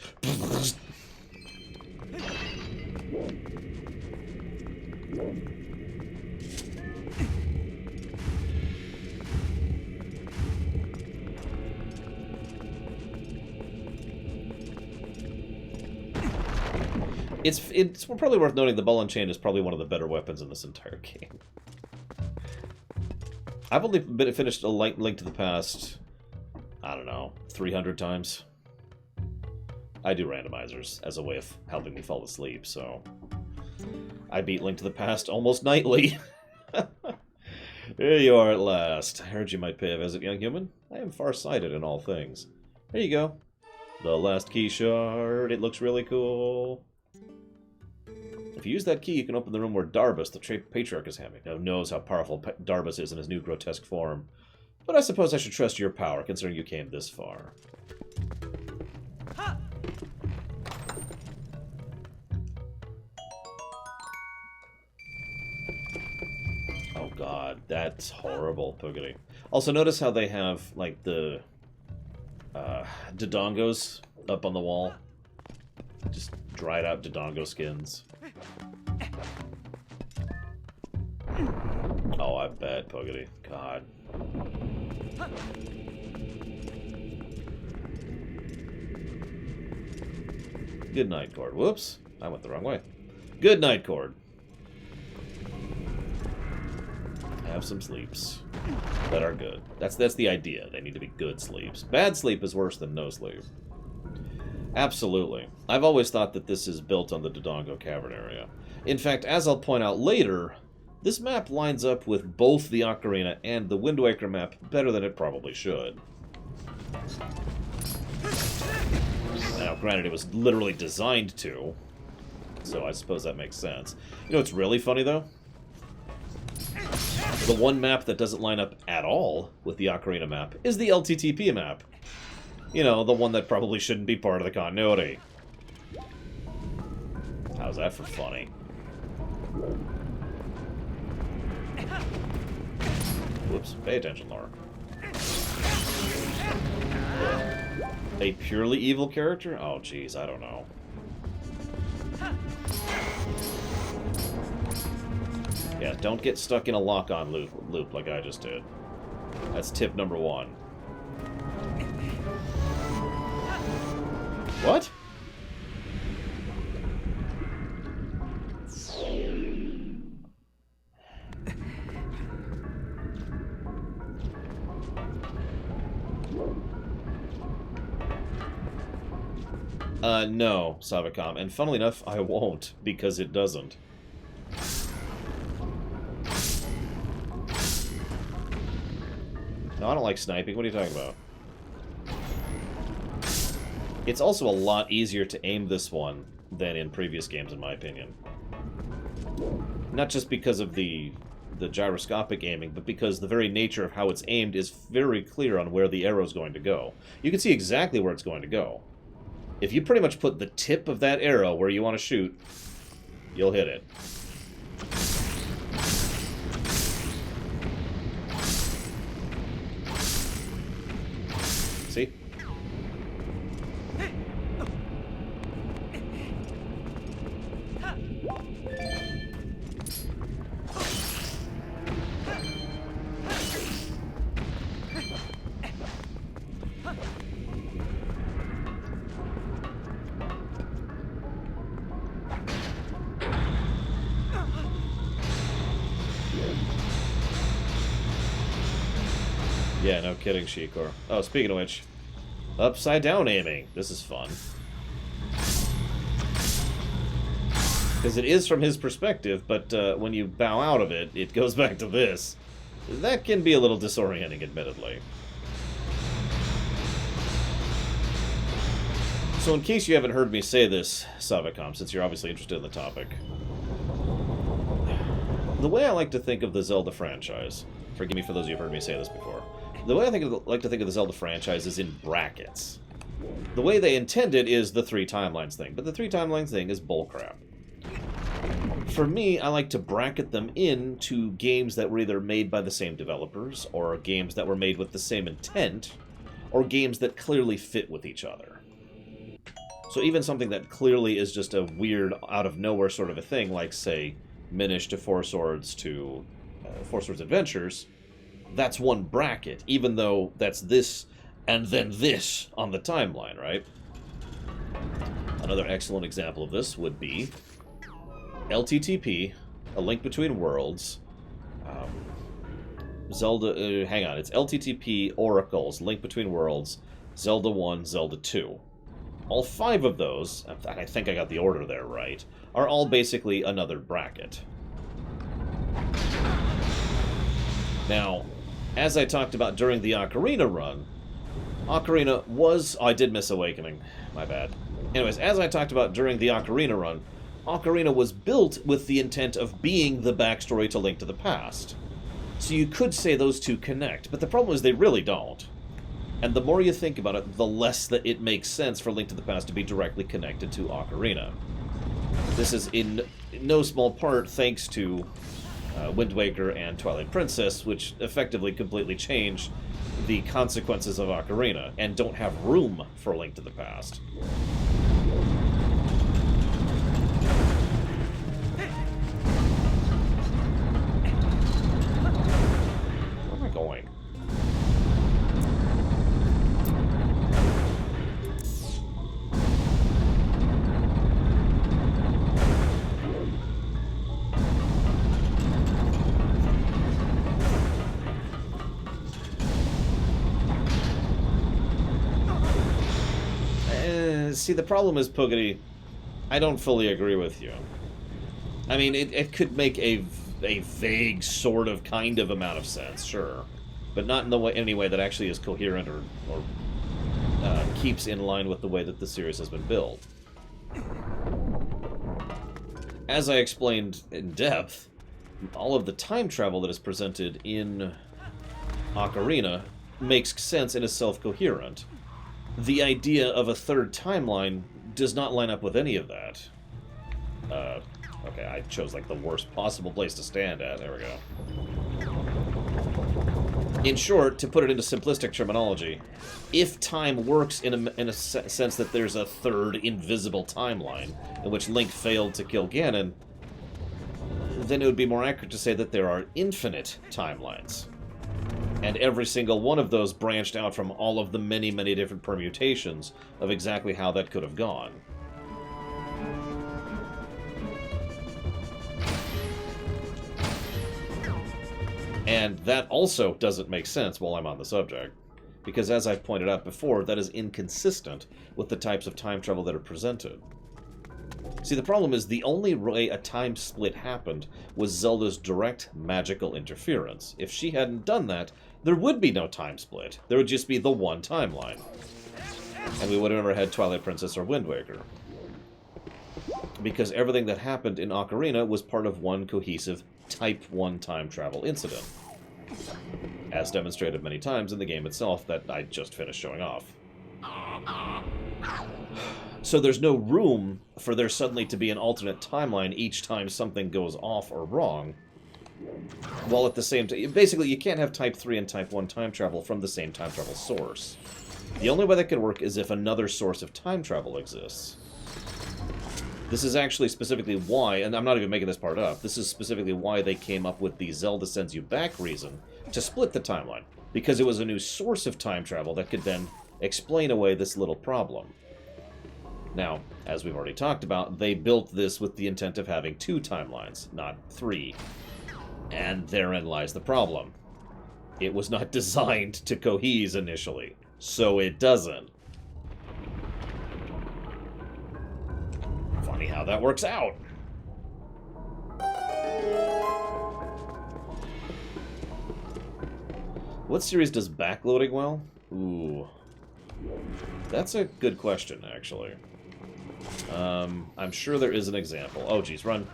It's probably worth noting the ball and chain is probably one of the better weapons in this entire game. I've only finished a Link to the Past, I don't know, 300 times. I do randomizers as a way of helping me fall asleep, so... I beat Link to the Past almost nightly. Here you are at last. I heard you might pay a visit, young human. I am farsighted in all things. There you go. The last key shard. It looks really cool. If you use that key, you can open the room where Darbus, the patriarch, is having. Now, who knows how powerful Darbus is in his new grotesque form. But I suppose I should trust your power, considering you came this far. That's horrible, Poogity. Also, notice how they have, like, the Dodongos up on the wall. Just dried out Dodongo skins. Oh, I bet, Poogity. God. Good night, Cord. Whoops. I went the wrong way. Good night, Cord. Have some sleeps that are good. That's the idea. They need to be good sleeps. Bad sleep is worse than no sleep. Absolutely. I've always thought that this is built on the Dodongo Cavern area. In fact, as I'll point out later, this map lines up with both the Ocarina and the Wind Waker map better than it probably should. Now, granted, it was literally designed to, so I suppose that makes sense. You know what's really funny, though? The one map that doesn't line up at all with the Ocarina map is the LTTP map. You know, the one that probably shouldn't be part of the continuity. How's that for funny? Whoops, pay attention, Laura. A purely evil character? Oh, jeez, I don't know. Yeah, don't get stuck in a lock-on loop like I just did. That's tip number 1. What? No, Savicom. And funnily enough, I won't, because it doesn't. No, I don't like sniping. What are you talking about? It's also a lot easier to aim this one than in previous games, in my opinion. Not just because of the gyroscopic aiming, but because the very nature of how it's aimed is very clear on where the arrow's going to go. You can see exactly where it's going to go. If you pretty much put the tip of that arrow where you want to shoot, you'll hit it. See? Yeah, no kidding, Shikor. Oh, speaking of which, upside down aiming. This is fun. Because it is from his perspective, but when you bow out of it, it goes back to this. That can be a little disorienting, admittedly. So in case you haven't heard me say this, Savicom, since you're obviously interested in the topic, the way I like to think of the Zelda franchise, forgive me for those of you who've heard me say this before, the way I like to think of the Zelda franchise is in brackets. The way they intend it is the 3 timelines thing, but the 3 timelines thing is bullcrap. For me, I like to bracket them into games that were either made by the same developers, or games that were made with the same intent, or games that clearly fit with each other. So even something that clearly is just a weird, out-of-nowhere sort of a thing, like, say, Minish to Four Swords to Four Swords Adventures, that's one bracket, even though that's this and then this on the timeline, right? Another excellent example of this would be LTTP, A Link Between Worlds, Zelda, hang on, it's LTTP, Oracles, Link Between Worlds, Zelda 1, Zelda 2. All 5 of those, I think I got the order there right, are all basically another bracket. Now, as I talked about during the Ocarina run, Ocarina was... Oh, I did miss Awakening. My bad. Anyways, as I talked about during the Ocarina run, Ocarina was built with the intent of being the backstory to Link to the Past. So you could say those two connect, but the problem is they really don't. And the more you think about it, the less that it makes sense for Link to the Past to be directly connected to Ocarina. This is in no small part thanks to Wind Waker and Twilight Princess, which effectively completely change the consequences of Ocarina and don't have room for a Link to the Past. Where am I going? See, the problem is, Puggy, I don't fully agree with you. I mean, it could make a vague sort of kind of amount of sense, sure. But not in the way, any way that actually is coherent or keeps in line with the way that the series has been built. As I explained in depth, all of the time travel that is presented in Ocarina makes sense and is self-coherent. The idea of a third timeline does not line up with any of that. Okay, I chose like the worst possible place to stand at. There we go. In short, to put it into simplistic terminology, if time works in a sense that there's a third invisible timeline in which Link failed to kill Ganon, then it would be more accurate to say that there are infinite timelines. And every single one of those branched out from all of the many, many different permutations of exactly how that could have gone. And that also doesn't make sense while I'm on the subject, because as I've pointed out before, that is inconsistent with the types of time travel that are presented. See, the problem is the only way a time split happened was Zelda's direct magical interference. If she hadn't done that, there would be no time split. There would just be the one timeline. And we would have never had Twilight Princess or Wind Waker. Because everything that happened in Ocarina was part of one cohesive Type 1 time travel incident. As demonstrated many times in the game itself that I just finished showing off. So there's no room for there suddenly to be an alternate timeline each time something goes off or wrong. While at the same time, basically you can't have Type 3 and Type 1 time travel from the same time travel source. The only way that could work is if another source of time travel exists. This is actually specifically why, and I'm not even making this part up, this is specifically why they came up with the Zelda Sends You Back reason to split the timeline. Because it was a new source of time travel that could then explain away this little problem. Now, as we've already talked about, they built this with the intent of having 2 timelines, not 3. And therein lies the problem. It was not designed to cohese initially, so it doesn't. Funny how that works out. What series does backloading well? Ooh. That's a good question, actually. I'm sure there is an example. Oh, geez, run.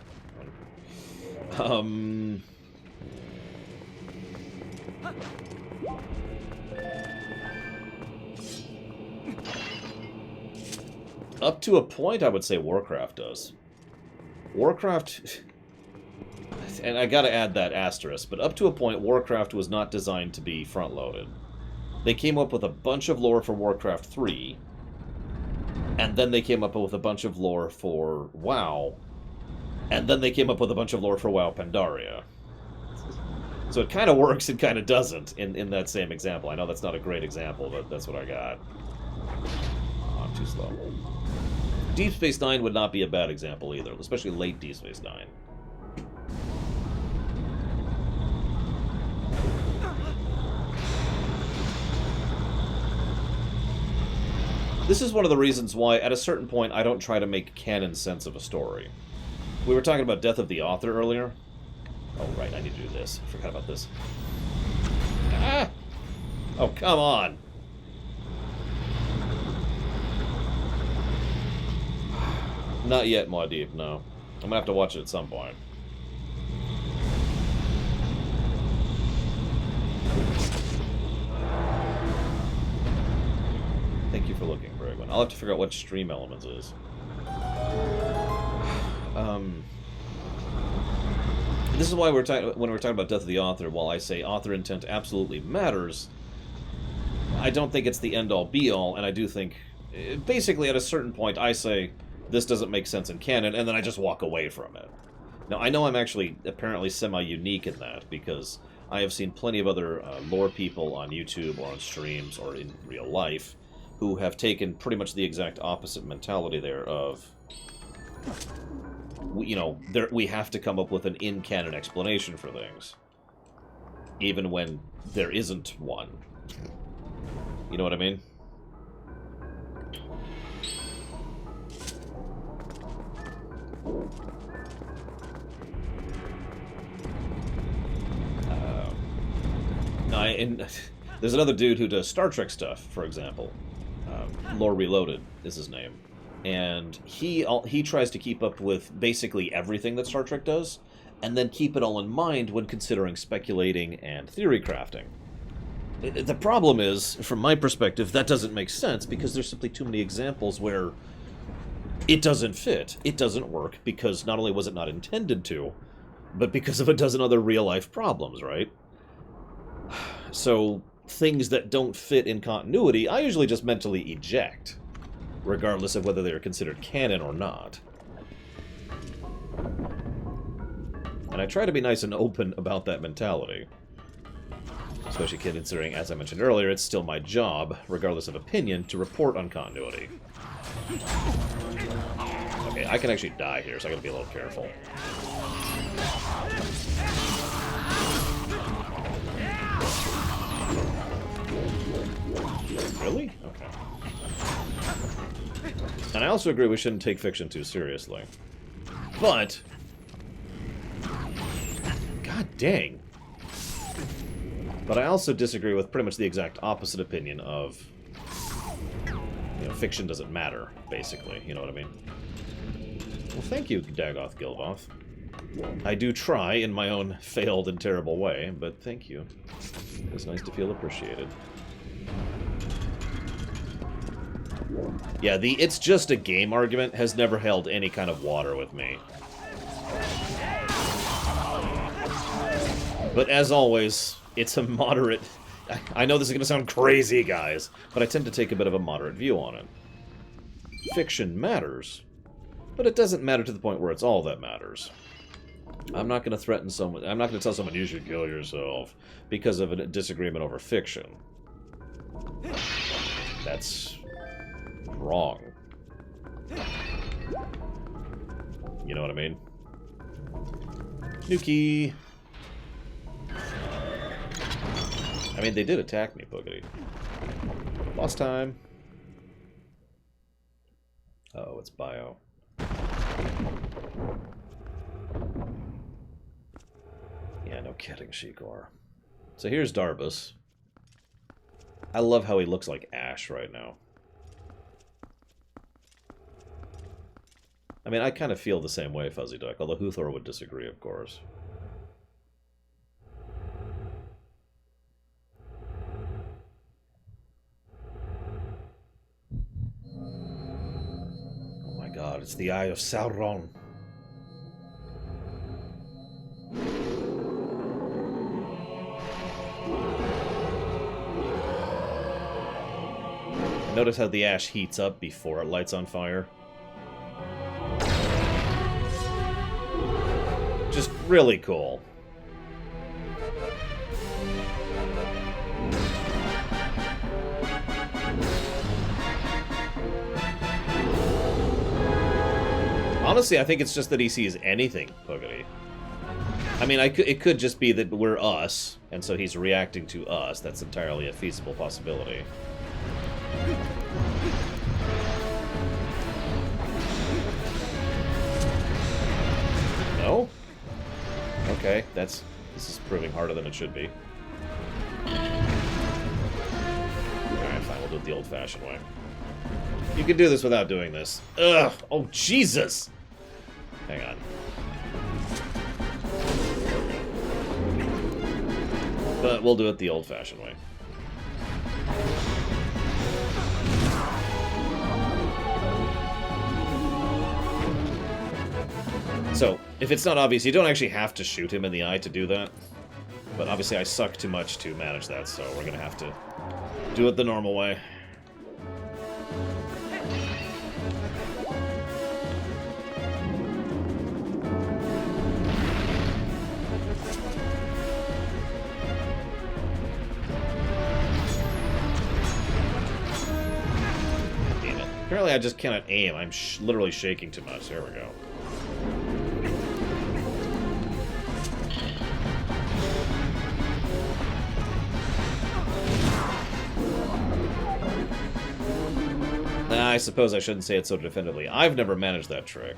Up to a point, I would say Warcraft does. Warcraft... And I gotta add that asterisk, but up to a point, Warcraft was not designed to be front-loaded. They came up with a bunch of lore for Warcraft 3, and then they came up with a bunch of lore for WoW, and then they came up with a bunch of lore for WoW Pandaria. So it kind of works and kind of doesn't in that same example. I know that's not a great example, but that's what I got. Oh, I'm too slow. Deep Space Nine would not be a bad example either, especially late Deep Space Nine. This is one of the reasons why, at a certain point, I don't try to make canon sense of a story. We were talking about Death of the Author earlier. Oh, right, I need to do this. I forgot about this. Ah! Oh, come on! Not yet, Muad'Dib, no. I'm gonna have to watch it at some point. Thank you for looking, Bragwin. I'll have to figure out what Stream Elements This is why when we're talking about Death of the Author, while I say author intent absolutely matters, I don't think it's the end-all be-all, and I do think, basically at a certain point, I say, this doesn't make sense in canon, and then I just walk away from it. Now, I know I'm actually apparently semi-unique in that, because I have seen plenty of other lore people on YouTube or on streams or in real life who have taken pretty much the exact opposite mentality there of, you know, we have to come up with an in-canon explanation for things, even when there isn't one. You know what I mean? There's another dude who does Star Trek stuff, for example. Lore Reloaded is his name. And he tries to keep up with basically everything that Star Trek does, and then keep it all in mind when considering speculating and theory crafting. The problem is, from my perspective, that doesn't make sense, because there's simply too many examples where it doesn't fit. It doesn't work, because not only was it not intended to, but because of a dozen other real-life problems, right? So, things that don't fit in continuity, I usually just mentally eject, regardless of whether they are considered canon or not. And I try to be nice and open about that mentality. Especially considering, as I mentioned earlier, it's still my job, regardless of opinion, to report on continuity. Okay, I can actually die here, so I gotta be a little careful. Really? Okay. And I also agree we shouldn't take fiction too seriously. But... God dang. But I also disagree with pretty much the exact opposite opinion of... You know, fiction doesn't matter, basically. You know what I mean? Well, thank you, Dagoth Gilvoth. I do try in my own failed and terrible way, but thank you. It's nice to feel appreciated. Yeah, the "it's just a game" argument has never held any kind of water with me. But as always, it's a moderate... I know this is going to sound crazy, guys, but I tend to take a bit of a moderate view on it. Fiction matters, but it doesn't matter to the point where it's all that matters. I'm not going to threaten someone... I'm not going to tell someone, you should kill yourself, because of a disagreement over fiction. That's... wrong. You know what I mean? Nuki! I mean, they did attack me, Boogity. Boss time. Oh, it's bio. Yeah, no kidding, Shikor. So here's Darbus. I love how he looks like Ash right now. I mean, I kind of feel the same way, Fuzzy Duck, although Huthor would disagree, of course. Oh my god, it's the Eye of Sauron. Notice how the ash heats up before it lights on fire? Just really cool. Honestly, I think it's just that he sees anything, Boogity. I mean, it could just be that we're us, and so he's reacting to us. That's entirely a feasible possibility. No? Okay, this is proving harder than it should be. Alright, fine, we'll do it the old-fashioned way. You can do this without doing this. Ugh! Oh, Jesus! Hang on. But we'll do it the old-fashioned way. So, if it's not obvious, you don't actually have to shoot him in the eye to do that. But obviously I suck too much to manage that, so we're gonna have to do it the normal way. Damn it. Apparently I just cannot aim. I'm literally shaking too much. There we go. I suppose I shouldn't say it so definitively. I've never managed that trick.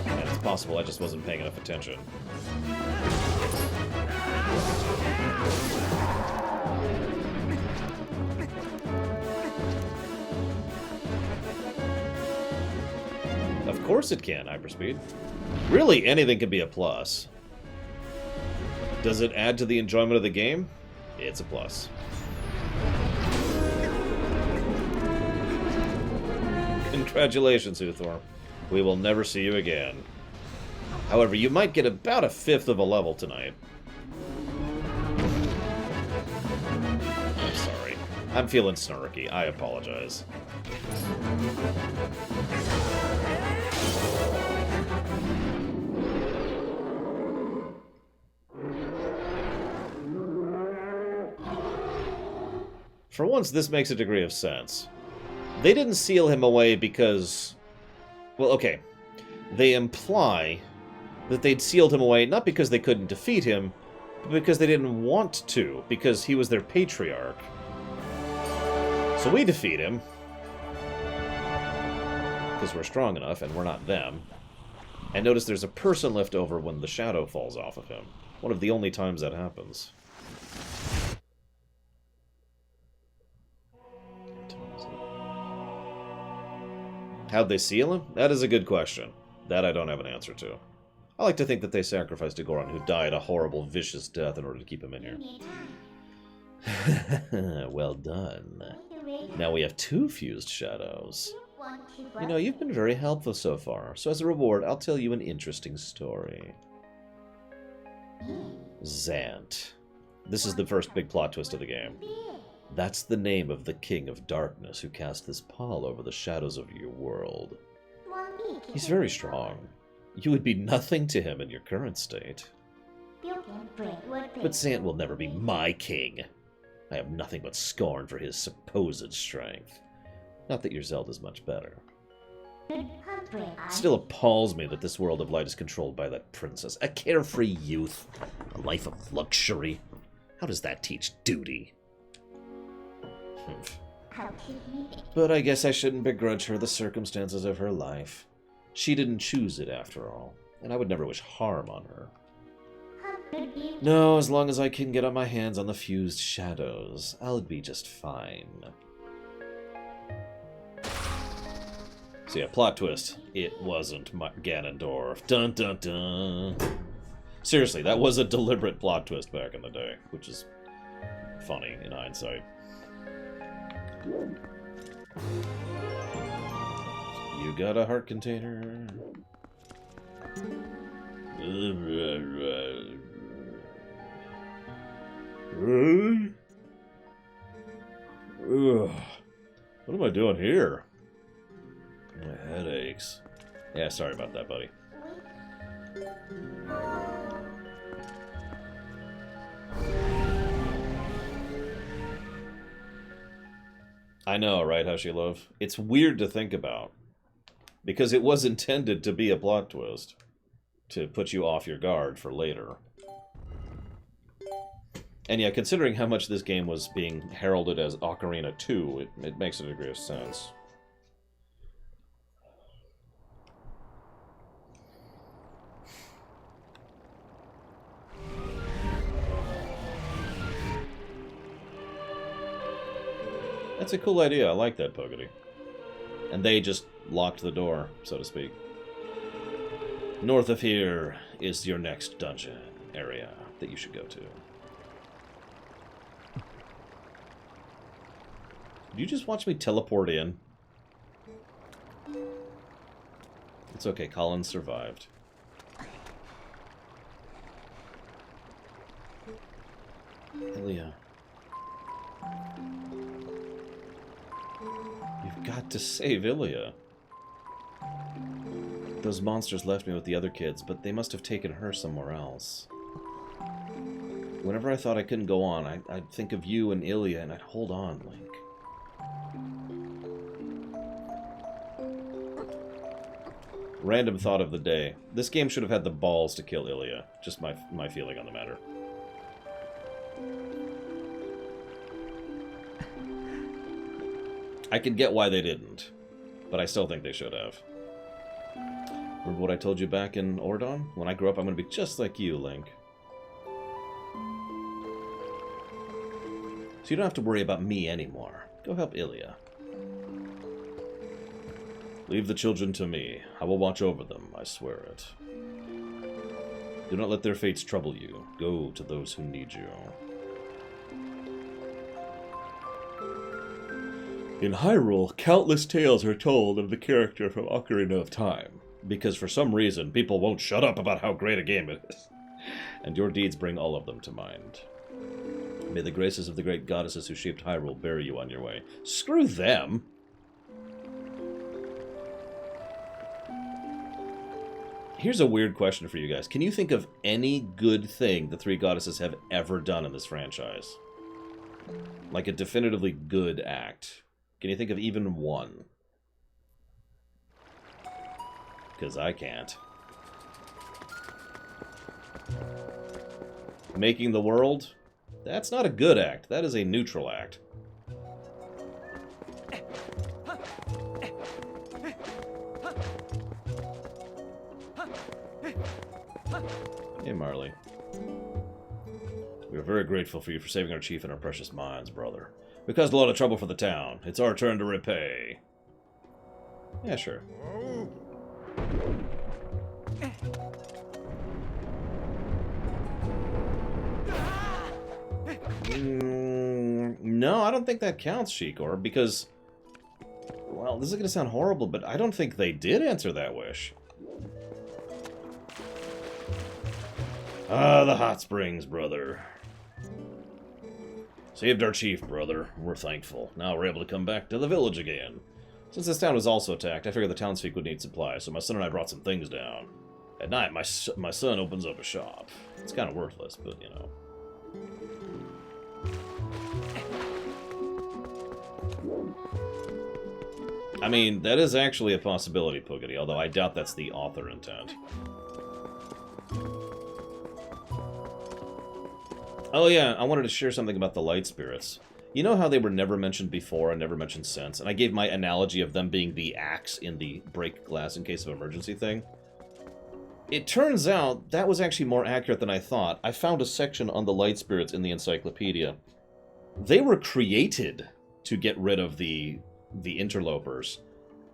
And it's possible I just wasn't paying enough attention. Of course it can, hyperspeed. Really, anything can be a plus. Does it add to the enjoyment of the game? It's a plus. Congratulations, Uthor. We will never see you again. However, you might get about a fifth of a level tonight. I'm sorry. I'm feeling snarky. I apologize. For once, this makes a degree of sense. They didn't seal him away because... Well, okay. They imply that they'd sealed him away not because they couldn't defeat him, but because they didn't want to, because he was their patriarch. So we defeat him, because we're strong enough, and we're not them. And notice there's a person left over when the shadow falls off of him. One of the only times that happens. How'd they seal him? That is a good question. That I don't have an answer to. I like to think that they sacrificed a Goron who died a horrible, vicious death in order to keep him in here. Well done. Now we have 2 fused shadows. You know, you've been very helpful so far, so as a reward, I'll tell you an interesting story. Zant. This is the first big plot twist of the game. That's the name of the King of Darkness who cast this pall over the shadows of your world. He's very strong. You would be nothing to him in your current state. But Zant will never be my king. I have nothing but scorn for his supposed strength. Not that your Zelda's much better. It still appalls me that this world of light is controlled by that princess. A carefree youth. A life of luxury. How does that teach duty? But I guess I shouldn't begrudge her the circumstances of her life. She didn't choose it, after all, and I would never wish harm on her. No, as long as I can get on my hands on the fused shadows, I'll be just fine. So yeah, plot twist. It wasn't Ganondorf. Dun dun dun. Seriously, that was a deliberate plot twist back in the day, which is funny in hindsight. You got a heart container. What am I doing here? My head aches. Yeah, sorry about that, buddy. I know, right, Hushilove? It's weird to think about. Because it was intended to be a plot twist. To put you off your guard for later. And yeah, considering how much this game was being heralded as Ocarina 2, it makes a degree of sense. That's a cool idea. I like that, Pogody. And they just locked the door, so to speak. North of here is your next dungeon area that you should go to. Did you just watch me teleport in? It's okay, Colin survived. Hylia. You've got to save Hylia. Those monsters left me with the other kids, but they must have taken her somewhere else. Whenever I thought I couldn't go on, I'd think of you and Hylia, and I'd hold on, Link. Random thought of the day. This game should have had the balls to kill Hylia. Just my feeling on the matter. I can get why they didn't, but I still think they should have. Remember what I told you back in Ordon? When I grow up, I'm going to be just like you, Link. So you don't have to worry about me anymore. Go help Hylia. Leave the children to me. I will watch over them, I swear it. Do not let their fates trouble you. Go to those who need you. In Hyrule, countless tales are told of the character from Ocarina of Time, because for some reason, people won't shut up about how great a game it is. And your deeds bring all of them to mind. May the graces of the great goddesses who shaped Hyrule bear you on your way. Screw them! Here's a weird question for you guys. Can you think of any good thing the three goddesses have ever done in this franchise? Like a definitively good act. Can you think of even one? Because I can't. Making the world? That's not a good act. That is a neutral act. Hey, Marley. We are very grateful for you for saving our chief and our precious mines, brother. We caused a lot of trouble for the town. It's our turn to repay. Yeah, sure. No, I don't think that counts, Shikor, because... Well, this is going to sound horrible, but I don't think they did answer that wish. Ah, the hot springs, brother. Saved our chief, brother. We're thankful. Now we're able to come back to the village again. Since this town was also attacked, I figured the townspeople would need supplies, so my son and I brought some things down. At night, my son opens up a shop. It's kind of worthless, but, you know. I mean, that is actually a possibility, Poogity, although I doubt that's the author intent. Oh yeah, I wanted to share something about the light spirits. You know how they were never mentioned before and never mentioned since, and I gave my analogy of them being the axe in the break glass in case of emergency thing? It turns out that was actually more accurate than I thought. I found a section on the light spirits in the encyclopedia. They were created to get rid of the interlopers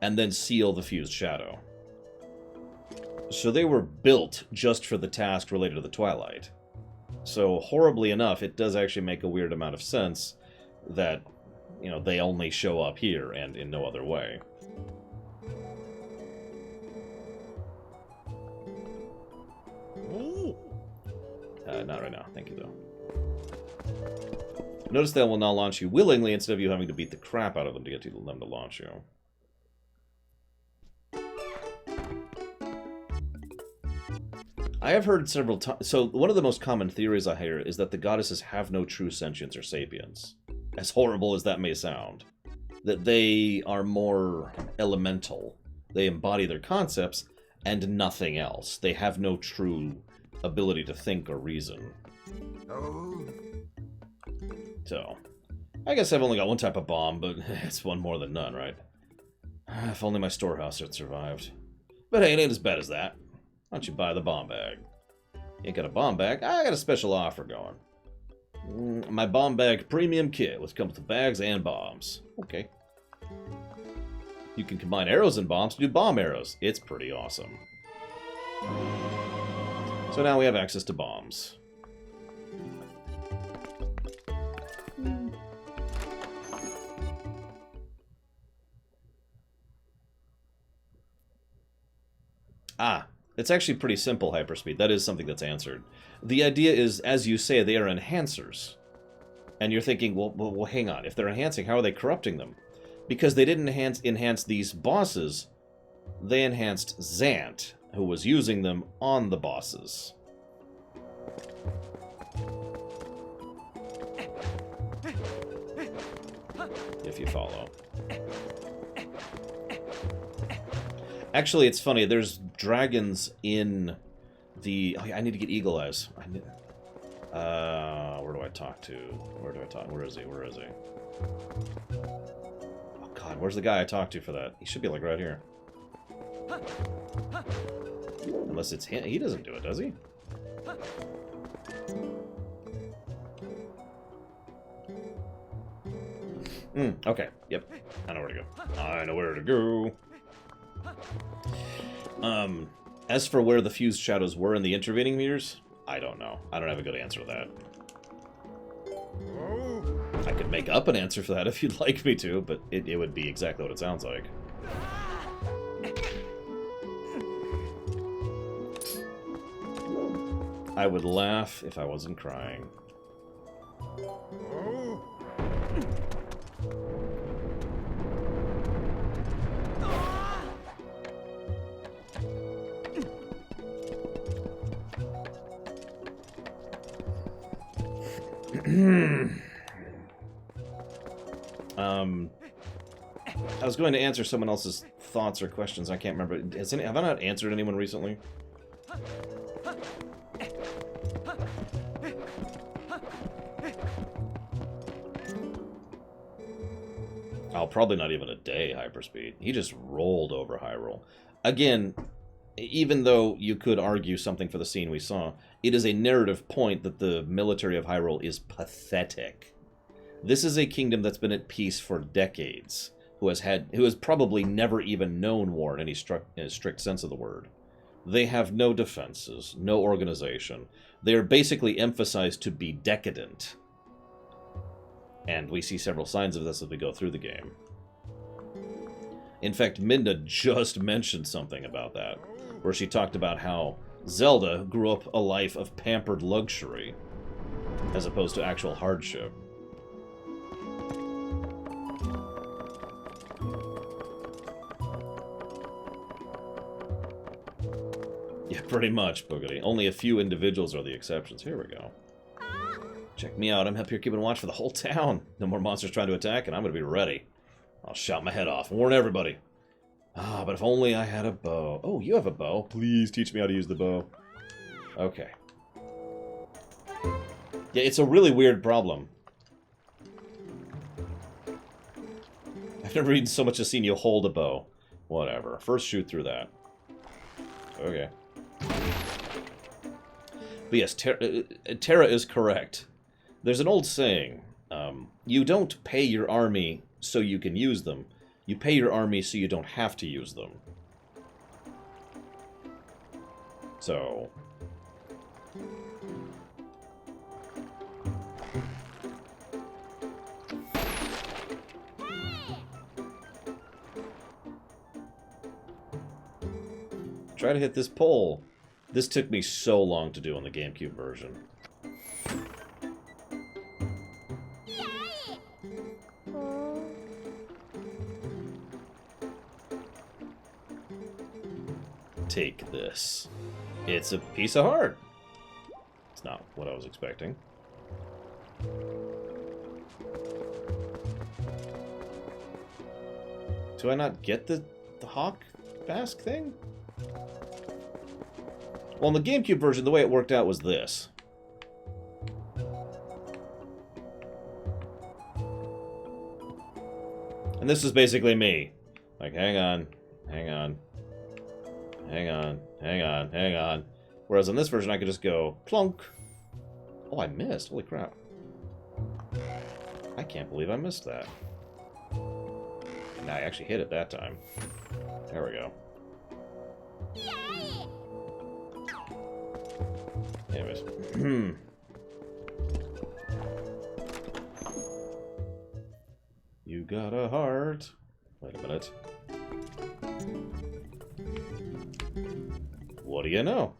and then seal the fused shadow. So they were built just for the task related to the Twilight. So, horribly enough, it does actually make a weird amount of sense that, you know, they only show up here and in no other way. Not right now. Thank you, though. Notice they will now launch you willingly instead of you having to beat the crap out of them to get them to launch you. I have heard several times... So, one of the most common theories I hear is that the goddesses have no true sentience or sapience. As horrible as that may sound. That they are more elemental. They embody their concepts and nothing else. They have no true ability to think or reason. Oh. So, I guess I've only got one type of bomb, but it's one more than none, right? If only my storehouse had survived. But hey, it ain't as bad as that. Why don't you buy the bomb bag? You ain't got a bomb bag? I got a special offer going. My bomb bag premium kit, which comes with bags and bombs. Okay. You can combine arrows and bombs to do bomb arrows. It's pretty awesome. So now we have access to bombs. Ah, it's actually pretty simple, hyperspeed. That is something that's answered. The idea is, as you say, they are enhancers. And you're thinking, well, hang on. If they're enhancing, how are they corrupting them? Because they didn't enhance these bosses. They enhanced Zant, who was using them on the bosses. If you follow. Actually, it's funny. There's dragons in the... Oh, yeah, I need to get Eagle Eyes. Where do I talk to? Where do I talk? Where is he? Where is he? Oh, God. Where's the guy I talked to for that? He should be, like, right here. Unless it's him. He doesn't do it, does he? Okay. Yep. I know where to go. I know where to go. As for where the fused shadows were in the intervening meters, I don't know. I don't have a good answer to that. I could make up an answer for that if you'd like me to, but it would be exactly what it sounds like. I would laugh if I wasn't crying. I was going to answer someone else's thoughts or questions. I can't remember. Have I not answered anyone recently? Oh, probably not even a day, hyperspeed. He just rolled over Hyrule. Again, even though you could argue something for the scene we saw, it is a narrative point that the military of Hyrule is pathetic. This is a kingdom that's been at peace for decades, who has probably never even known war in any strict sense of the word. They have no defenses, no organization. They are basically emphasized to be decadent. And we see several signs of this as we go through the game. In fact, Minda just mentioned something about that, where she talked about how Zelda grew up a life of pampered luxury, as opposed to actual hardship. Yeah, pretty much, Boogity. Only a few individuals are the exceptions. Here we go. Check me out. I'm up here keeping watch for the whole town. No more monsters trying to attack, and I'm going to be ready. I'll shout my head off and warn everybody. Ah, but if only I had a bow. Oh, you have a bow. Please teach me how to use the bow. Okay. Yeah, it's a really weird problem. I've never even so much as seen you hold a bow. Whatever. First shoot through that. Okay. But yes, Terra is correct. There's an old saying, you don't pay your army so you can use them. You pay your army so you don't have to use them. So... Try to hit this pole. This took me so long to do on the GameCube version. Take this. It's a piece of heart. It's not what I was expecting. Do I not get the Hawk Mask thing? Well, in the GameCube version, the way it worked out was this. And this is basically me. Like, hang on, hang on, hang on, hang on, hang on. Whereas on this version, I could just go, plonk. Oh, I missed. Holy crap. I can't believe I missed that. Nah, I actually hit it that time. There we go. Anyways. You got a heart. Wait a minute. What do you know?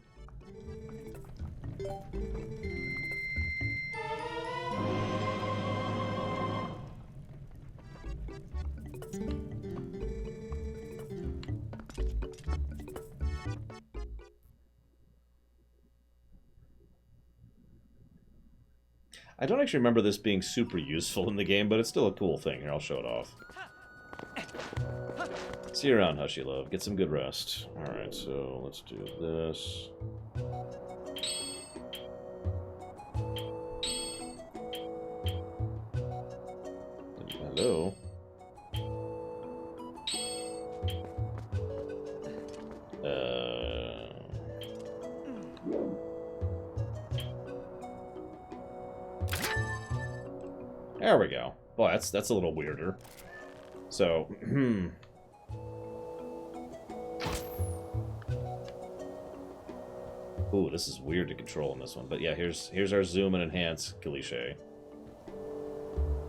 I don't actually remember this being super useful in the game, but it's still a cool thing. Here, I'll show it off. See you around, Hushy Love. Get some good rest. Alright, so let's do this. Hello. There we go. Well, that's a little weirder. So, ooh, this is weird to control in this one. But yeah, here's our zoom and enhance cliche.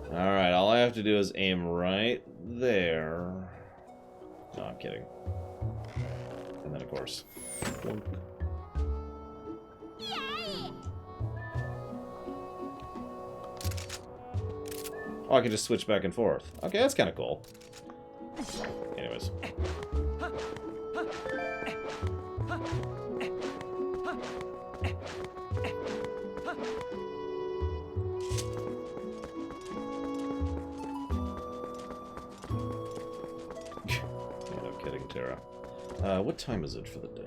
Alright, all I have to do is aim right there. No, I'm kidding. And then, of course. Plunk. Oh, I can just switch back and forth. Okay, that's kind of cool. Anyways. No kidding, Tara. What time is it for the day?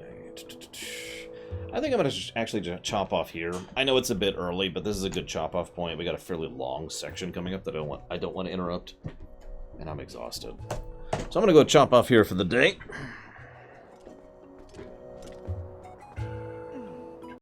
I think I'm going to actually chop off here. I know it's a bit early, but this is a good chop-off point. We got a fairly long section coming up that I don't want to interrupt. And I'm exhausted. So I'm going to go chop off here for the day.